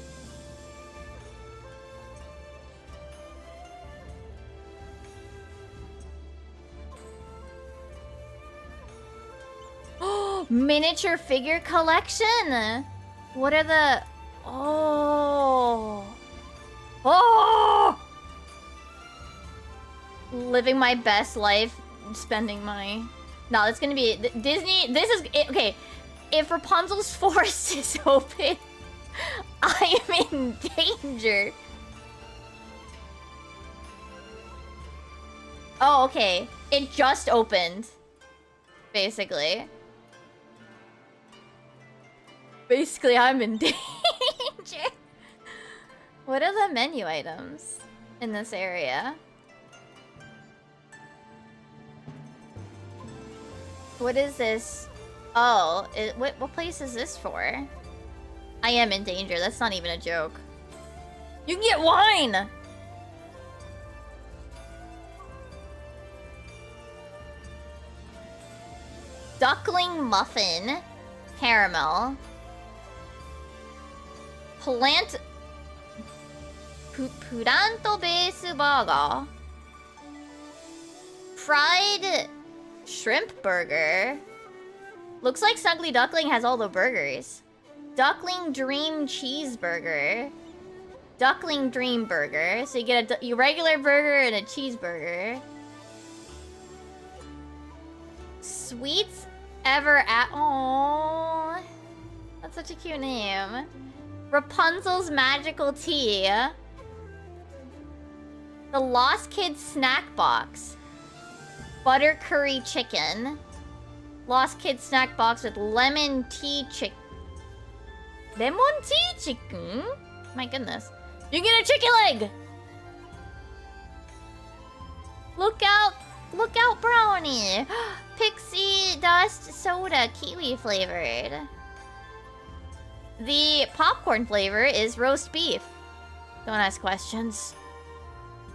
Oh, miniature figure collection. What are the... Oh. Oh! Living my best life. Spending money. No, it's gonna be Disney. This is okay. If Rapunzel's forest is open, I am in danger. Oh, okay. It just opened. Basically, I'm in danger. What are the menu items in this area? What is this? Oh, what place is this for? I am in danger. That's not even a joke. You can get wine! Duckling muffin. Caramel. Puranto base burger. Fried shrimp burger. Looks like Snuggly Duckling has all the burgers. Duckling Dream Cheeseburger. Duckling Dream Burger. So you get a regular burger and a cheeseburger. Sweets Ever at... Aww. That's such a cute name. Rapunzel's Magical Tea. The Lost Kids Snack Box. Butter Curry Chicken. Lost Kids Snack Box with Lemon Tea Chicken. Lemon Tea Chicken? My goodness. You get a chicken leg! Look out brownie! Pixie Dust Soda Kiwi flavored. The popcorn flavor is roast beef. Don't ask questions.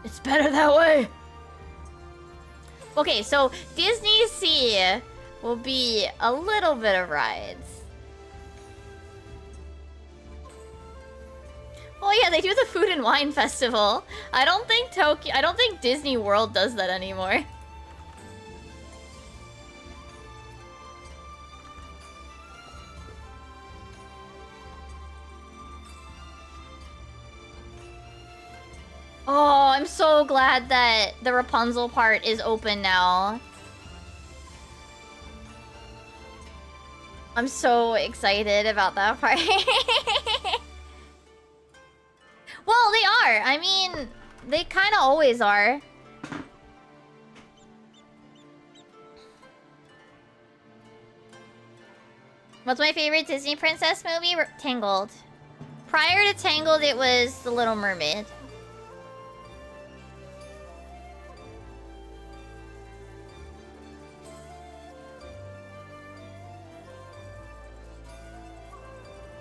It's better that way. Okay, so Disney Sea will be a little bit of rides. Oh yeah, they do the Food and Wine Festival. I don't think Disney World does that anymore. Oh, I'm so glad that the Rapunzel part is open now. I'm so excited about that part. Well, they are. I mean, they kind of always are. What's my favorite Disney princess movie? Tangled. Prior to Tangled, it was The Little Mermaid.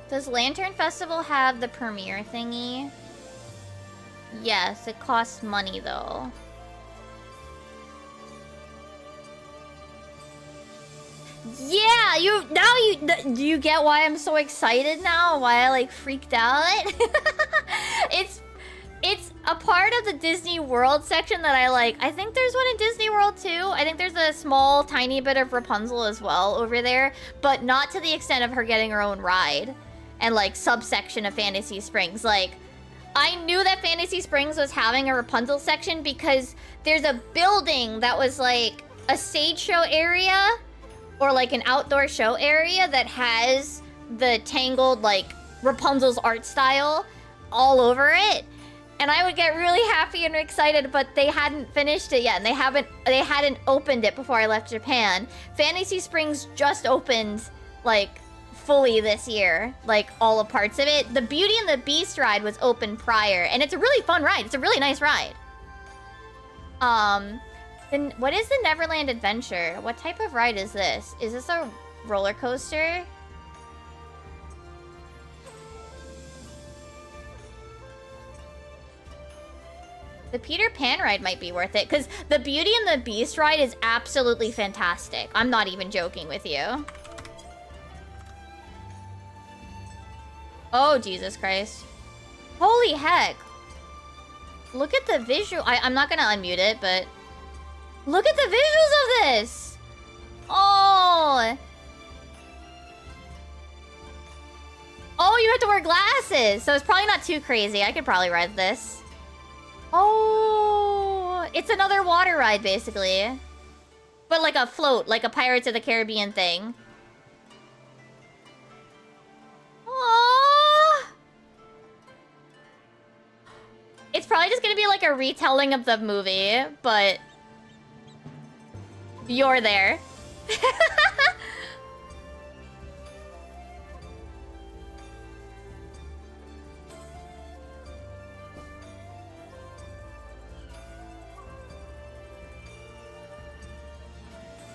Does Lantern Festival have the premiere thingy? Yes, it costs money though. Yeah, do you get why I'm so excited now? Why I like freaked out? It's a part of the Disney World section that I like. I think there's one in Disney World too. I think there's a small, tiny bit of Rapunzel as well over there, but not to the extent of her getting her own ride and like subsection of Fantasy Springs. Like, I knew that Fantasy Springs was having a Rapunzel section because there's a building that was like a stage show area or like an outdoor show area that has the Tangled like Rapunzel's art style all over it. And I would get really happy and excited, but they hadn't finished it yet, and they hadn't opened it before I left Japan. Fantasy Springs just opened, like, fully this year, like, all the parts of it. The Beauty and the Beast ride was open prior, and it's a really fun ride. It's a really nice ride. Then what is the Neverland Adventure? What type of ride is this? Is this a roller coaster? The Peter Pan ride might be worth it, because the Beauty and the Beast ride is absolutely fantastic. I'm not even joking with you. Oh, Jesus Christ. Holy heck. Look at the visual. I'm not gonna unmute it, but... Look at the visuals of this! Oh! Oh, you have to wear glasses! So it's probably not too crazy. I could probably ride this. Oh, it's another water ride, basically. But like a float, like a Pirates of the Caribbean thing. Aww. It's probably just gonna be like a retelling of the movie, but... You're there.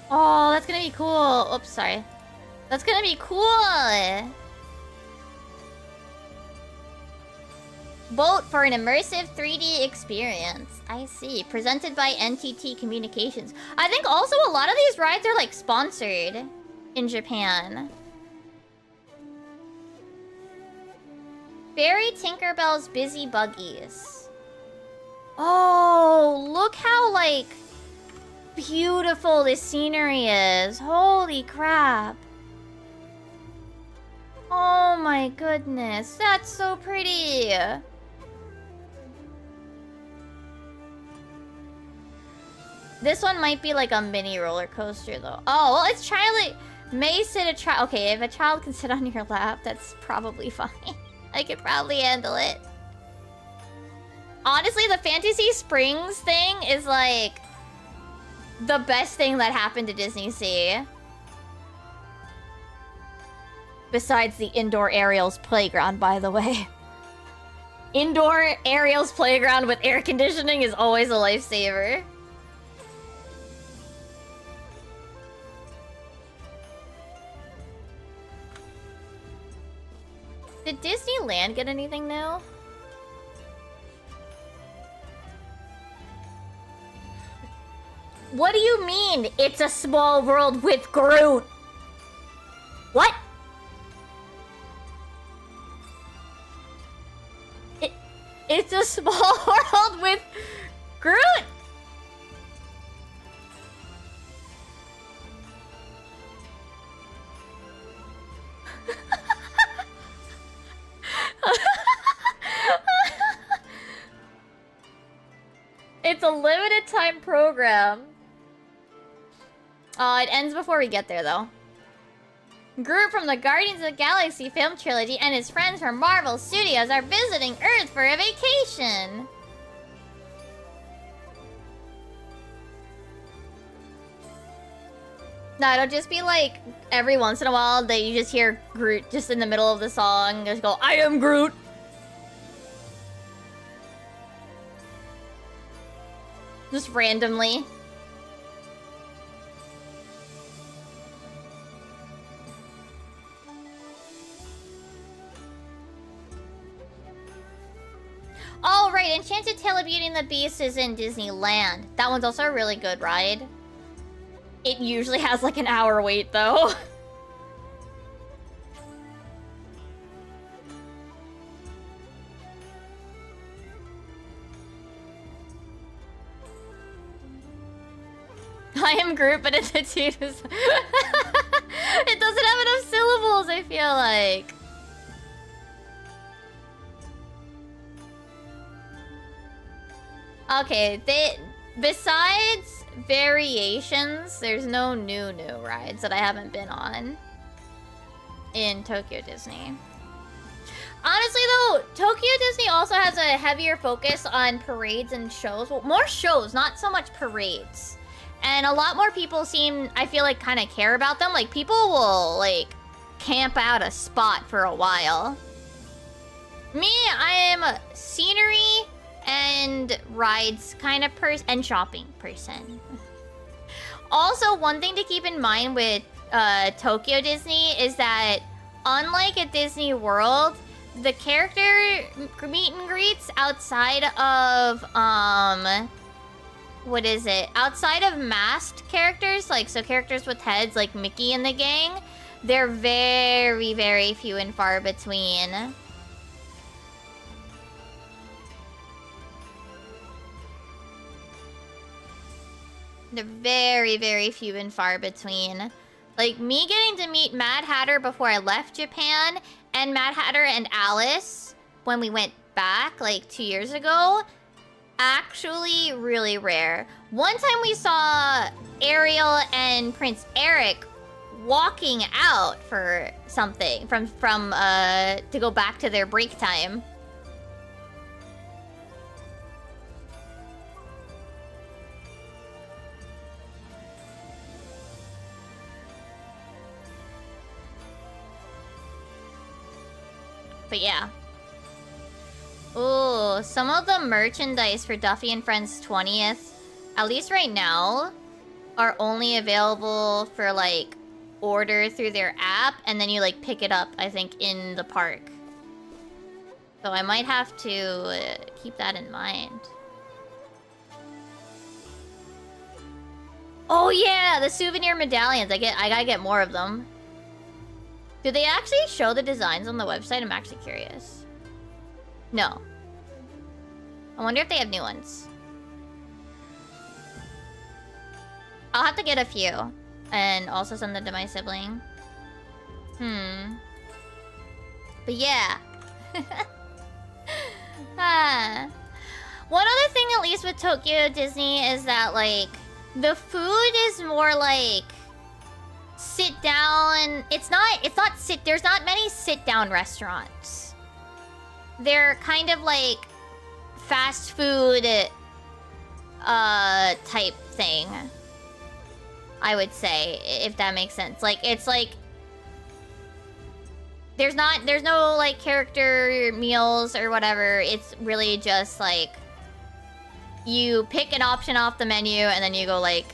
Oh, that's gonna be cool. Oops, sorry. That's gonna be cool. Vote for an immersive 3D experience. I see. Presented by NTT Communications. I think also a lot of these rides are like sponsored in Japan. Barry Tinkerbell's Busy Buggies. Oh, look how like... beautiful this scenery is. Holy crap. Oh my goodness. That's so pretty. This one might be like a mini roller coaster though. Oh, well, it's Charlie. May sit a child. Okay, if a child can sit on your lap, that's probably fine. I could probably handle it. Honestly, the Fantasy Springs thing is like... the best thing that happened to Disney Sea. Besides the indoor Ariel's playground, by the way. Indoor Ariel's playground with air conditioning is always a lifesaver. Did Disneyland get anything new? What do you mean, it's a small world with Groot? What? It's a small world with Groot? It's a limited time program. It ends before we get there, though. Groot from the Guardians of the Galaxy film trilogy and his friends from Marvel Studios are visiting Earth for a vacation. No, it'll just be like, every once in a while, that you just hear Groot just in the middle of the song. Just go, I am Groot! Just randomly. Oh, right. Enchanted Tale of Beauty and the Beast is in Disneyland. That one's also a really good ride. It usually has like an hour wait, though. I am Groot, but it's a It doesn't have enough syllables, I feel like. Okay, besides variations, there's no new rides that I haven't been on in Tokyo Disney. Honestly though, Tokyo Disney also has a heavier focus on parades and shows. Well, more shows, not so much parades. And a lot more people seem, I feel like, kind of care about them. Like, people will, like, camp out a spot for a while. Me, I am a scenery and rides kind of person, and shopping person. Also, one thing to keep in mind with Tokyo Disney is that, unlike at Disney World, the character meet and greets outside of, what is it? Outside of masked characters, like, so characters with heads like Mickey and the gang, they're very, very few and far between. They're very, very few and far between. Like, me getting to meet Mad Hatter before I left Japan, and Mad Hatter and Alice when we went back, like, 2 years ago, actually really rare. One time we saw Ariel and Prince Eric walking out for something from to go back to their break time. But yeah. Ooh, some of the merchandise for Duffy and Friends 20th, at least right now, are only available for, like, order through their app, and then you, like, pick it up, I think, in the park. So I might have to keep that in mind. Oh yeah, the souvenir medallions. I gotta get more of them. Do they actually show the designs on the website? I'm actually curious. No. I wonder if they have new ones. I'll have to get a few. And also send them to my sibling. But yeah. One other thing, at least with Tokyo Disney, is that, like, the food is more like sit down. It's not there's not many sit down restaurants. They're kind of like fast food type thing, I would say, if that makes sense. Like, it's like there's no like character meals or whatever. It's really just like you pick an option off the menu and then you go like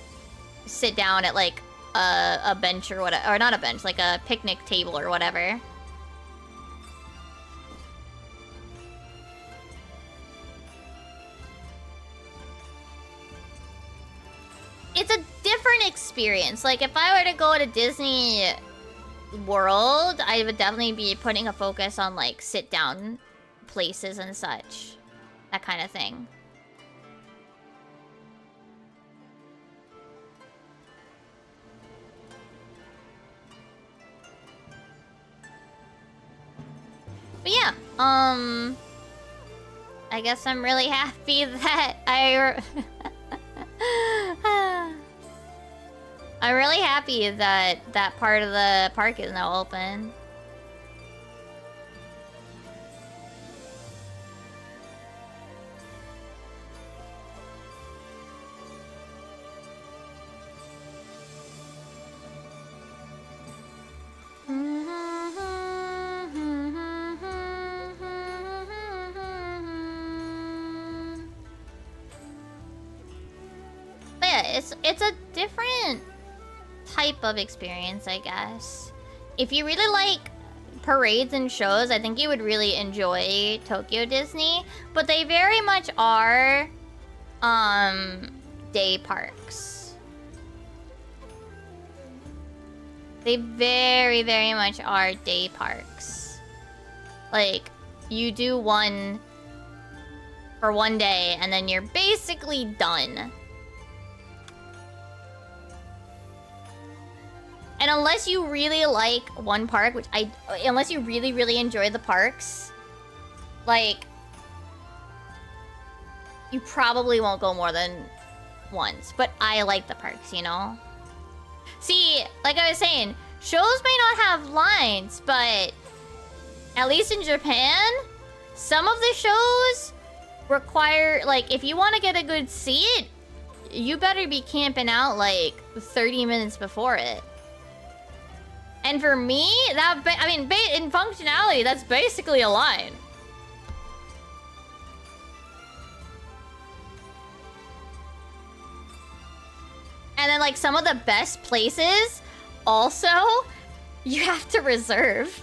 sit down at like a bench or whatever, or not a bench, like a picnic table or whatever. It's a different experience. Like, if I were to go to Disney World, I would definitely be putting a focus on, like, sit-down places and such. That kind of thing. But yeah, I guess I'm really happy that I'm really happy that that part of the park is now open. But yeah, it's a different type of experience, I guess. If you really like parades and shows, I think you would really enjoy Tokyo Disney, but they very much are day parks. They very, very much are day parks. Like, you do one for one day and then you're basically done. And unless you really like one park, which unless you really, really enjoy the parks, like, you probably won't go more than once. But I like the parks, you know? See, like I was saying, shows may not have lines, but at least in Japan, some of the shows require, like, if you want to get a good seat, you better be camping out, like, 30 minutes before it. And for me, I mean, in functionality, that's basically a line. And then, like, some of the best places, also, you have to reserve.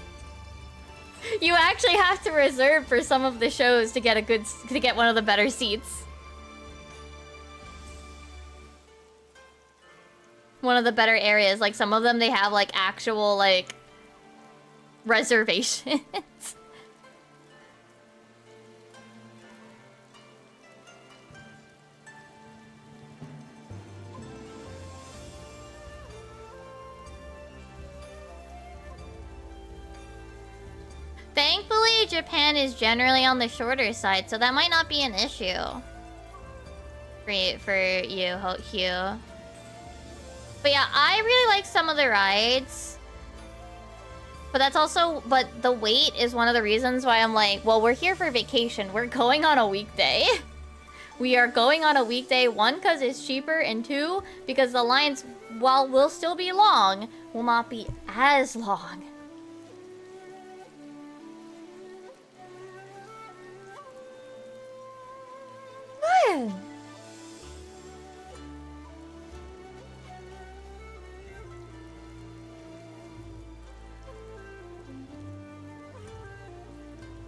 You actually have to reserve for some of the shows to get one of the better seats. One of the better areas. Like, some of them, they have, like, actual, like, reservations. Thankfully, Japan is generally on the shorter side, so that might not be an issue. For you, Hugh. But yeah, I really like some of the rides. But that's also... But the wait is one of the reasons why I'm like, well, we're here for vacation. We're going on a weekday. We are going on a weekday. One, because it's cheaper. And two, because the lines, while will still be long, will not be as long. What?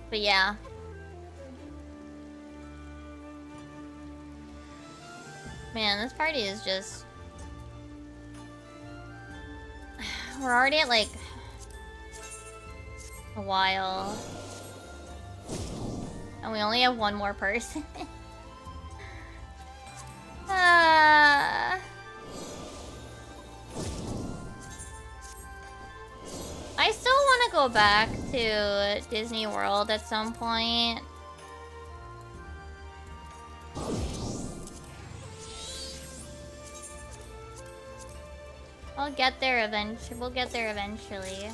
But yeah. Man, this party is just... We're already at, like... a while. And we only have one more person. I still want to go back to Disney World at some point. I'll get there eventually. We'll get there eventually.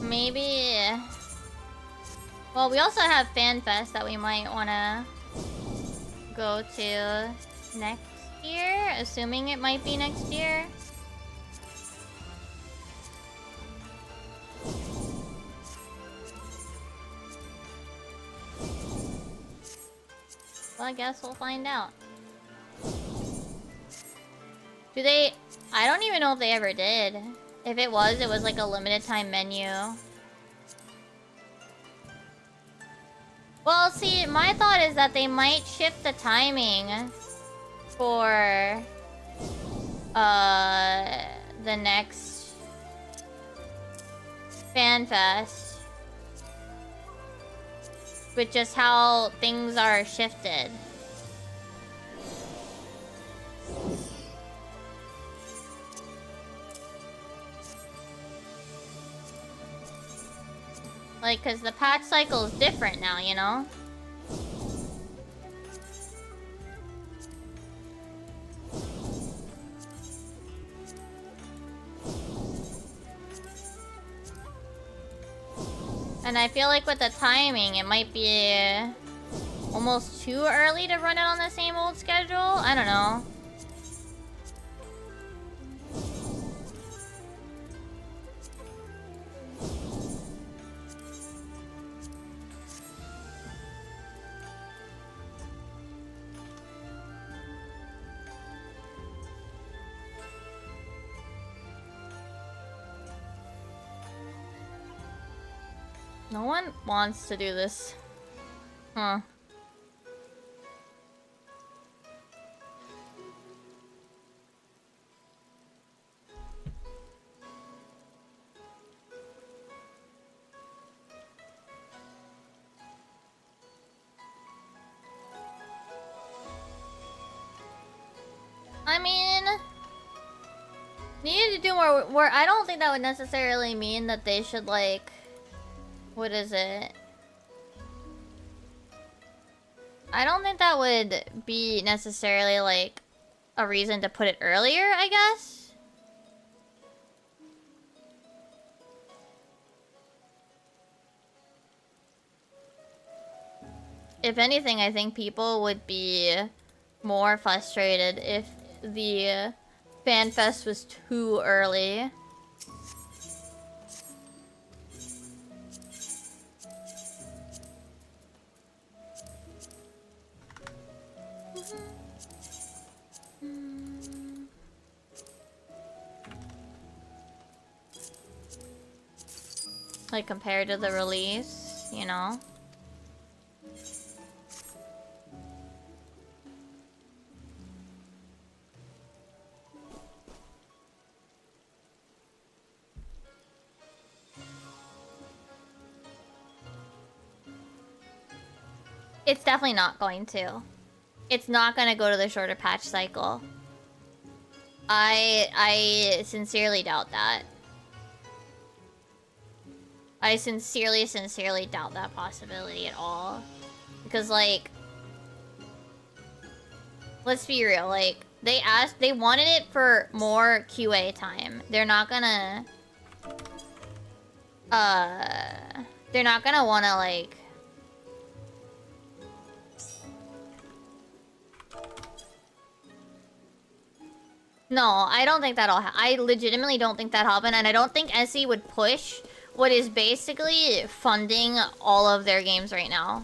Maybe... Well, we also have FanFest that we might want to go to next year, assuming it might be next year. Well, I guess we'll find out. Do they... I don't even know if they ever did. If it was like a limited time menu. Well, see, my thought is that they might shift the timing for the next FanFest with just how things are shifted. Like, cause the patch cycle is different now, you know? And I feel like with the timing, it might be almost too early to run it on the same old schedule. I don't know. No one wants to do this. Huh. Needed to do more. I don't think that would necessarily mean that they should like. What is it? I don't think that would be necessarily like a reason to put it earlier, I guess. If anything, I think people would be more frustrated if the FanFest was too early. Like compared to the release, you know? It's definitely not going to. It's not gonna go to the shorter patch cycle. I sincerely doubt that. I sincerely doubt that possibility at all. Because, like... Let's be real, like... They wanted it for more QA time. They're not gonna... They're not gonna wanna, like... No, I don't think that'll I legitimately don't think that happened, and I don't think SE would push what is basically funding all of their games right now.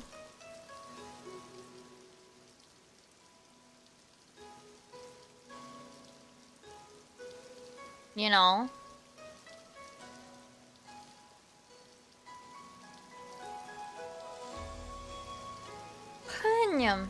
You know? Hanyam.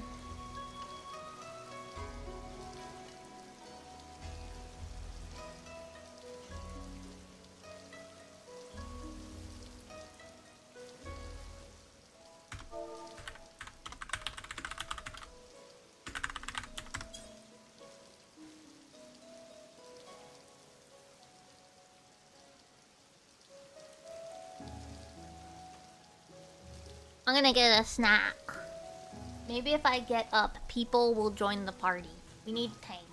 I'm gonna get a snack. Maybe if I get up, people will join the party. We need tanks.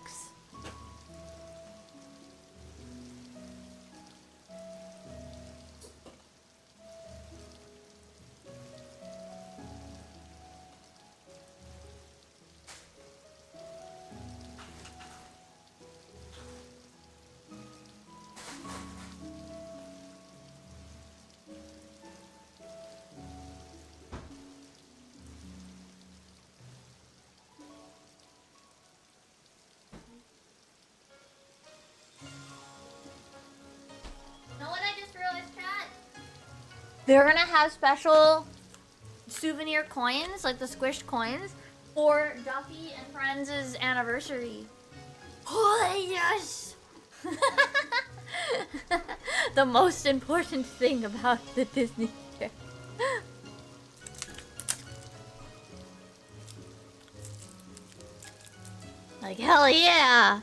They're gonna have special souvenir coins, like the squished coins, for Duffy and Friends' anniversary. Oh, yes! The most important thing about the Disney year. Like, hell yeah!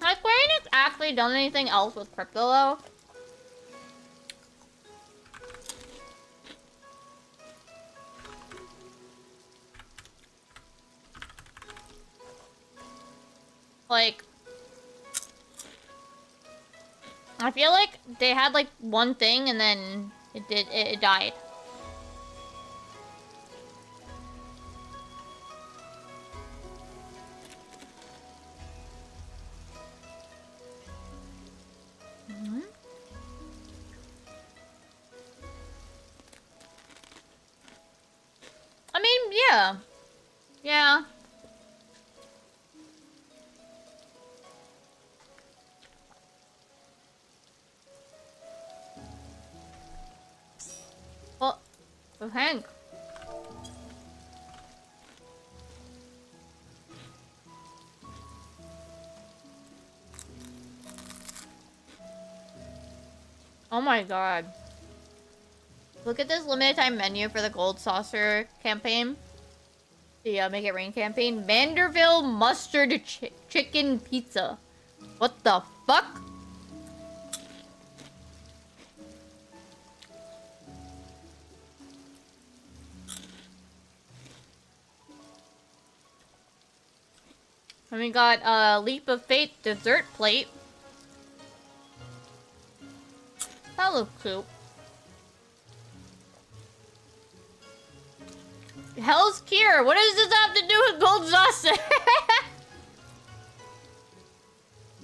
Has Square Enix actually done anything else with crypto though? Like, I feel like they had like one thing and then it died. I mean, yeah. Yeah. Oh, Hank. Oh my god. Look at this limited time menu for the Gold Saucer campaign. The Make It Rain campaign. Manderville Mustard Chicken Pizza. What the fuck? And we got Leap of Faith dessert plate. That looks cute. Hell's Cure. What does this have to do with Gold Saucer?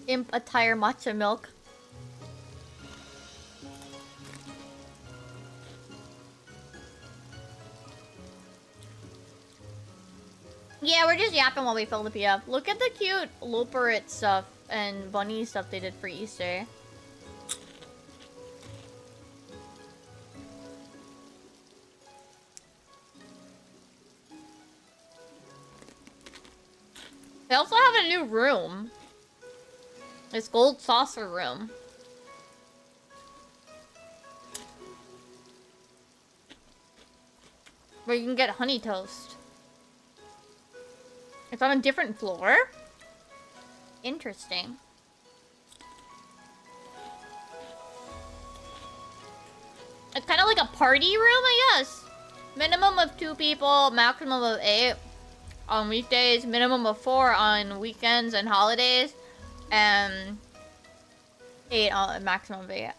Imp attire matcha milk. Yeah, we're just yapping while we fill the PF. Look at the cute Loperit stuff and bunny stuff they did for Easter. They also have a new room. It's Gold Saucer room. Where you can get honey toast. It's on a different floor? Interesting. It's kind of like a party room, I guess. Minimum of 2 people, maximum of 8 on weekdays, minimum of 4 on weekends and holidays, and 8 on maximum of 8.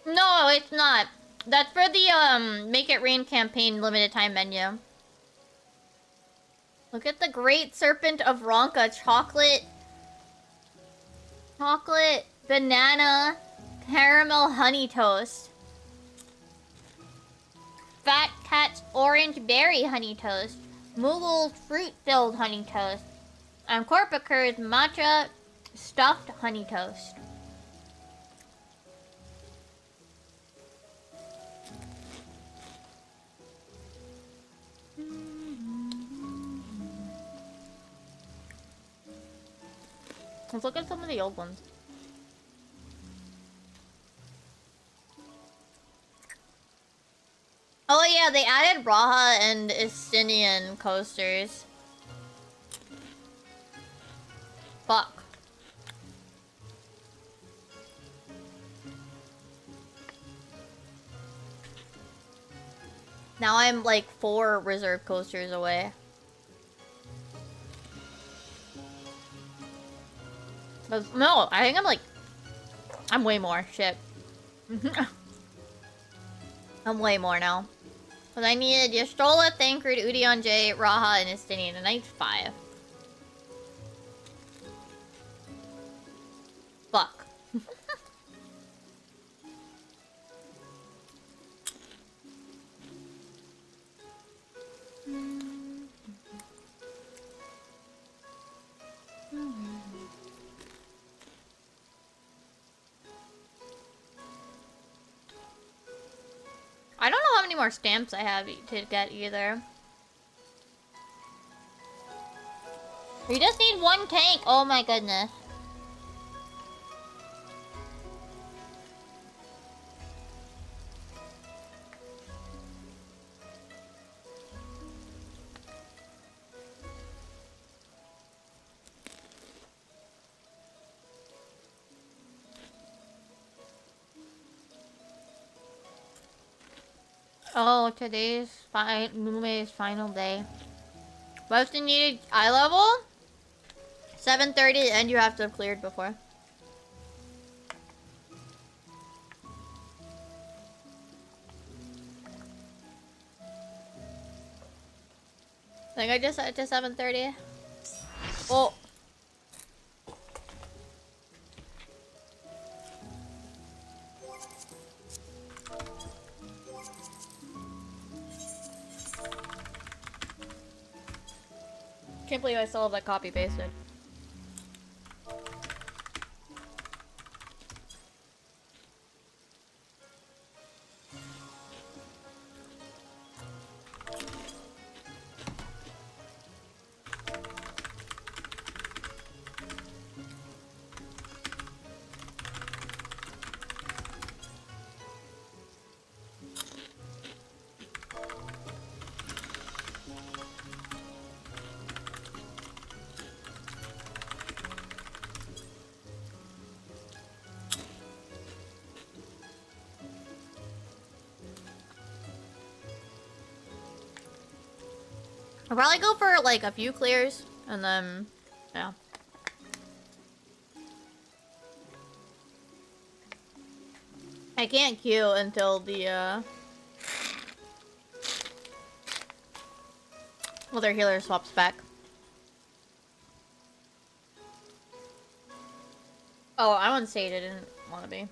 No, it's not. That's for the Make It Rain campaign limited time menu. Look at the Great Serpent of Ronka chocolate banana caramel honey toast. Fat Cat's orange berry honey toast. Moogle's fruit-filled honey toast. And Corpacur's matcha stuffed honey toast. Let's look at some of the old ones. Oh yeah, they added Raha and Estinian coasters. Fuck. Now I'm like 4 reserve coasters away. No, I think I'm way more. Shit. I'm way more now. Because I needed Yastrola, Thancred, Udion J, Raha, and Estinian, and I need 5. Fuck. I don't know how many more stamps I have to get either. We just need 1 tank. Oh my goodness. Oh, today's Mume's final day. What's the needed eye level? 7:30 and you have to have cleared before. I think I just set it to 7:30. Oh. Can't believe I still have that copy pasted. I'll probably go for like a few clears and then, yeah. I can't queue until the, well, their healer swaps back. Oh, I wouldn't say it, I didn't want to be.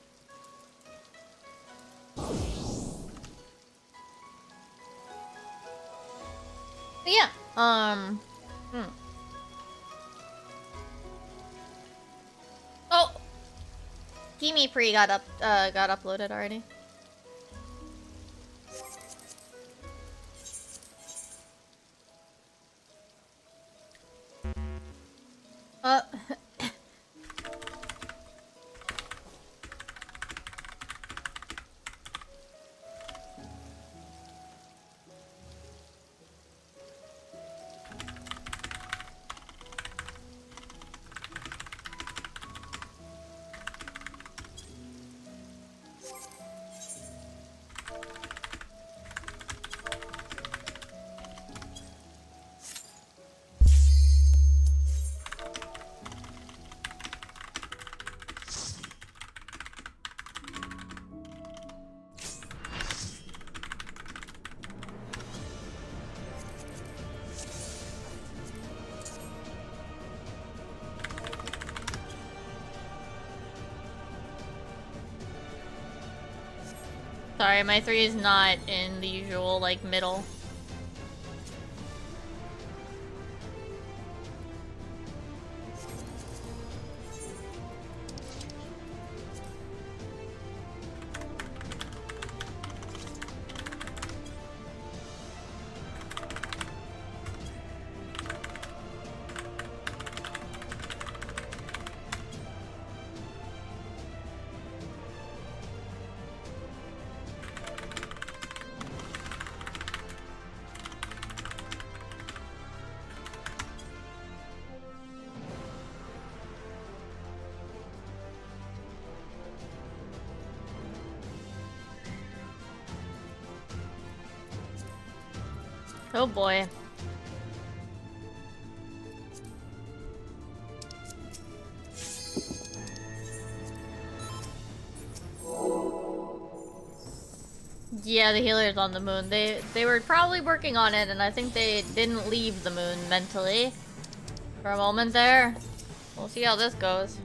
But yeah, Oh! Gimme Pre got uploaded already. Sorry, my 3 is not in the usual, like, middle. Oh boy. Yeah, the healer's on the moon. They were probably working on it, and I think they didn't leave the moon mentally for a moment there. We'll see how this goes.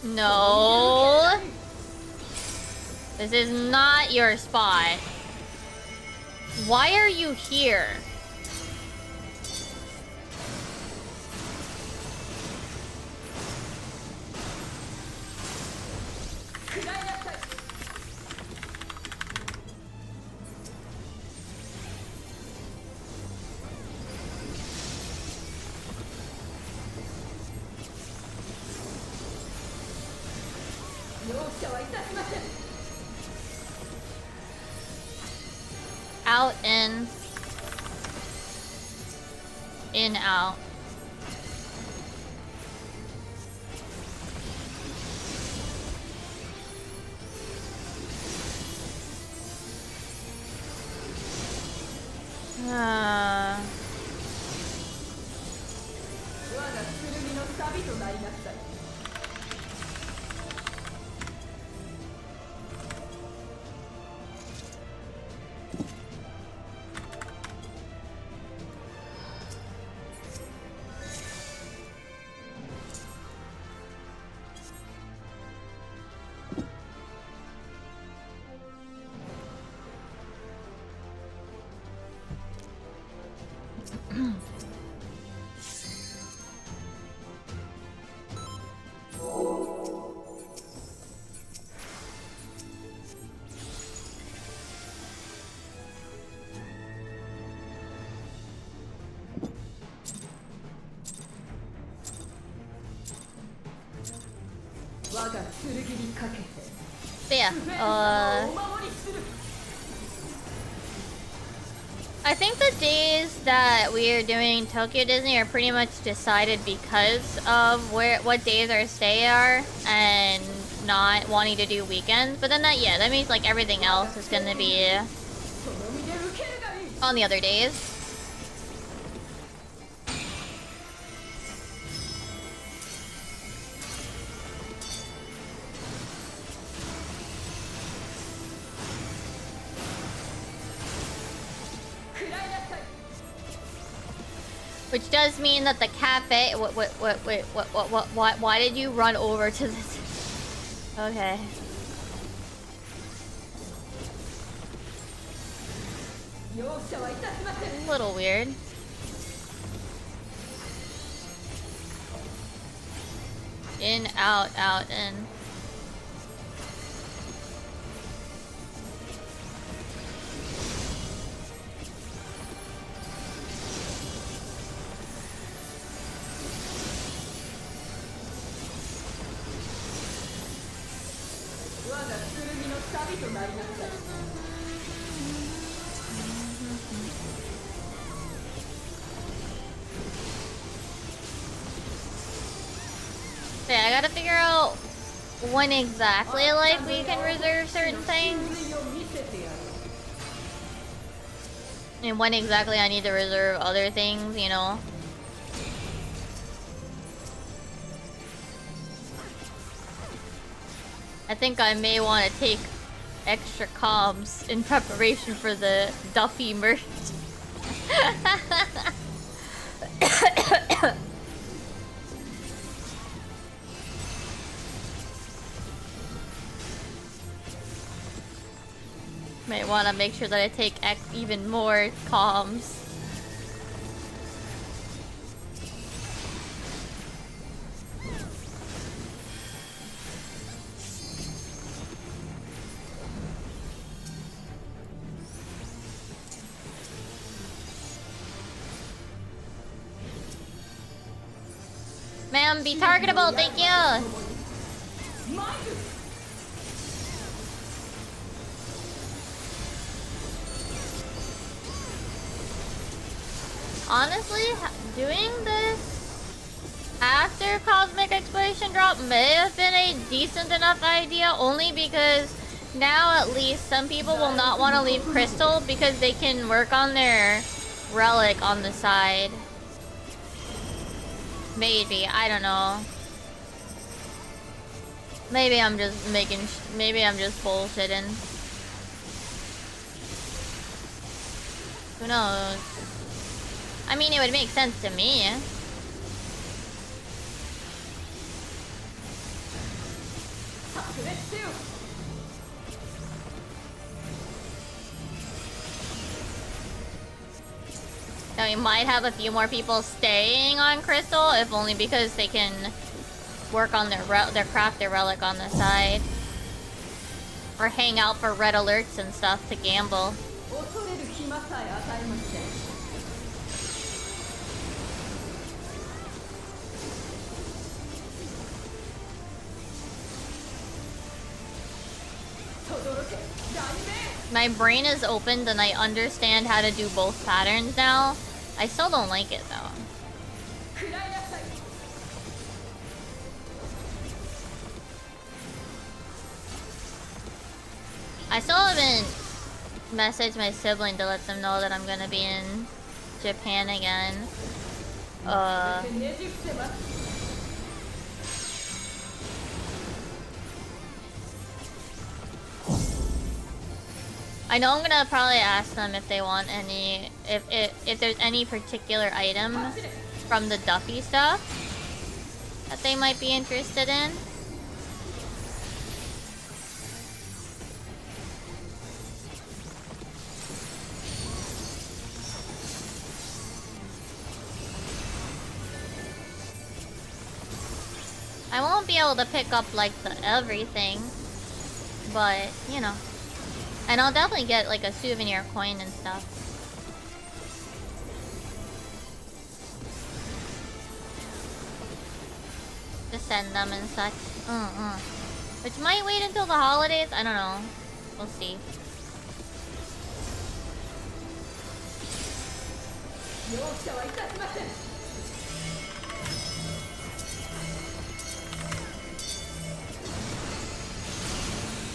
No. This is not your spot. Why are you here? Out, in, out. But yeah, I think the days that we are doing Tokyo Disney are pretty much decided because of what days our stay are and not wanting to do weekends. But then that means like everything else is gonna be on the other days. Which does mean that the cafe. What? Why did you run over to this? Okay. A little weird. In, out, in. Okay, I gotta figure out when exactly, like, we can reserve certain things. And when exactly I need to reserve other things, you know? I think I may want to take extra comms in preparation for the Duffy merch. Might want to make sure that I take even more comms. Ma'am, be targetable, thank you! Honestly, doing this after Cosmic Exploration drop may have been a decent enough idea, only because now at least some people will not want to leave Crystal because they can work on their relic on the side. Maybe, I don't know. Maybe I'm just maybe I'm just bullshitting. Who knows? I mean, it would make sense to me. Now, we might have a few more people staying on Crystal, if only because they can work on their craft their relic on the side. Or hang out for red alerts and stuff to gamble. My brain is opened and I understand how to do both patterns now. I still don't like it though. I still haven't messaged my sibling to let them know that I'm gonna be in Japan again. I know I'm gonna probably ask them if they want any, if there's any particular item from the Duffy stuff that they might be interested in. I won't be able to pick up like everything, but you know. And I'll definitely get like a souvenir coin and stuff. To send them and such. Which might wait until the holidays. I don't know. We'll see.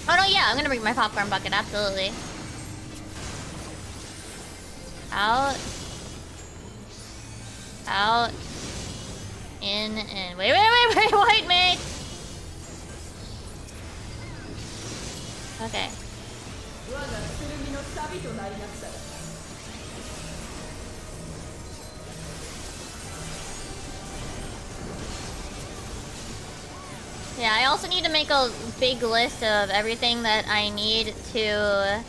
Oh no, yeah, I'm gonna bring my popcorn bucket, absolutely. Out. Out. In and wait, white mate! Okay. Yeah, I also need to make a big list of everything that I need to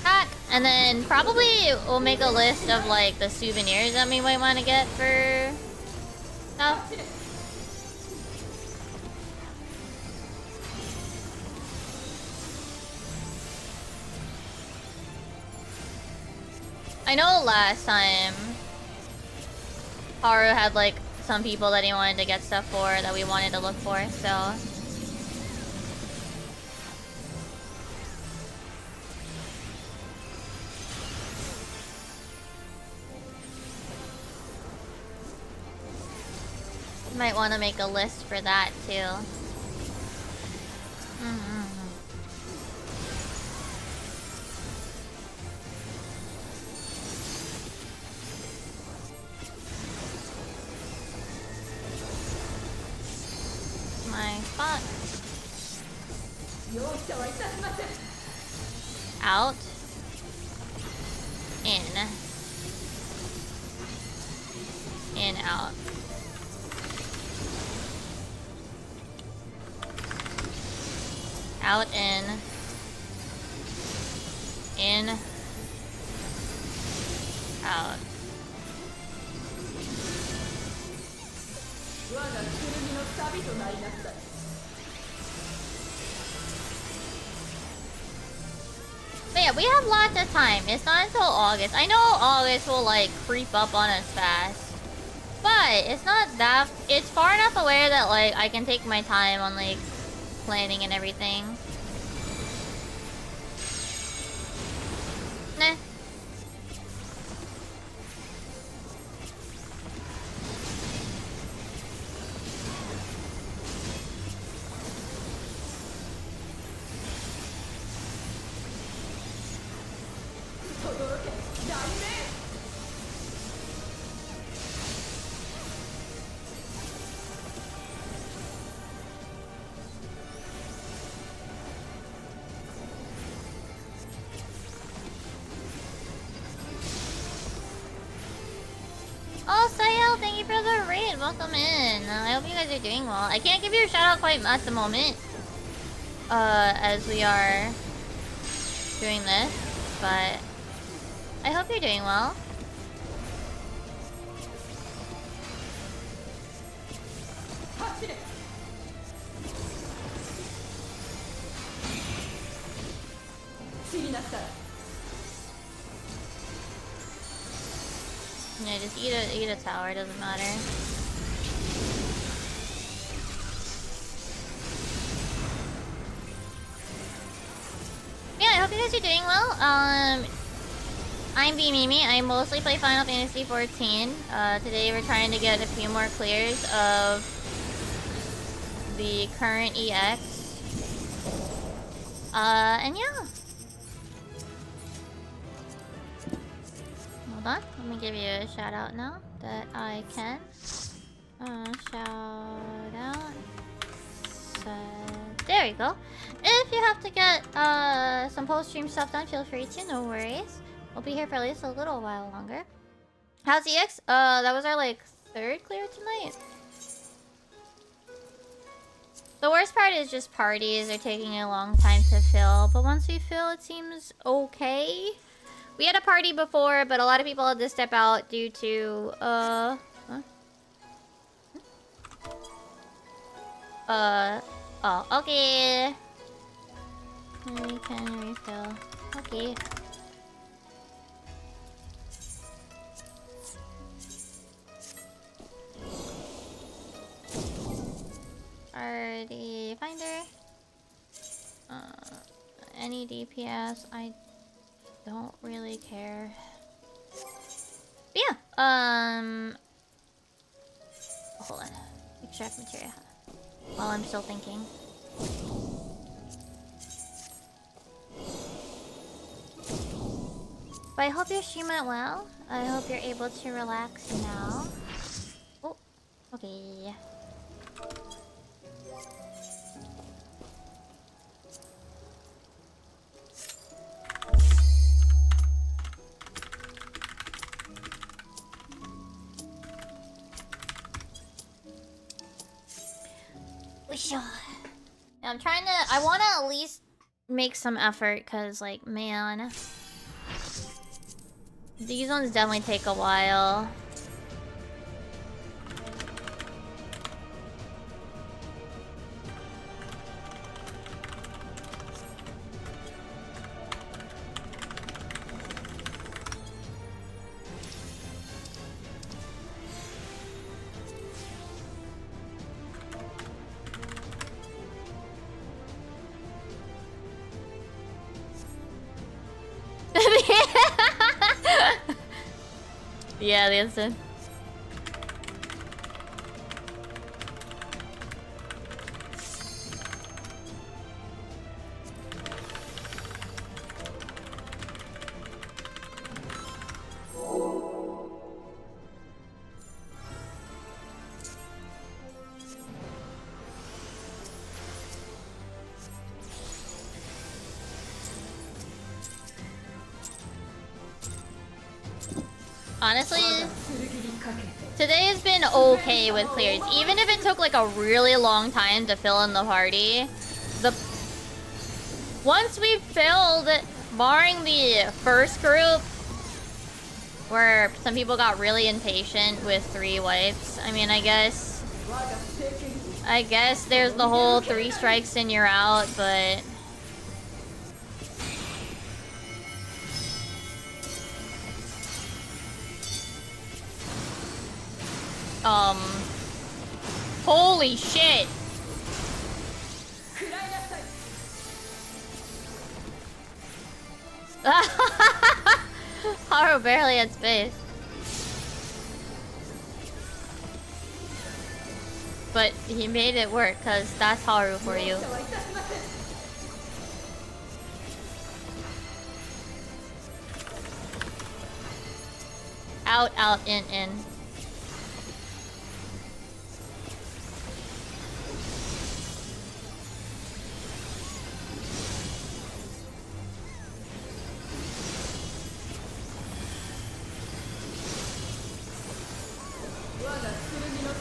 hack, and then probably we'll make a list of like the souvenirs that we might want to get for stuff. I know last time Haru had like some people that he wanted to get stuff for that we wanted to look for, so might want to make a list for that too. My spot. Out. In. In, out. Out, in. In. Out. But yeah, we have lots of time. It's not until August. I know August will like creep up on us fast, but it's not that. It's far enough away that like I can take my time on like planning and everything. Nah. Oh, Sayel, thank you for the raid. Welcome in. I hope you guys are doing well. I can't give you a shout out quite at the moment, as we are doing this, but I hope you're doing well. Yeah, just eat a tower, it doesn't matter. Yeah, I hope you guys are doing well. I'm Mimi. I mostly play Final Fantasy XIV. Today we're trying to get a few more clears of the current EX. And yeah. Hold on, let me give you a shout out now that I can. Shout out. There we go. If you have to get some post-stream stuff done, feel free to, no worries. We'll be here for at least a little while longer. How's EX? That was our like third clear tonight. The worst part is just parties are taking a long time to fill, but once we fill, it seems okay. We had a party before, but a lot of people had to step out due to, oh, okay. We can refill. Okay. Party finder. 20 DPS. I don't really care. But yeah, hold on. Extract materia while I'm still thinking. But I hope your stream went well. I hope you're able to relax now. Oh, okay. I'm trying to. I want to at least make some effort, cause like, man, these ones definitely take a while. Yeah, the instant. Honestly, today has been okay with clears. Even if it took like a really long time to fill in the party, once we filled, barring the first group, where some people got really impatient with 3 wipes. I mean, I guess there's the whole 3 strikes and you're out, but holy shit. Haru barely had space. But he made it work, cause that's Haru for you. Out, out, in, in.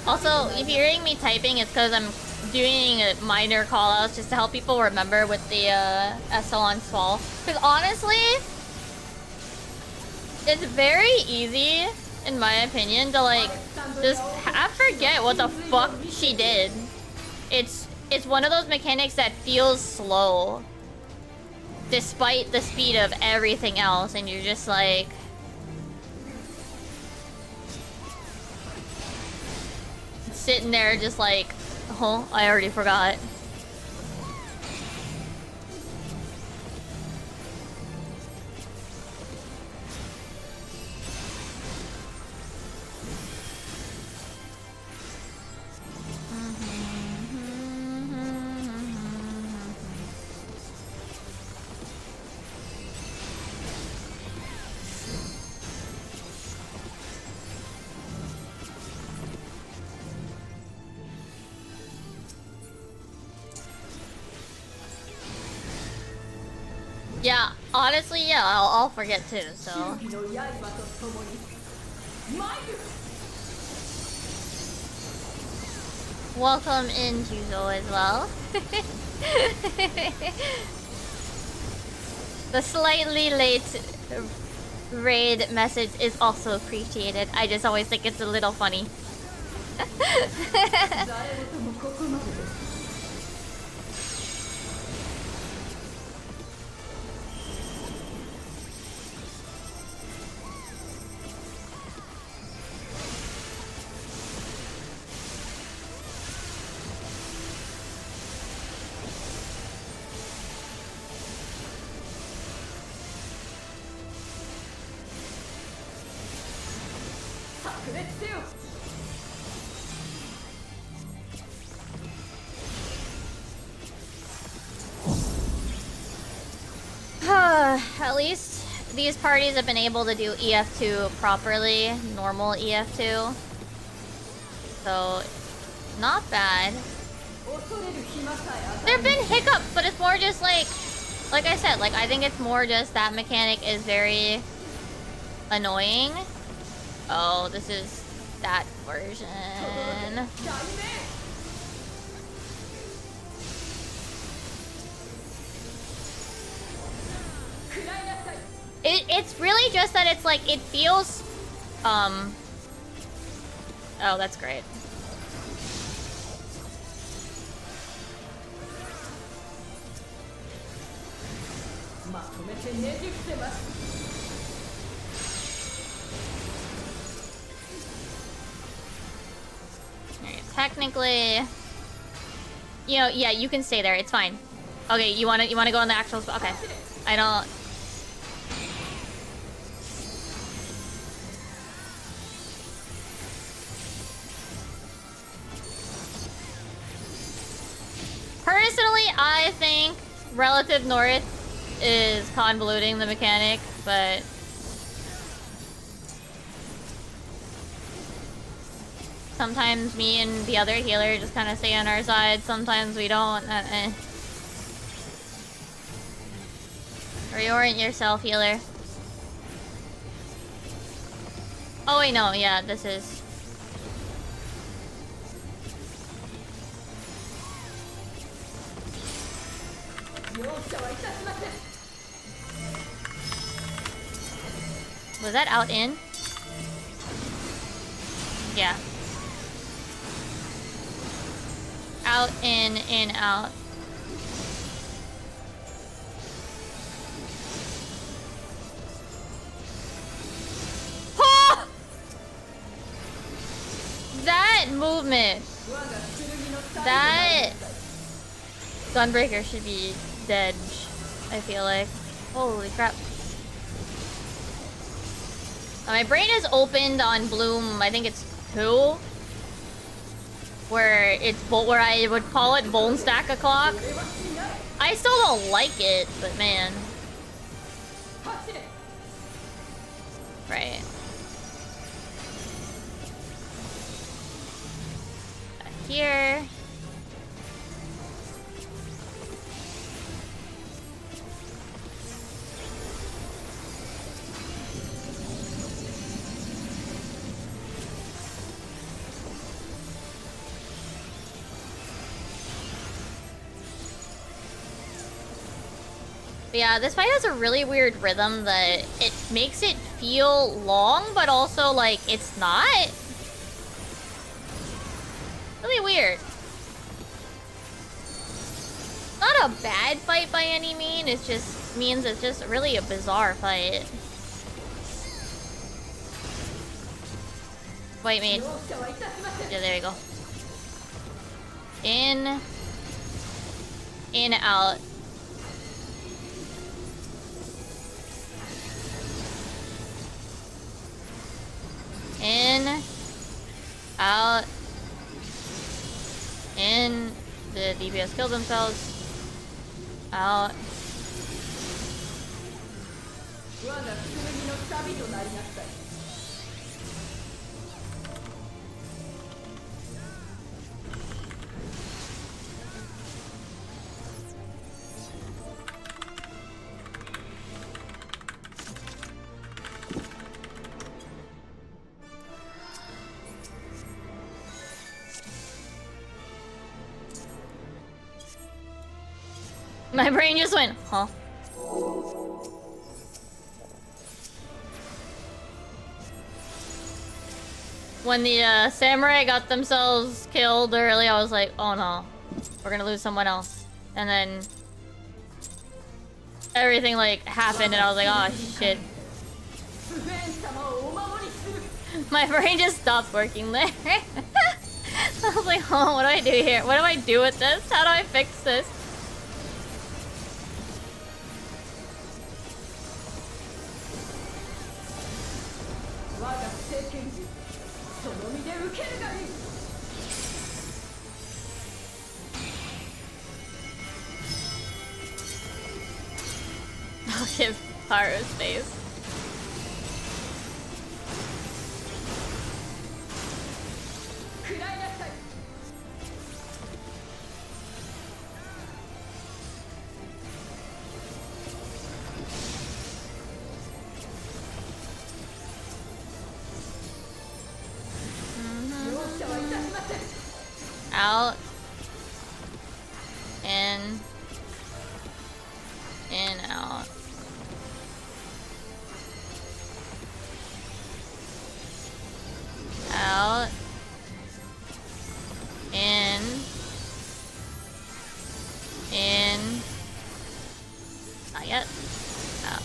Also, if you're hearing me typing, it's because I'm doing minor callouts just to help people remember with the SL on Swall. Because honestly, it's very easy, in my opinion, to like just forget what the fuck she did. It's one of those mechanics that feels slow, despite the speed of everything else, and you're just like, sitting there just like, oh, I already forgot. Yeah, honestly, yeah, I'll forget too, so. Welcome in, Juzo, as well. The slightly late raid message is also appreciated. I just always think it's a little funny. At least these parties have been able to do EF2 properly, normal EF2. So, not bad. There have been hiccups, but it's more just like I said, like I think it's more just that mechanic is very annoying. Oh, this is that version. It's really just that it's like, it feels, oh, that's great. Alright, technically, you know, yeah, you can stay there, it's fine. Okay, you wanna go in the actual spot? Okay. I don't... Personally, I think Relative North is convoluting the mechanic, but... Sometimes me and the other healer just kind of stay on our side, sometimes we don't. Reorient yourself, healer. Oh wait, no, yeah, this is... Was that out in? Yeah. Out, in, out. Oh! That movement. That Gunbreaker should be dead, I feel like. Holy crap. My brain is opened on Bloom, I think it's 2. Where I would call it Bone Stack O'Clock. I still don't like it, but man. Right. Here. But yeah, this fight has a really weird rhythm that it makes it feel long, but also, like, it's not. Really weird. Not a bad fight by any means, it just means it's just really a bizarre fight. White mage. Yeah, there you go. In, out. In, out, in, the DPS killed themselves, out. My brain just went, huh? When the samurai got themselves killed early, I was like, oh no, we're gonna lose someone else. And then everything like happened and I was like, oh shit. My brain just stopped working there. I was like, oh, what do I do here? What do I do with this? How do I fix this? I'll give Haru space. Out. In. In, out. Out. In. In. Not yet. Out.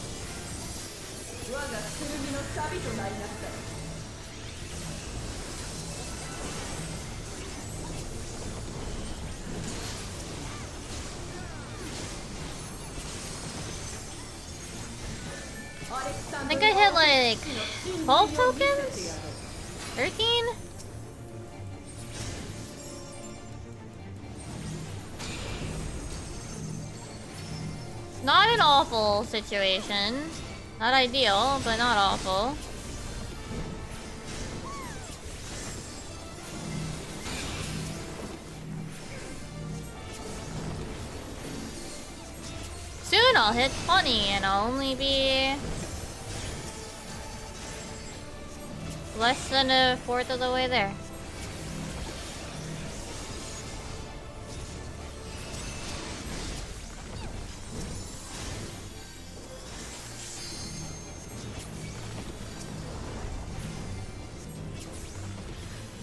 I think I hit like 12 tokens? 13? Not an awful situation. Not ideal, but not awful. Soon I'll hit 20 and I'll only be less than a fourth of the way there.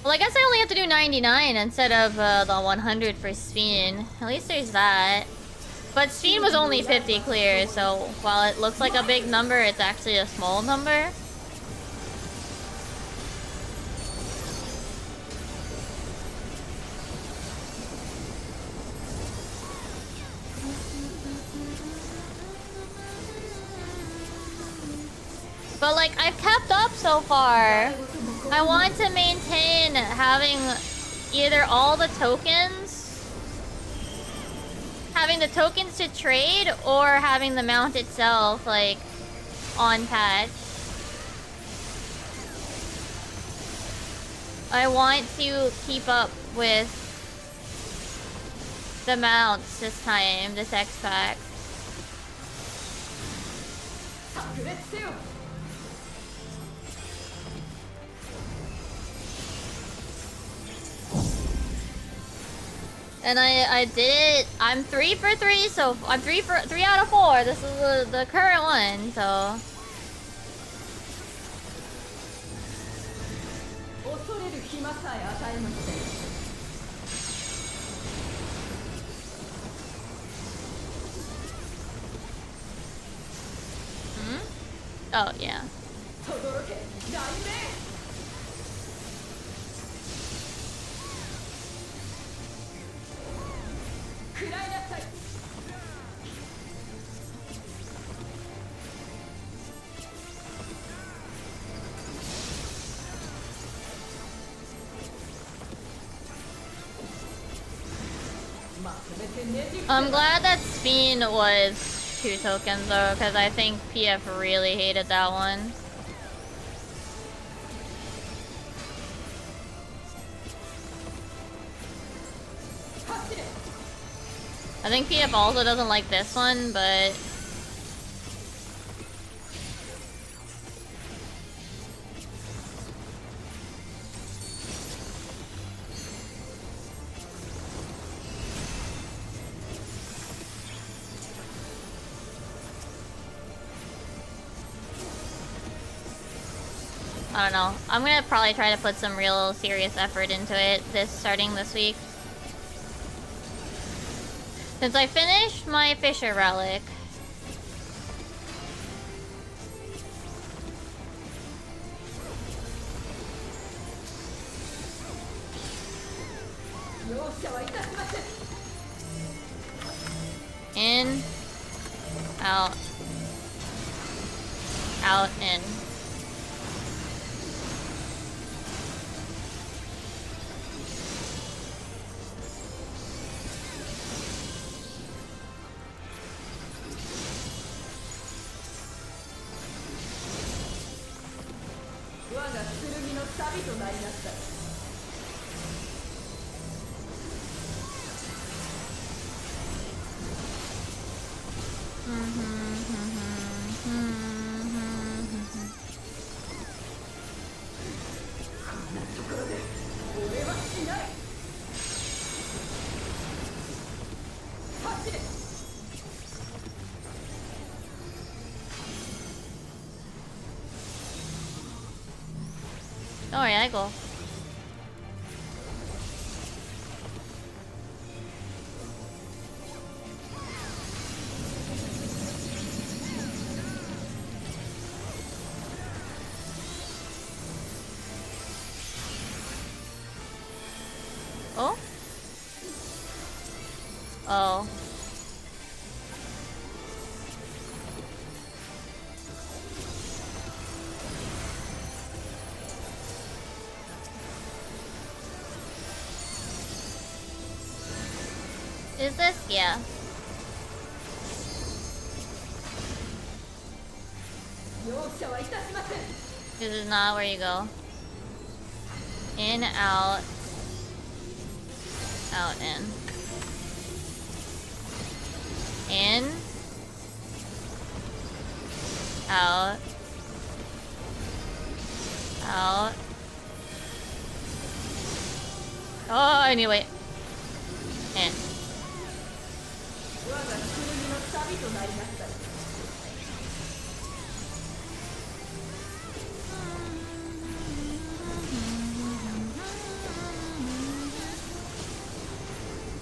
Well, I guess I only have to do 99 instead of the 100 for Spin. At least there's that. But Spin was only 50 clear, so while it looks like a big number, it's actually a small number. But like, I've kept up so far. I want to maintain having either all the tokens, having the tokens to trade, or having the mount itself, like, on patch. I want to keep up with the mounts this time, this X-Pack. And I did it. I'm 3 for 3, so I'm 3 out of 4. This is the current one, so. Oh yeah. I'm glad that Spin was 2 tokens though, because I think PF really hated that one. I think PF also doesn't like this one, but I don't know. I'm gonna probably try to put some real serious effort into it starting this week. Since I finished my Fisher Relic. In. Out. Out, in. Don't worry, I go. Oh? Oh. Is this? Yeah. This is not where you go. In, out. Out, in. In. Out. Out. Oh, anyway. In.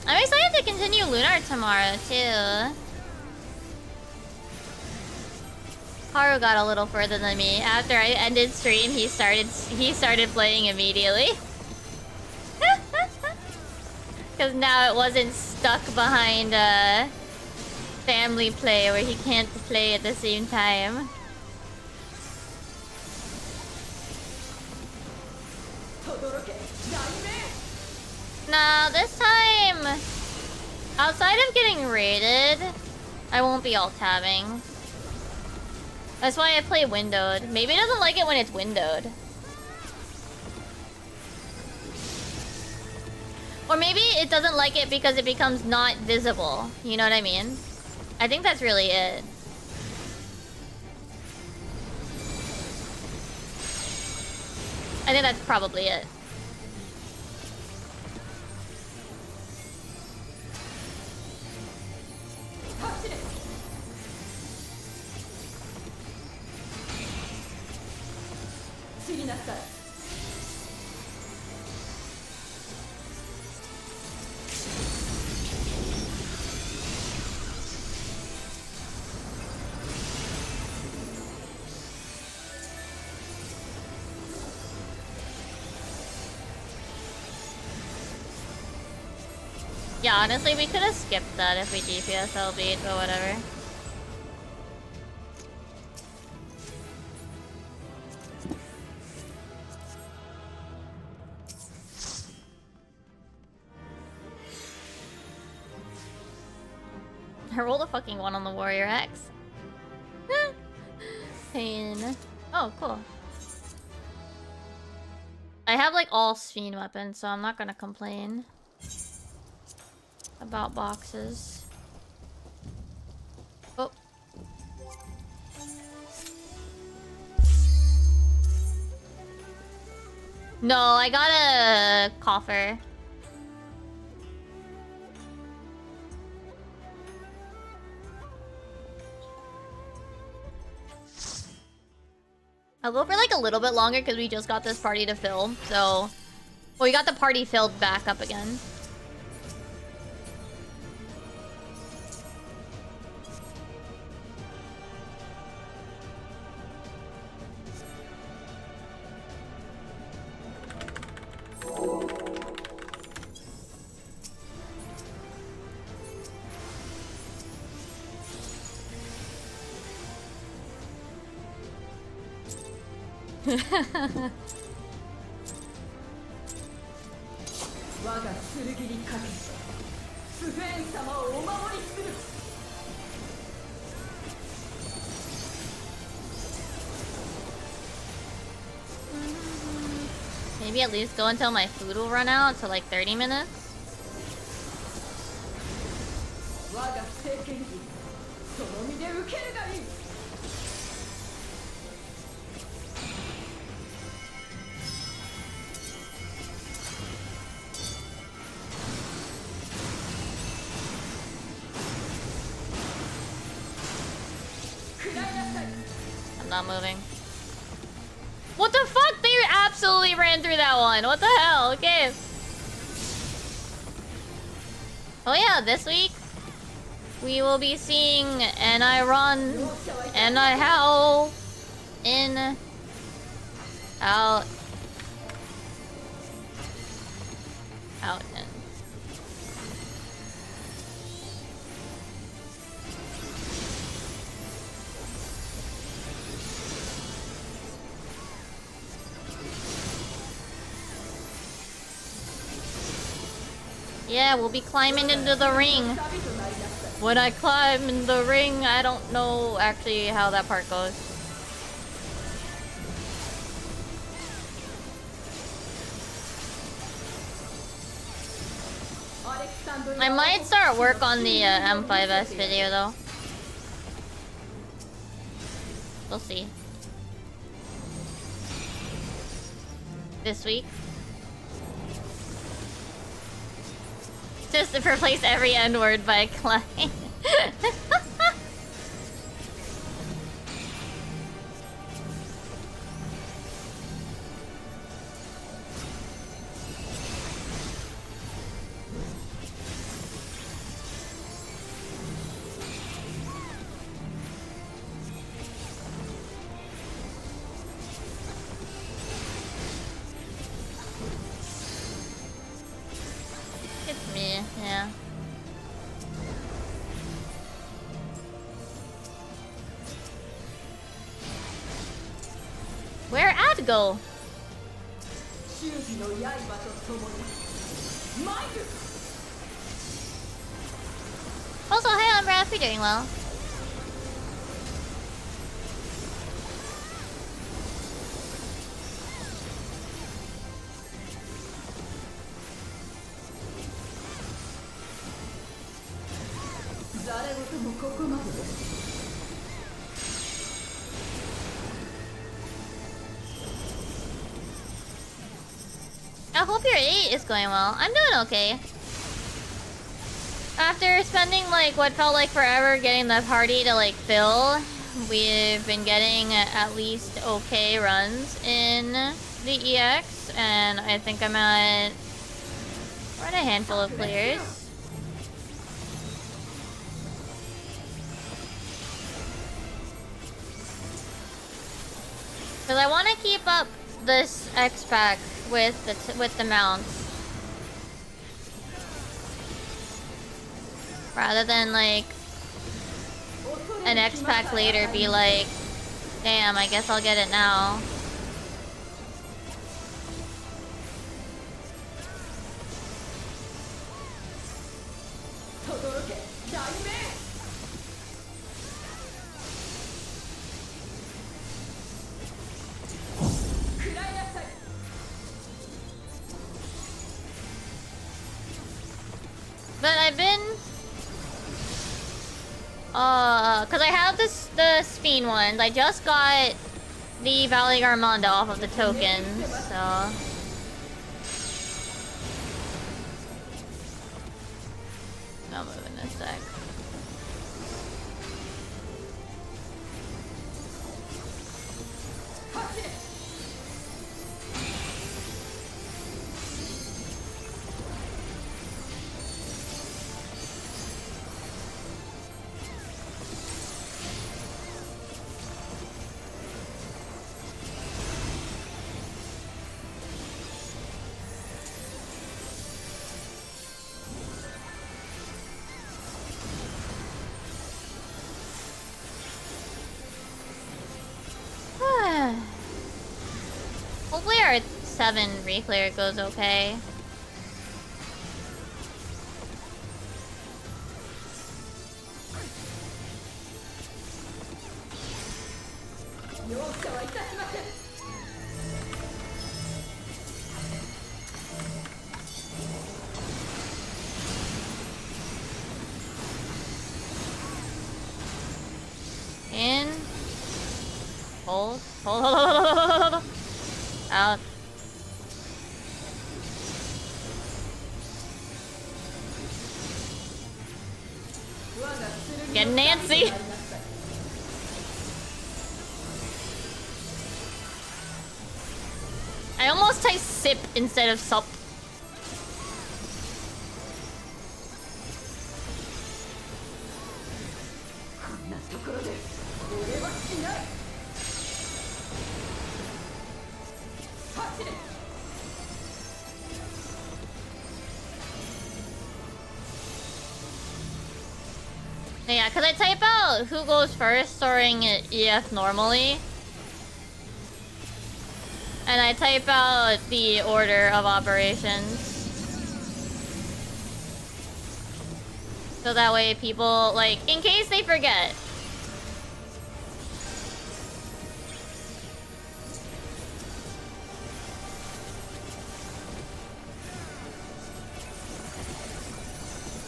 I'm excited to continue Lunar tomorrow too. Haru got a little further than me. After I ended stream, he started playing immediately. Cause now it wasn't stuck behind family play where he can't play at the same time. Nah, this time, outside of getting raided, I won't be alt-tabbing. That's why I play windowed. Maybe it doesn't like it when it's windowed. Or maybe it doesn't like it because it becomes not visible. You know what I mean? I think that's really it. I think that's probably it. Yeah, honestly, we could have skipped that if we DPS LB'd, but whatever. I rolled a fucking 1 on the Warrior X. Pain. Oh, cool. I have like all Sphene weapons, so I'm not gonna complain about boxes. Oh. No, I got a coffer. I'll go for like a little bit longer because we just got this party to fill, so... Well, we got the party filled back up again. Maybe at least go until my food will run out, so like 30 minutes? I'm not moving. What the fuck? They absolutely ran through that one. What the hell? Okay. Oh yeah, this week we will be seeing And I Run, And I Howl, In, Out, Out, In. Yeah, we'll be climbing into the ring. When I climb in the ring, I don't know actually how that part goes. I might start work on the M5S video though. We'll see. This week. Just to replace every N-word by a climb. It's me, yeah. Where Ad go? Also, hey, I'm Raph, you're doing well. I hope your 8 is going well. I'm doing okay. After spending like what felt like forever getting the party to like fill, we've been getting at least okay runs in the EX, and I think I'm at... we're at a handful of players. Because I want to keep up this X-Pack with the mounts. Rather than like an X-Pack later be like, damn, I guess I'll get it now. But I've been... cause I have the Speen ones. I just got the Valley Armanda off of the tokens, so... I'll move in a sec. Hopefully our 7 reclear goes okay. Hold. Out. Get Nancy. I almost type sip instead of sup. Yeah, because I type out who goes first during EF normally. And I type out the order of operations. So that way people, like, in case they forget.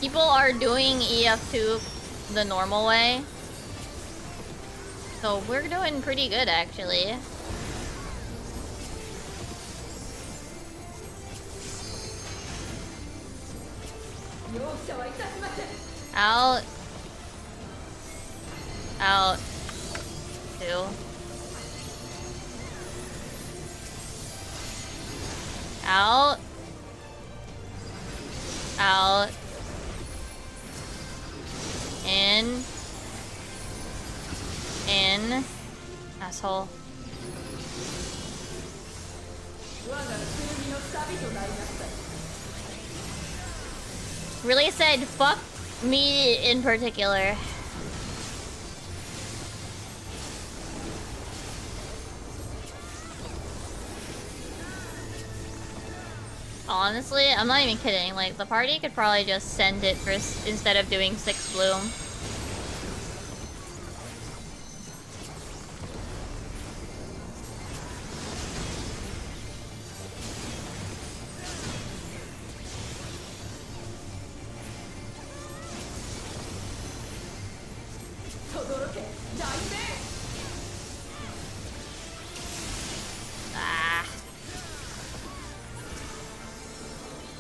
People are doing EF2 the normal way. So we're doing pretty good, actually. Out. Out. 2. Out. Out. In. In. Asshole. Really said fuck me in particular. Honestly, I'm not even kidding. Like, the party could probably just send it first instead of doing 6 bloom.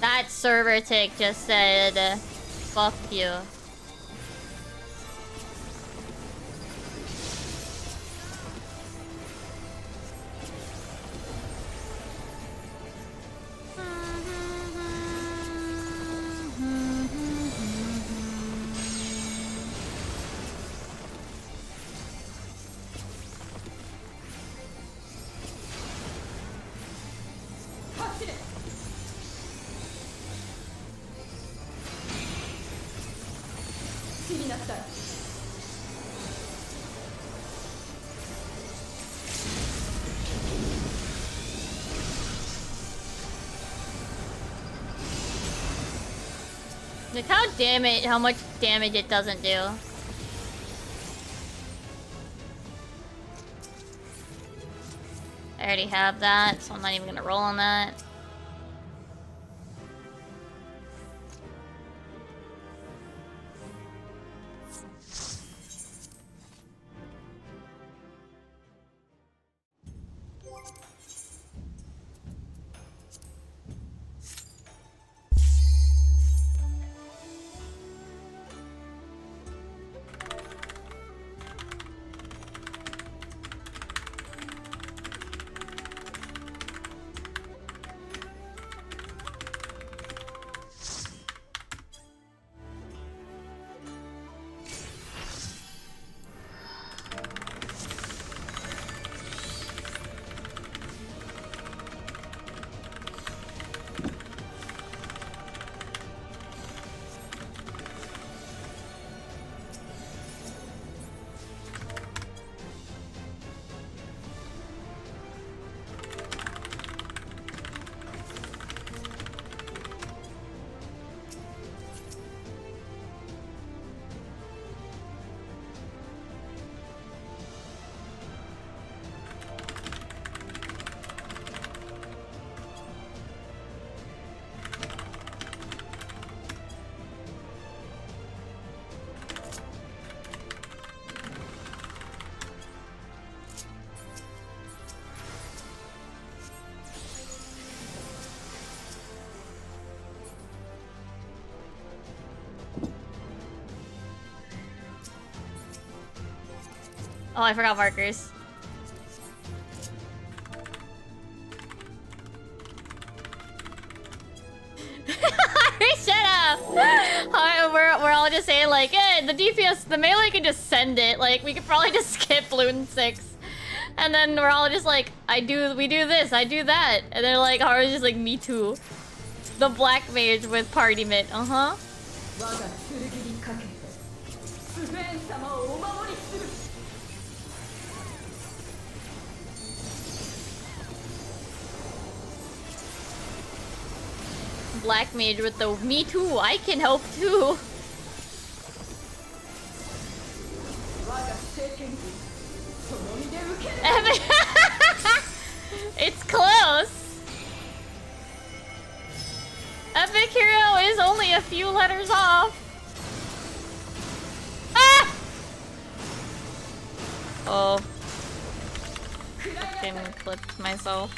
That server tick just said, fuck you. Look how much damage it doesn't do. I already have that, so I'm not even gonna roll on that. Oh, I forgot markers. Shut up! We're all just saying like, hey, the DPS, the melee can just send it. Like, we could probably just skip Bloon 6. And then we're all just like, we do this, I do that. And then like, Haru's just like, me too. The black mage with party mitt, uh-huh. Black mage with the me too, I can help too. It's close. Epic hero is only a few letters off. Ah! Oh. Fucking clipped myself.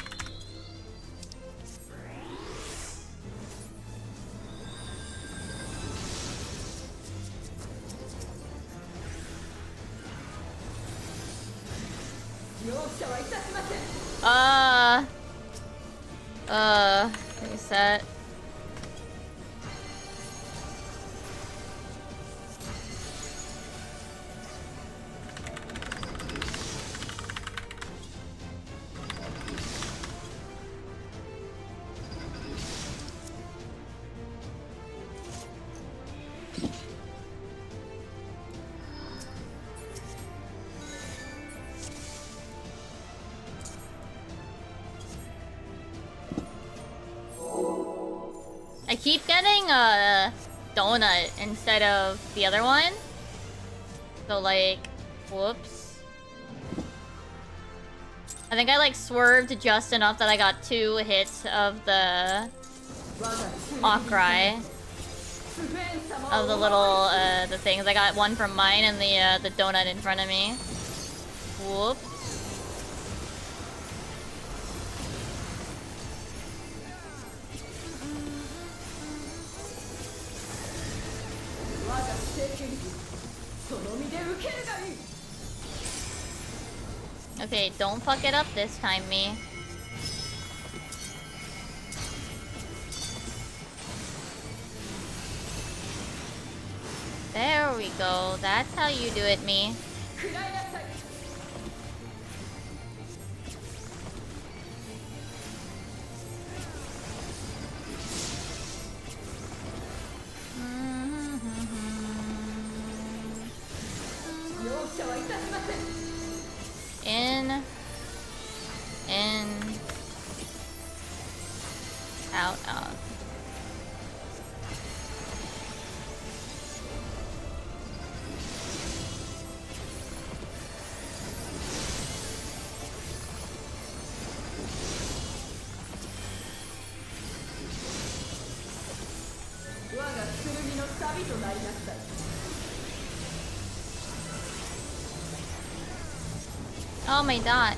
Reset. I keep getting a donut instead of the other one. So like, whoops. I think I like swerved just enough that I got 2 hits of the Okrai. Of the little, the things. I got 1 from mine and the donut in front of me. Whoops. Okay, don't fuck it up this time, me. There we go. That's how you do it, me. In. Out of. Oh my god.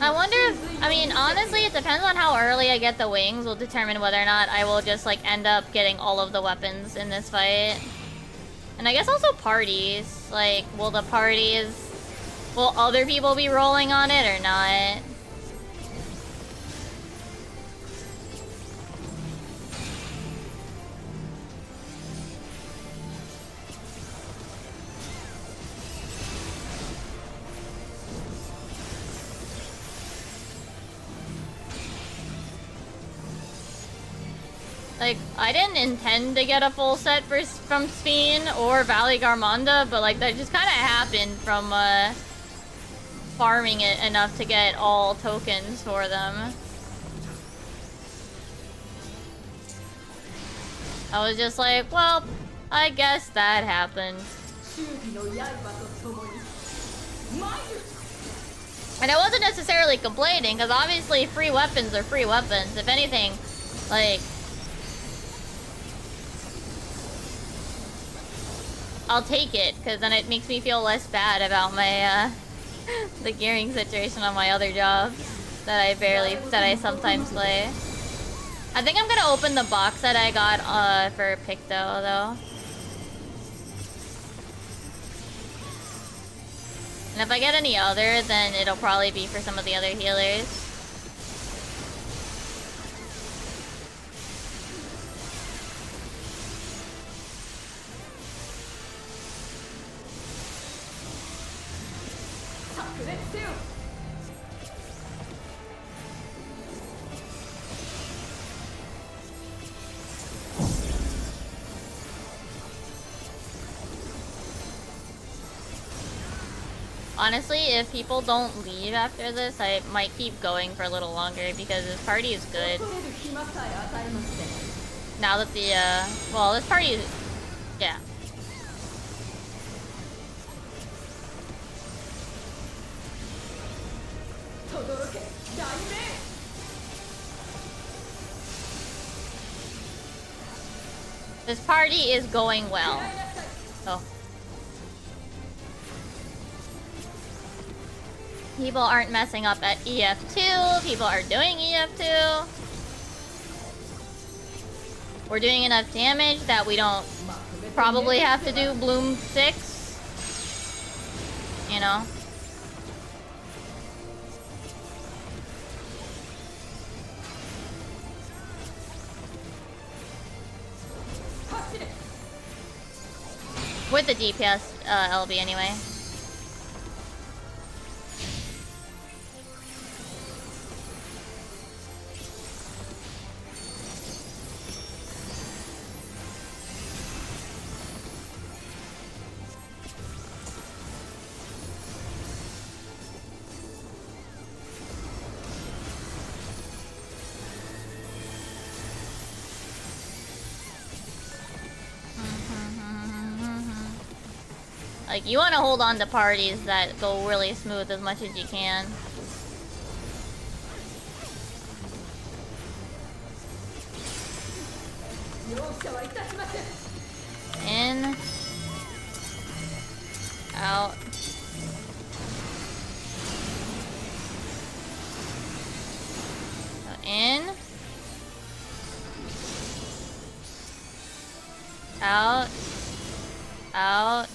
I wonder if, I mean, honestly, it depends on how early I get the wings will determine whether or not I will just, like, end up getting all of the weapons in this fight. And I guess also parties. Like, will other people be rolling on it or not? Like, I didn't intend to get a full set from Speen or Valley Garmonda, but like that just kind of happened from farming it enough to get all tokens for them. I was just like, well, I guess that happened. And I wasn't necessarily complaining, because obviously free weapons are free weapons. If anything, like, I'll take it, because then it makes me feel less bad about my, the gearing situation on my other jobs that I sometimes play. I think I'm gonna open the box that I got for Picto though. And if I get any other, then it'll probably be for some of the other healers. Honestly, if people don't leave after this, I might keep going for a little longer because this party is good. Now that the, well, this party is, yeah. This party is going well. Oh. People aren't messing up at EF2. People are doing EF2. We're doing enough damage that we don't probably have to do Bloom 6. You know? With the DPS LB anyway. Like, you want to hold on to parties that go really smooth as much as you can. In. Out. In. Out. Out.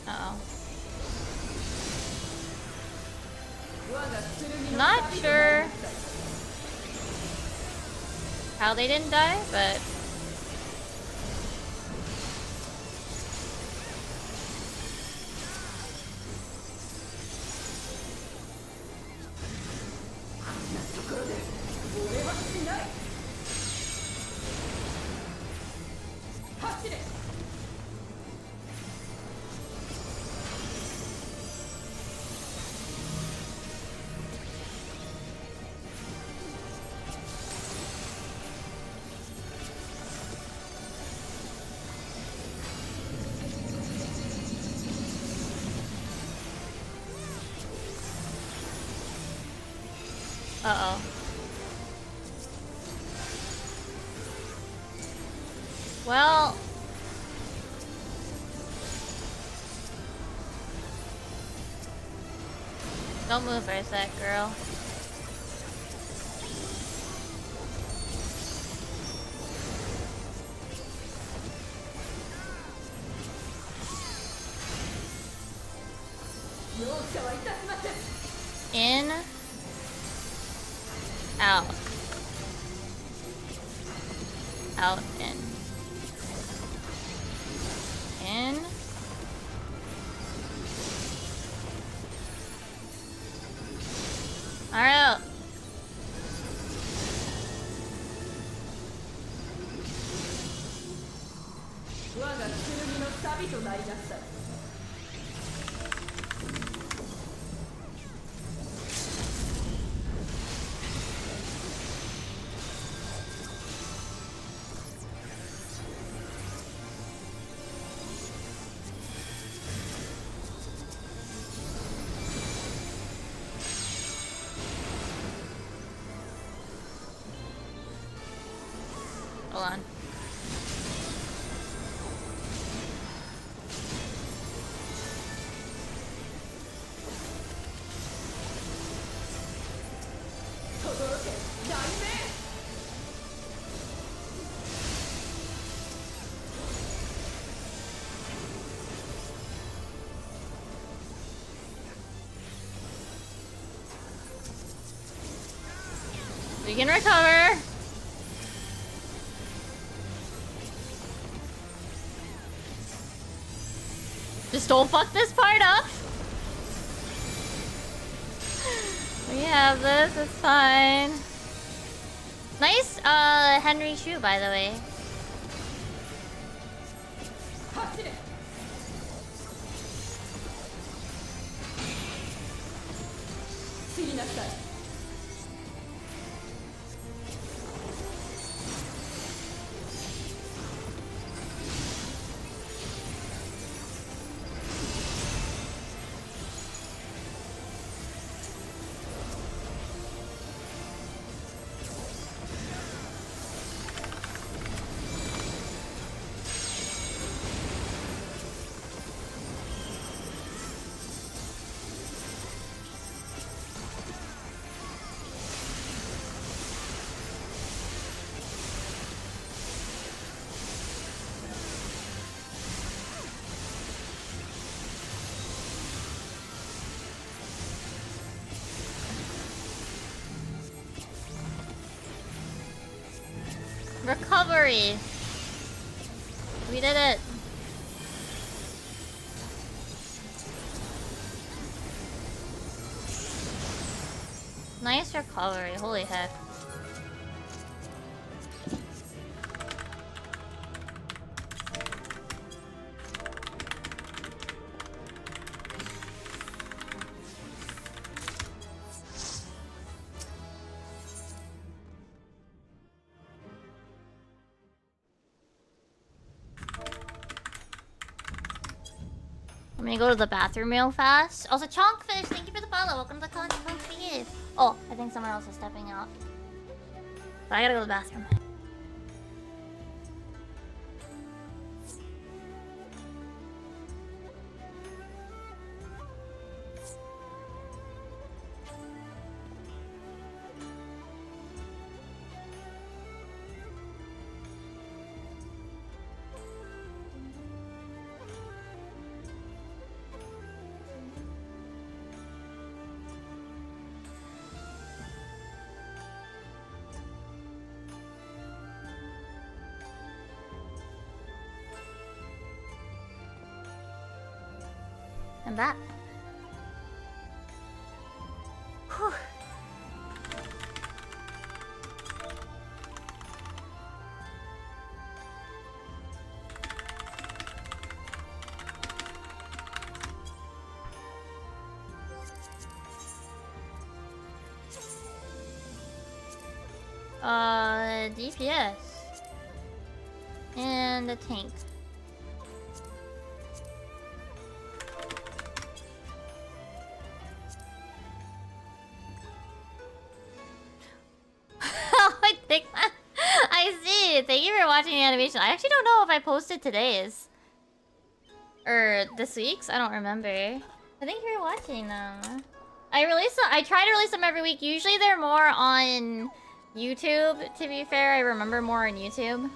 Uh-oh. Not sure how they didn't die, but... Uh-oh. Well... Don't move for a sec, girl. In. Out. Out, in. In. Alright. Hold on. We can recover. Just don't fuck this part up. We have this, it's fine. Nice, Henry shoe, by the way. Recovery. We did it. Nice recovery. Holy heck. Let me go to the bathroom real fast. Also, Chonkfish, thank you for the follow. Welcome to the content. Oh, I think someone else is stepping out. But I gotta go to the bathroom. I'm back. Whew. DPS. And a tank. I see. Thank you for watching the animation. I actually don't know if I posted today's or this week's. I don't remember. I think you're watching them. I try to release them every week. Usually they're more on YouTube. To be fair, I remember more on YouTube.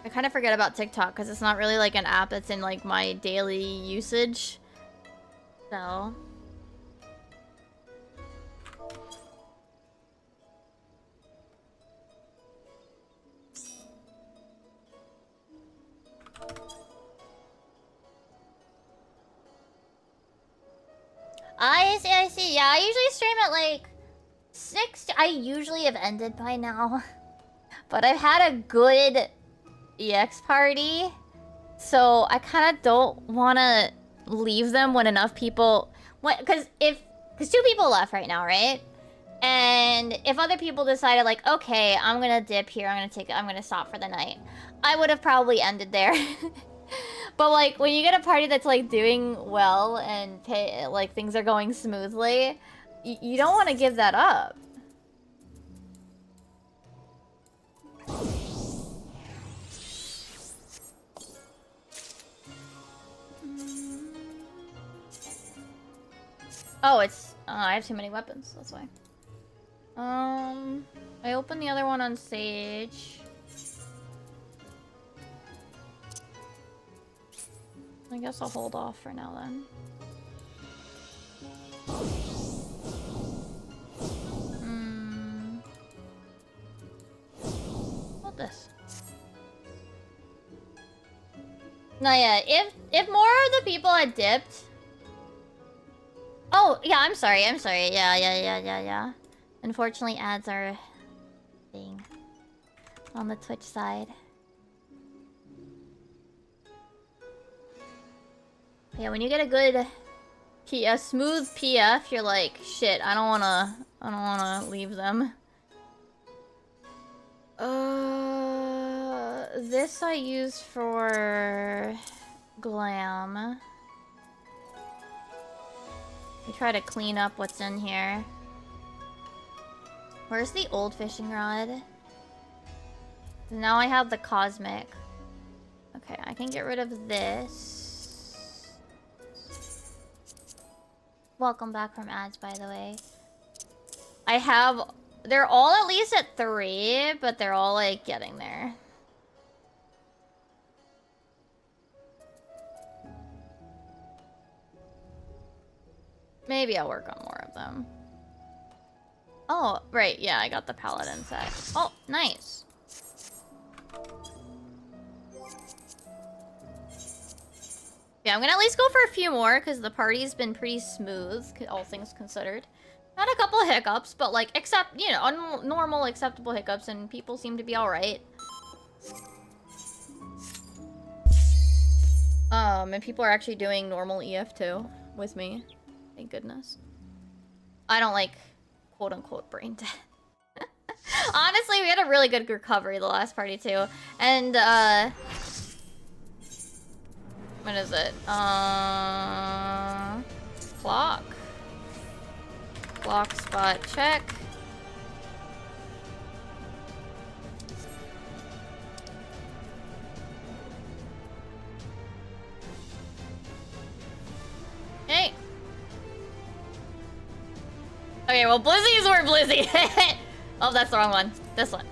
I kind of forget about TikTok because it's not really like an app that's in like my daily usage. So. I see. Yeah, I usually stream at like 6. I usually have ended by now. But I've had a good EX party. So I kind of don't want to leave them when enough people... Because 2 people left right now, right? And if other people decided like, okay, I'm going to dip here. I'm going to stop for the night. I would have probably ended there. But like when you get a party that's like doing well and like things are going smoothly, you don't want to give that up. Oh, it's I have too many weapons, that's why. I opened the other one on Sage. I guess I'll hold off for now then. Not yet. If more of the people had dipped. Oh yeah, I'm sorry. Yeah. Unfortunately, ads are a thing on the Twitch side. Yeah, when you get a good smooth PF, you're like, shit, I don't wanna leave them. This I use for glam. We try to clean up what's in here. Where's the old fishing rod? Now I have the cosmic. Okay, I can get rid of this. Welcome back from ads, by the way. They're all at least at 3, but they're all like getting there. Maybe I'll work on more of them. Oh, right, yeah, I got the paladin set. Oh, nice. Yeah, I'm gonna at least go for a few more, because the party's been pretty smooth, all things considered. Had a couple of hiccups, but like, you know, normal, acceptable hiccups, and people seem to be alright. And people are actually doing normal EF too, with me. Thank goodness. I don't like, quote-unquote, brain dead. Honestly, we had a really good recovery the last party too. And, what is it? Clock. Clock spot check. Hey. Okay, well, Blizzies were Blizzy. Oh, that's the wrong one. This one.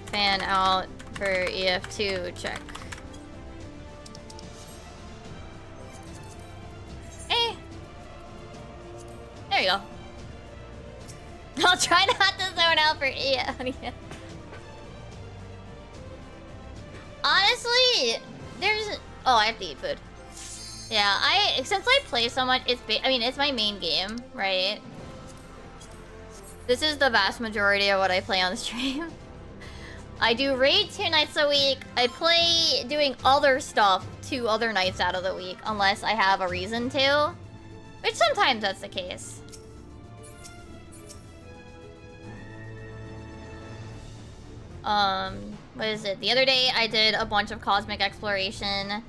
Fan out for EF2 check. Hey. There you go. I'll try not to zone out for EF. Honestly, there's... Oh, I have to eat food. Yeah, since I play so much, it's my main game, right? This is the vast majority of what I play on the stream. I do raid 2 nights a week. I play doing other stuff 2 other nights out of the week, unless I have a reason to. Which sometimes that's the case. What is it? The other day I did a bunch of cosmic exploration.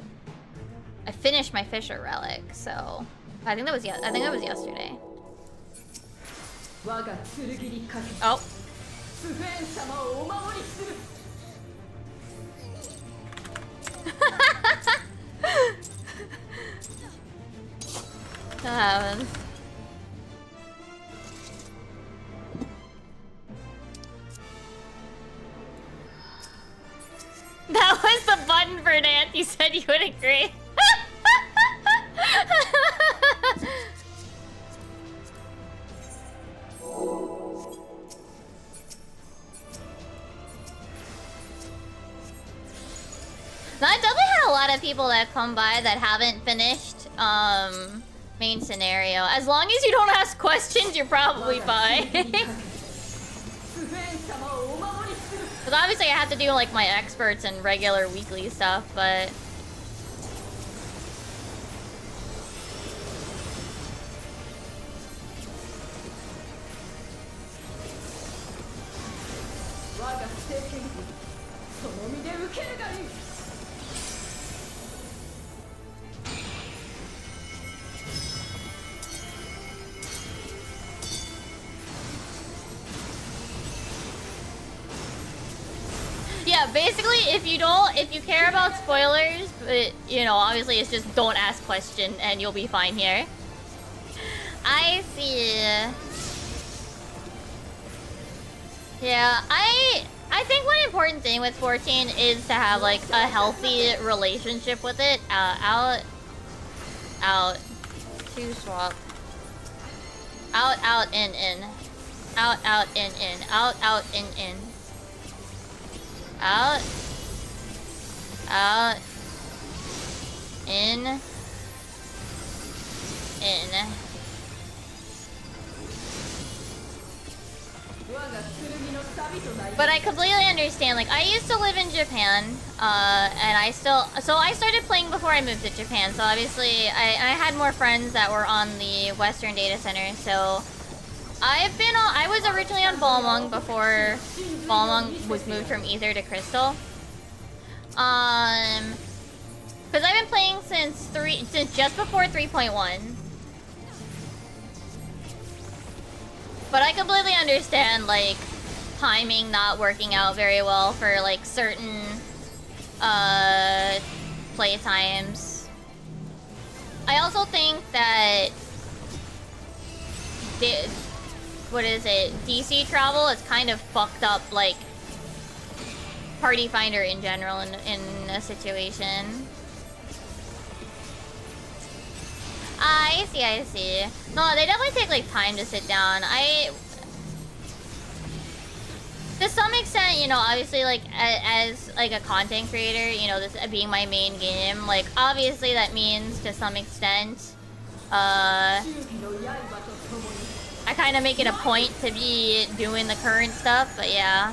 I finished my Fisher relic, so I think that was yesterday. Oh. That happens. That was the button for Nant. You said you would agree. No, I've definitely had a lot of people that come by that haven't finished main scenario. As long as you don't ask questions, you're probably fine. Because obviously I have to do like my experts and regular weekly stuff, but... Yeah, basically, if you care about spoilers, but, you know, obviously it's just don't ask question and you'll be fine here. I see. Yeah, I think one important thing with 14 is to have, like, a healthy relationship with it. Out. 2 swap. Out, in. Out, in. Out, in. Out. In. But I completely understand. Like, I used to live in Japan, and I started playing before I moved to Japan. So obviously, I had more friends that were on the Western data center. So I was originally on Balmung before Balmung was moved from Ether to Crystal. Because I've been playing since just before 3.1. But I completely understand, like, timing not working out very well for, like, certain play times. I also think that DC travel is kind of fucked up, like, Party Finder in general in a situation. I see. No, they definitely take, like, time to sit down. To some extent, you know, obviously, like, as like, a content creator, you know, this being my main game, like, obviously that means, to some extent, I kind of make it a point to be doing the current stuff, but yeah.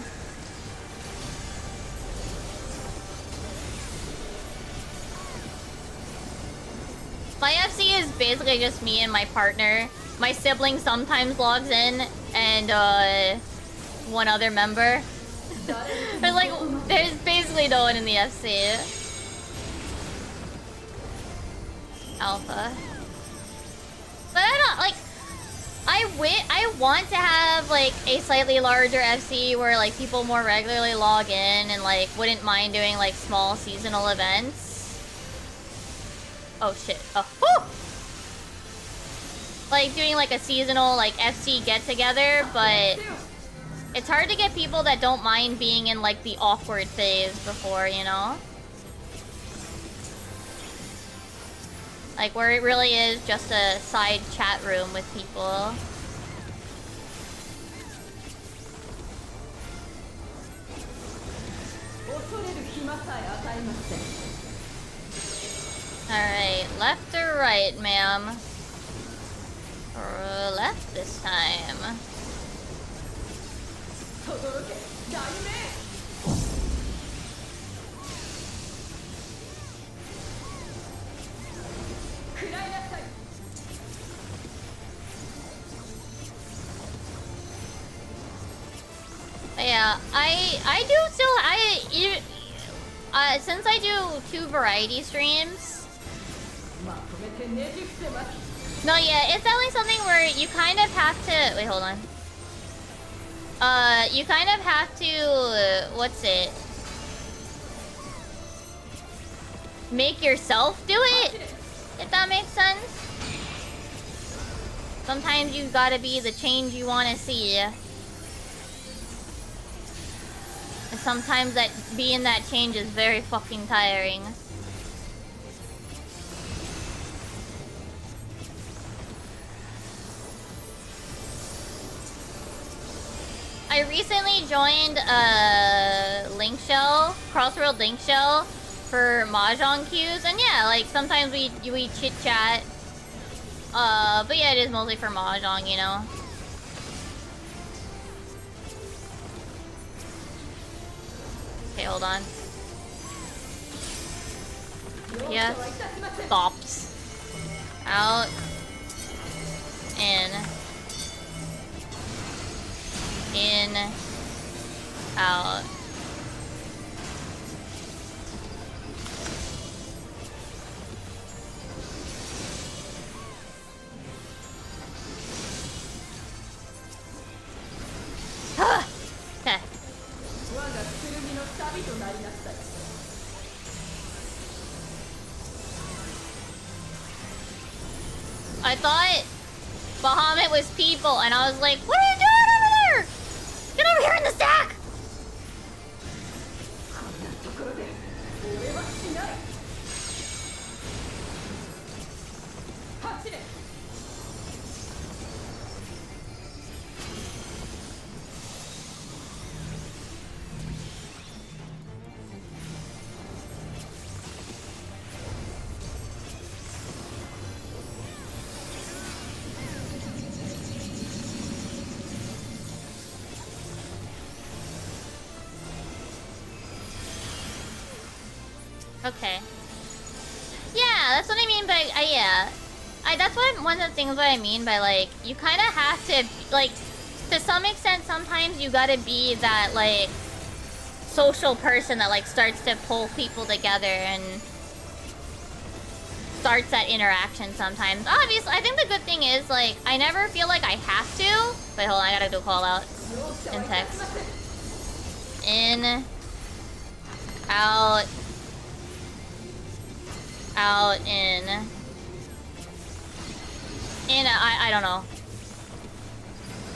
My FC is basically just me and my partner. My sibling sometimes logs in, and one other member. There's basically no one in the FC. Alpha. But I don't, like, I want to have, like, a slightly larger FC where, like, people more regularly log in and, like, wouldn't mind doing, like, small seasonal events. Oh shit. Oh, whew! Like doing like a seasonal like FC get together, but it's hard to get people that don't mind being in like the awkward phase before, you know? Like where it really is just a side chat room with people. Alright, left or right, ma'am? Left this time. But yeah, I do still, since I do 2 variety streams. No, yeah, it's definitely something where you kind of have to... Wait, hold on. You kind of have to... what's it? Make yourself do it? If that makes sense. Sometimes you gotta be the change you want to see. And sometimes that being that change is very fucking tiring. I recently joined a link show, Crossworld link show for Mahjong queues, and yeah, like sometimes we chit chat. But yeah, it is mostly for Mahjong, you know. Okay, hold on. Yeah, stops. Out. In. In, out. Okay. I thought Bahamut was people, and I was like, what are you doing over there? Get over here in the stack! Okay. Yeah, that's what I mean by yeah. That's one of the things what I mean by like you kind of have to like to some extent sometimes you gotta be that like social person that like starts to pull people together and starts that interaction sometimes. Obviously, I think the good thing is like I never feel like I have to. Wait, hold on, I gotta do a call out in text. In, out, out, in. In, I don't know.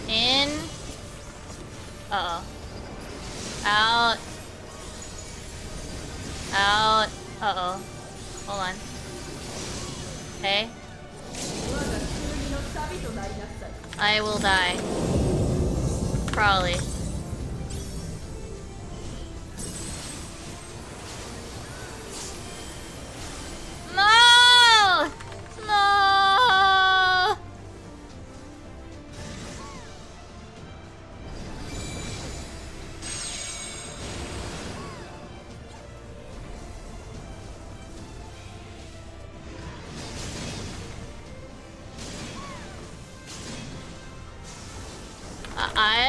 In. Uh-oh. Out. Out. Uh-oh. Hold on. Okay. I will die. Probably. No! No!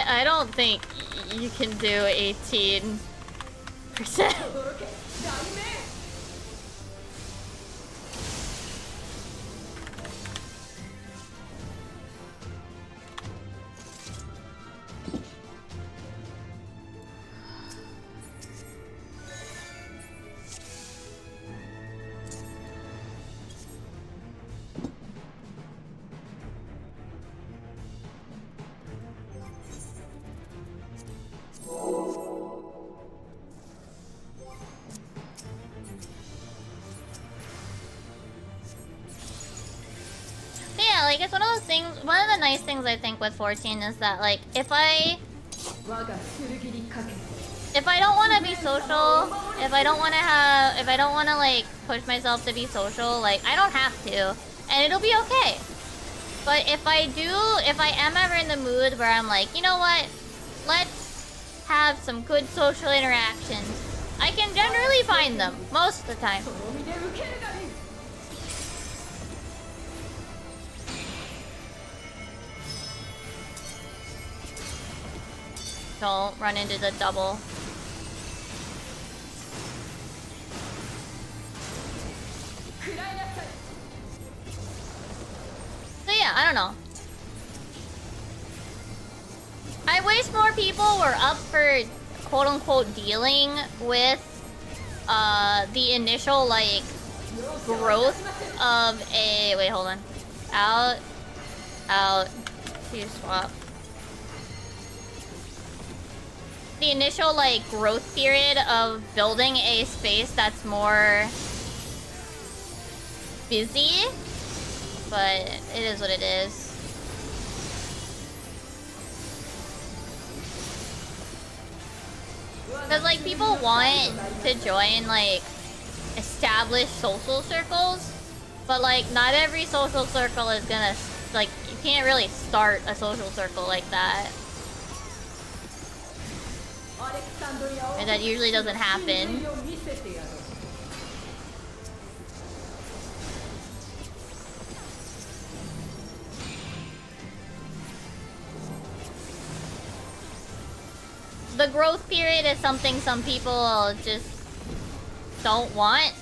I don't think you can do 18%. Yeah, like it's one of those things. One of the nice things I think with 14 is that like if I don't want to be social, if I don't want to like push myself to be social, like I don't have to, and it'll be okay. But if I am ever in the mood where I'm like, you know what, let's have some good social interactions, I can generally find them most of the time. Don't run into the double. So yeah, I don't know. I wish more people were up for quote-unquote dealing with the initial like growth of a wait, hold on. Out, to swap. The initial like growth period of building a space that's more busy, but it is what it is. Because like people want to join like established social circles, but like not every social circle is gonna like you can't really start a social circle like that. And that usually doesn't happen. The growth period is something some people just don't want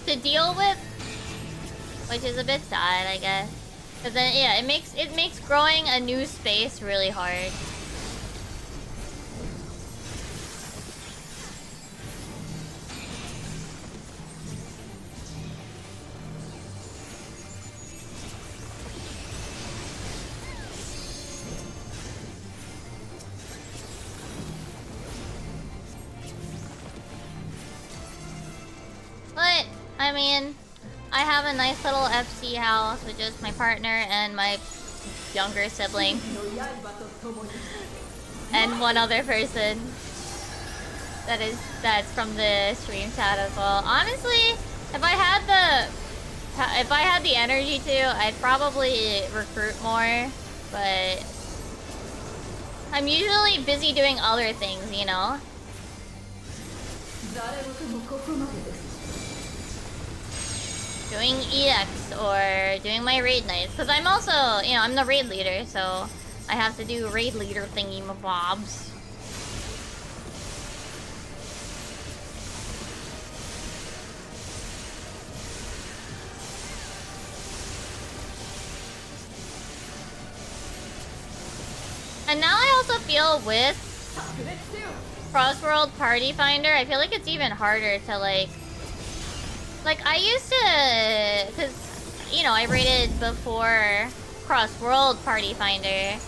to deal with, which is a bit sad, I guess. But then, yeah, it makes growing a new space really hard. But, I mean, I have a nice little FC house with just my partner and my younger sibling. And one other person that's from the stream chat as well. Honestly, if I had the energy to, I'd probably recruit more, but I'm usually busy doing other things, you know? doing EX or doing my raid nights. Because I'm also, you know, I'm the raid leader, so I have to do raid leader thingy-mabobs. And now I also feel with Crossworld Party Finder, I feel like it's even harder to like I used to, cause you know, I rated before Crossworld Party Finder.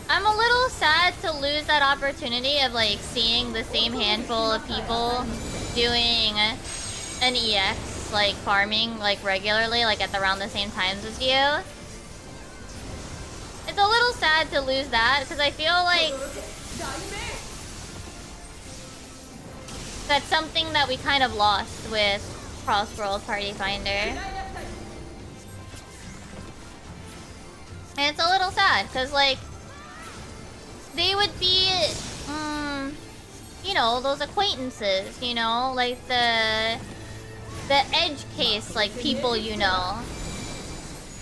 I'm a little sad to lose that opportunity of like seeing the same handful of people doing an EX, like farming like regularly, like at around the same times as you. It's a little sad to lose that, because I feel like that's something that we kind of lost with Crossworld Party Finder. And it's a little sad, because like, they would be, you know, those acquaintances, you know, like the edge case, like people you know.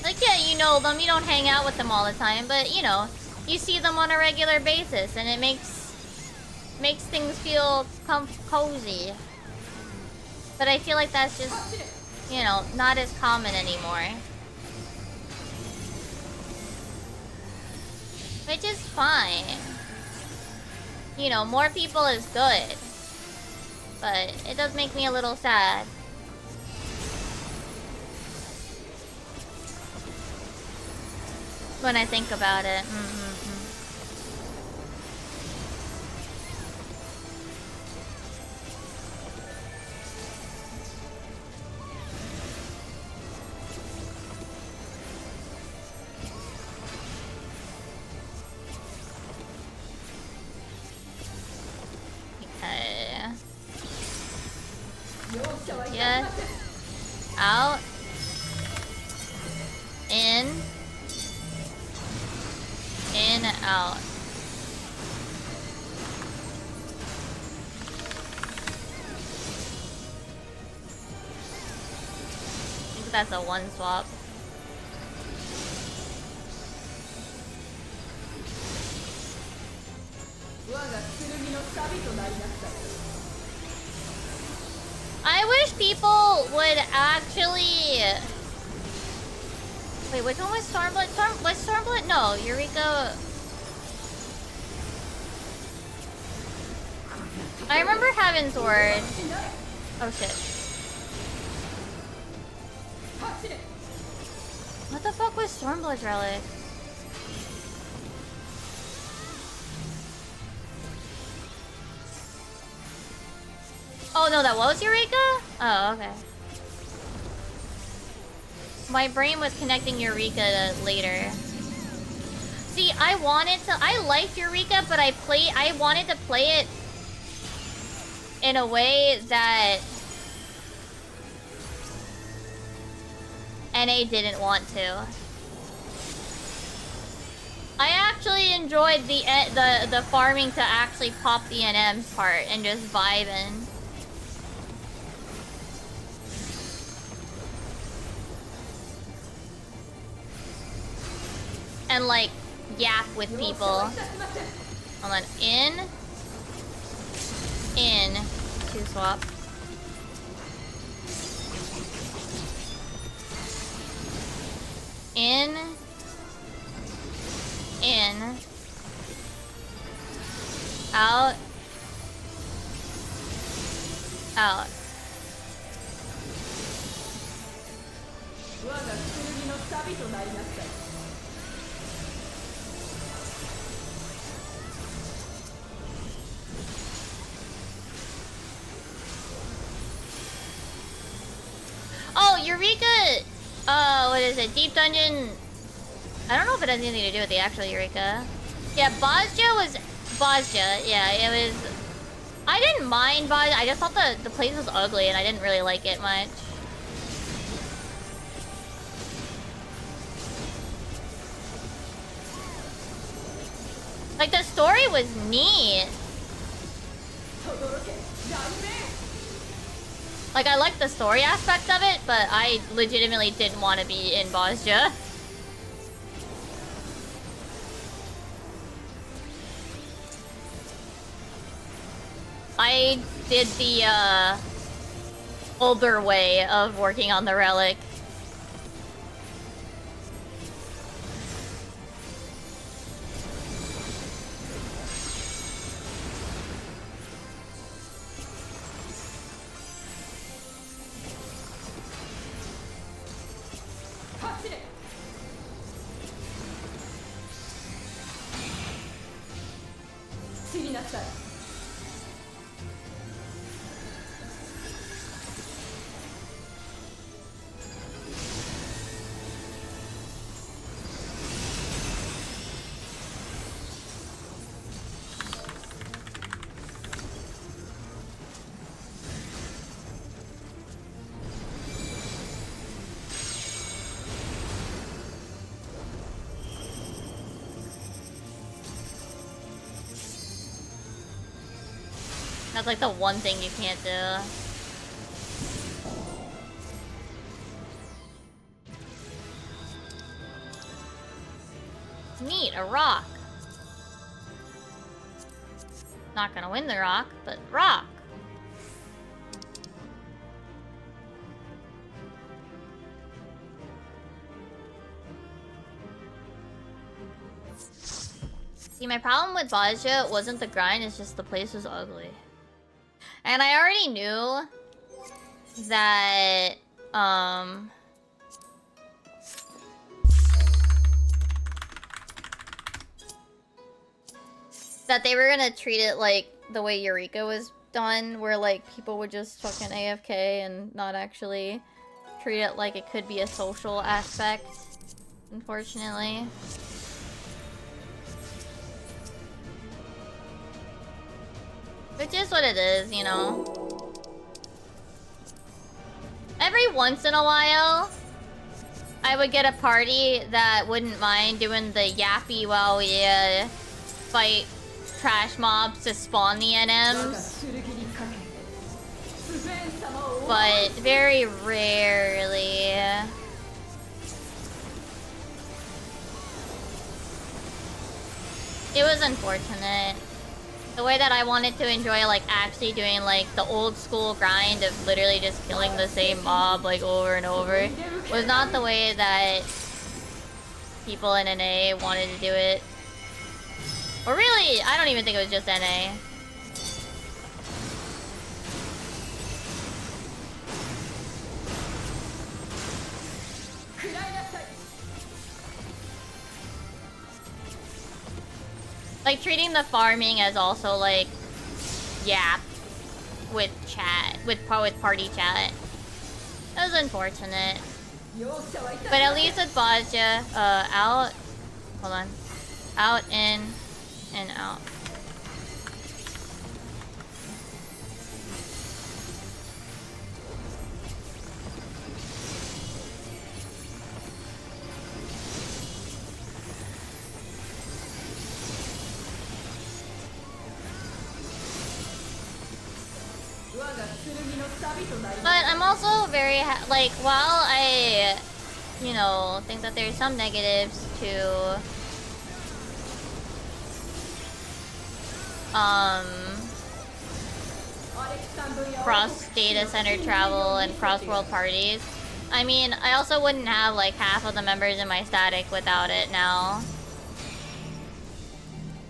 Like, yeah, you know them, you don't hang out with them all the time, but, you know, you see them on a regular basis, and it makes things feel cozy. But I feel like that's just, you know, not as common anymore. Which is fine. You know, more people is good. But it does make me a little sad. When I think about it. Okay. Yes. Out. In. In, out. I think that's a one swap. I wish people would actually... Wait, which one was Stormblood? Was Stormblood? No, Eureka... I remember Heaven's Word. Oh shit. What the fuck was Stormblood's relic? Oh no, that was Eureka? Oh, okay. My brain was connecting Eureka to later. See, I liked Eureka, but I wanted to play it in a way that NA didn't want to. I actually enjoyed the farming to actually pop the NMs part and just vibing. And like yap with people. Hold on. In. Two swap. In. Out. Out. Oh, Eureka! What is it? Deep Dungeon... I don't know if it has anything to do with the actual Eureka. Yeah, Bozja was... Bozja, yeah, it was... I didn't mind Bozja, I just thought the place was ugly and I didn't really like it much. Like, the story was neat. Like, I like the story aspect of it, but I legitimately didn't want to be in Bosnia. I did the, older way of working on the relic. That's like the one thing you can't do. Neat, a rock. Not gonna win the rock, but rock. See, my problem with Bosnia wasn't the grind, it's just the place was ugly. And I already knew that, that they were gonna treat it like the way Eureka was done, where like people would just fucking AFK and not actually treat it like it could be a social aspect, unfortunately. Which is what it is, you know. Every once in a while, I would get a party that wouldn't mind doing the yappy while we fight trash mobs to spawn the NMs. But very rarely. It was unfortunate. The way that I wanted to enjoy, like, actually doing, like, the old school grind of literally just killing the same mob, like, over and over, was not the way that people in NA wanted to do it. Or really, I don't even think it was just NA. Like, treating the farming as also, like, yap with chat, with party chat. That was unfortunate. But at least with Bosnia, out, hold on, out, in, and out. But I'm also very, like, while I, you know, think that there's some negatives to, cross data center travel and cross world parties. I mean, I also wouldn't have, like, half of the members in my static without it now.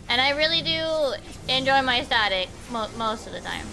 And I really do enjoy my static most of the time.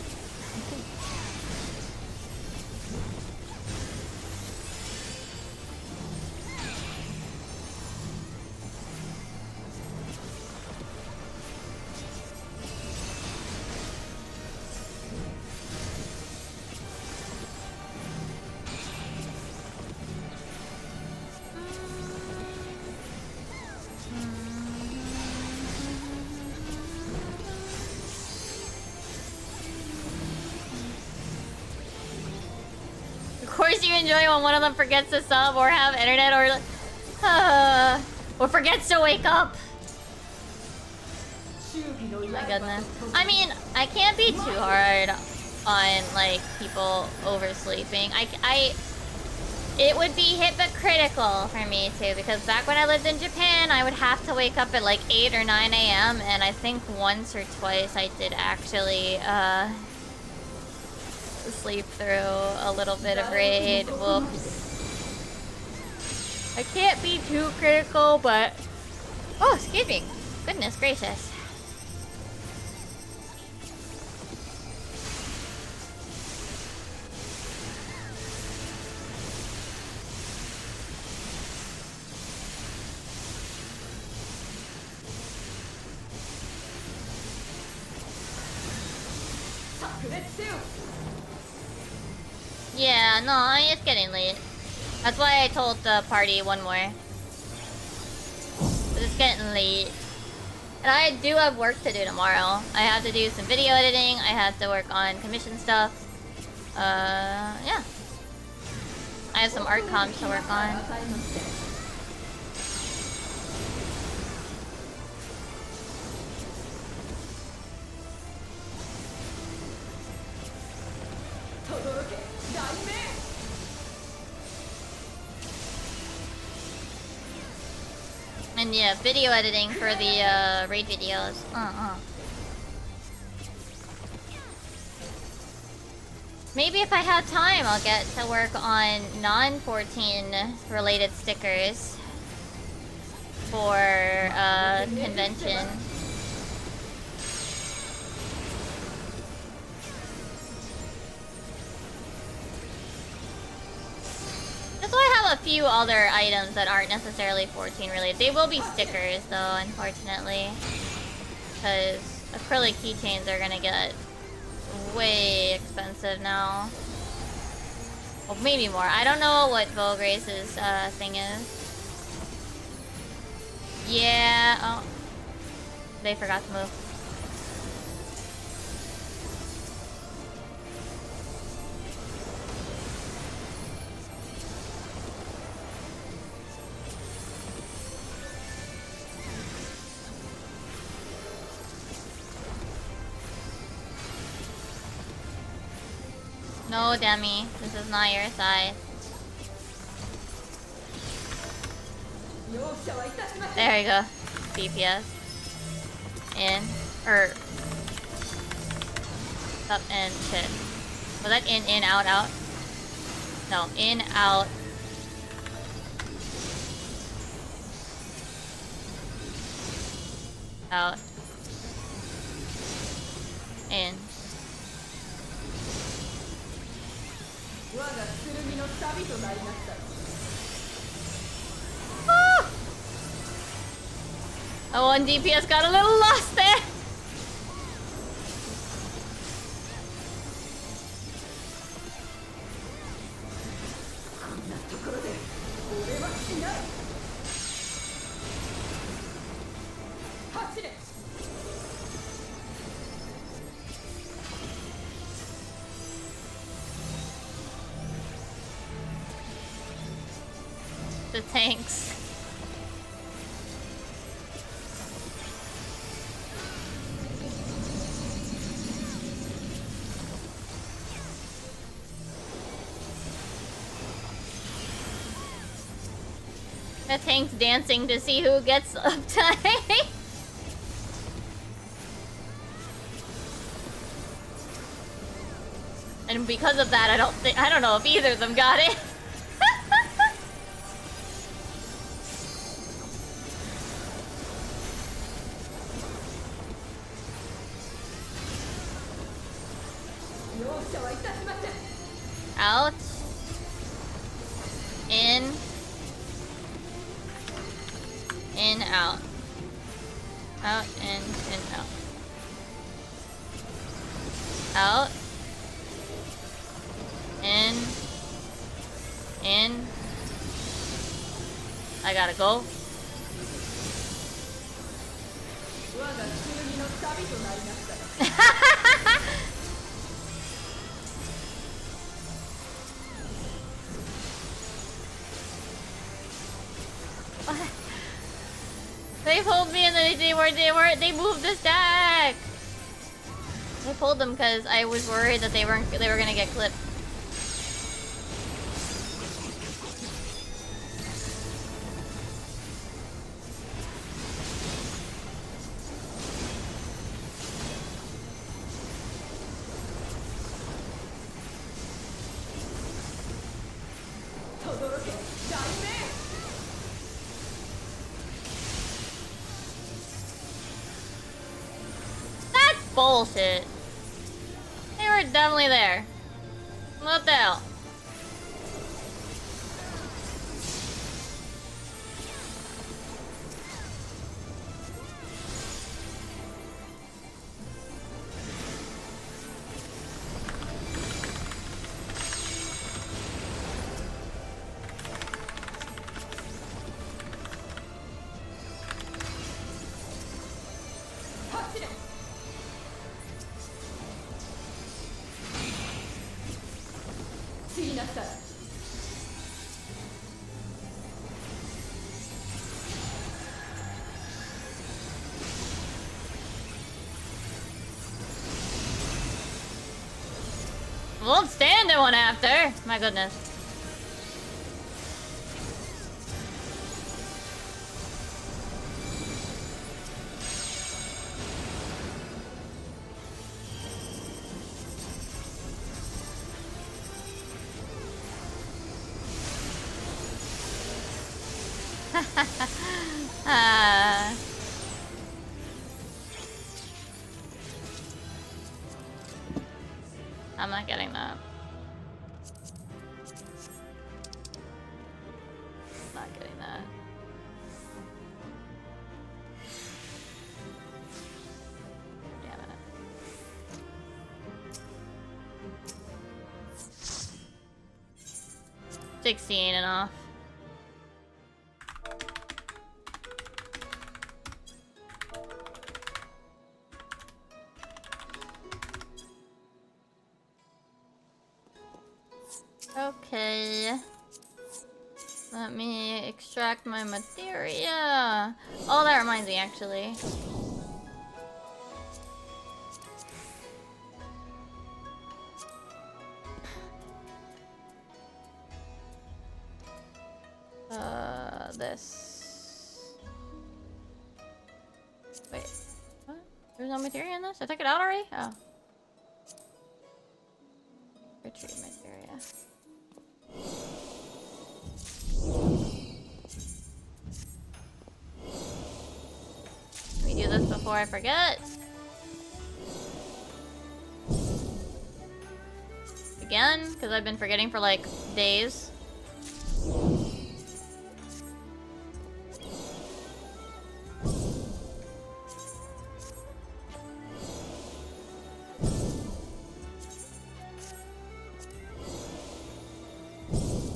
Of course you enjoy when one of them forgets to sub or have internet or forgets to wake up. Oh my goodness. I mean, I can't be too hard on like people oversleeping. It would be hypocritical for me too, because back when I lived in Japan, I would have to wake up at like 8 or 9 a.m. and I think once or twice I did actually sleep through a little bit of raid. Whoops. I can't be too critical, but oh, excuse me. Goodness gracious. Yeah, no, it's getting late. That's why I told the party one more. It's getting late. And I do have work to do tomorrow. I have to do some video editing. I have to work on commission stuff. Yeah. I have some art comms to work on. And yeah, video editing for the raid videos. Maybe if I have time, I'll get to work on non-14 related stickers for convention. So I have a few other items that aren't necessarily 14 related. They will be stickers though, unfortunately. Because acrylic keychains are gonna get way expensive now. Well, maybe more. I don't know what Vograce's thing is. Yeah, oh. They forgot to move. No, Demi, this is not your side. There we go. BPS. In. Up and shit. Was that in, out, out? No, in, out. Out. In. Ah! Oh, one DPS got a little lost there. The tanks. The tank's dancing to see who gets uptime. And because of that, I don't know if either of them got it. Out. In. In, out. Out, in, out. Out. In. In. I gotta go. They pulled me and then they moved the stack. I pulled them because I was worried that they were gonna get clipped. That's bullshit. They were definitely there. What the hell? Won't stand it one after. My goodness. I'm not getting that. Not getting that. Damn it. 16 and off. Okay. Let me extract my materia. Oh, that reminds me, actually. This. Wait. What? There's no materia in this? I took it out already? Oh. Retrieve materia. Let me do this before I forget. Again, because I've been forgetting for like days.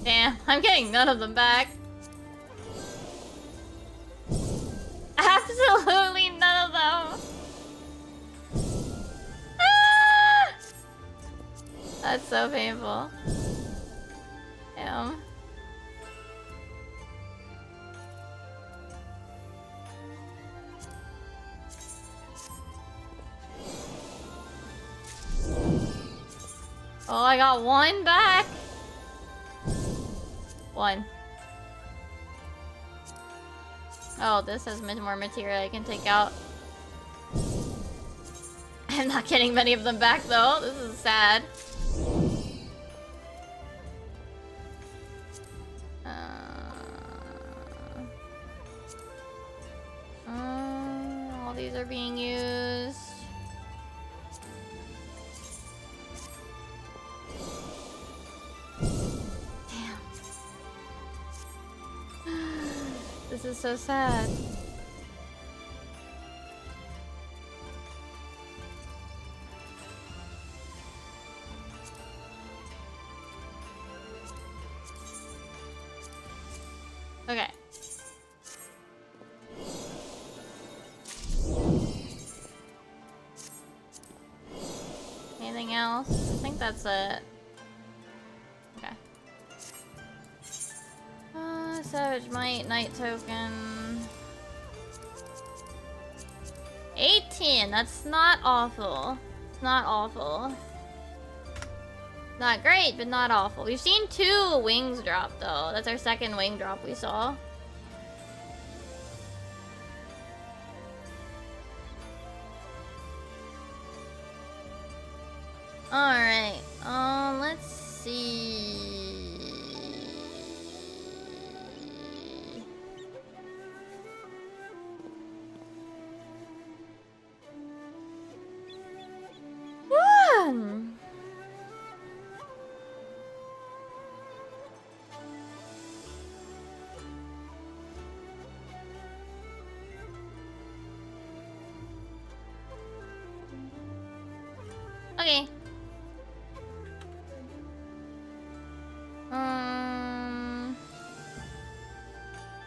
Damn, I'm getting none of them back. Absolutely none of them. Ah! That's so painful. Damn. Oh, I got one back. One. Oh, this has much more material I can take out. I'm not getting many of them back though. This is sad. All these are being used. This is so sad. Okay. Anything else? I think that's it. Okay. Savage Might, Night Token. 18, that's not awful. Not awful. Not great, but not awful. We've seen 2 wings drop, though. That's our second wing drop we saw. Alright. Let's see. Woo! Okay.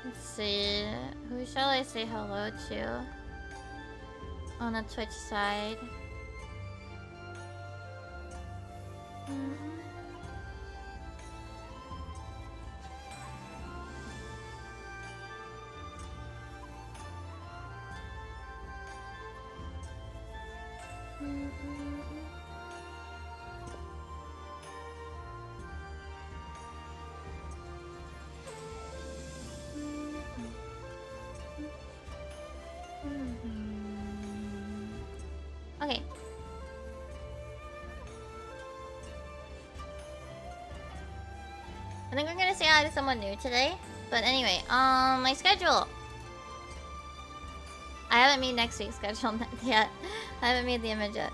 Let's see. Who shall I say hello to? On the Twitch side. Okay. I think we're gonna say hi to someone new today. But anyway, my schedule. I haven't made next week's schedule yet. I haven't made the image yet.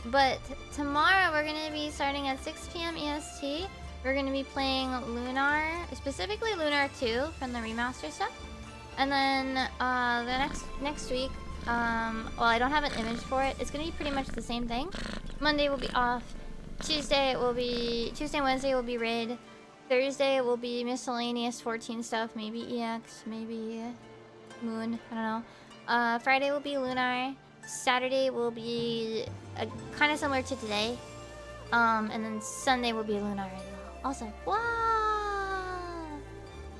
But tomorrow we're gonna be starting at 6 p.m. EST. We're gonna be playing Lunar, specifically Lunar 2 from the remaster stuff. And then the next week, well, I don't have an image for it. It's gonna be pretty much the same thing. Monday will be off. Tuesday and Wednesday will be raid. Thursday will be miscellaneous 14 stuff, maybe EX, maybe Moon, I don't know. Friday will be Lunar. Saturday will be kind of similar to today. And then Sunday will be Lunar as well. Also, wow!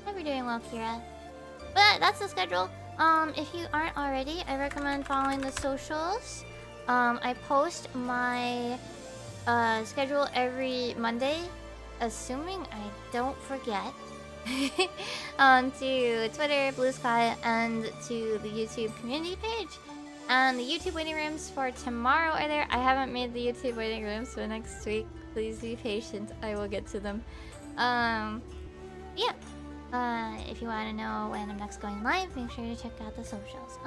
Hope you're doing well, Kira. But that's the schedule. If you aren't already, I recommend following the socials. I post my schedule every Monday, assuming I don't forget. To Twitter, Blue Sky, and to the YouTube community page. And the YouTube waiting rooms for tomorrow are there. I haven't made the YouTube waiting rooms for next week. Please be patient. I will get to them. Yeah. If you want to know when I'm next going live, make sure to check out the socials.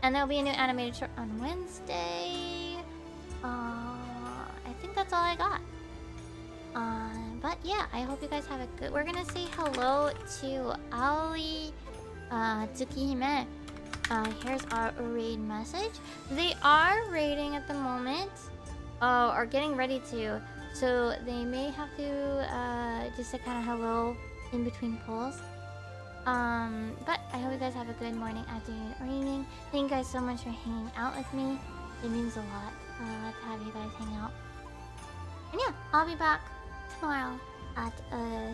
And there'll be a new animated short on Wednesday. I think that's all I got. But yeah, I hope you guys have a good... We're gonna say hello to Ali Tsukihime. Here's our raid message. They are raiding at the moment. Or getting ready to. So they may have to just say kind of hello in between pulls. But I hope you guys have a good morning, afternoon, or evening. Thank you guys so much for hanging out with me. It means a lot to have you guys hang out. And yeah, I'll be back tomorrow at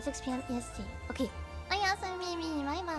6 p.m. EST. Okay. Ayasu baby. Bye bye.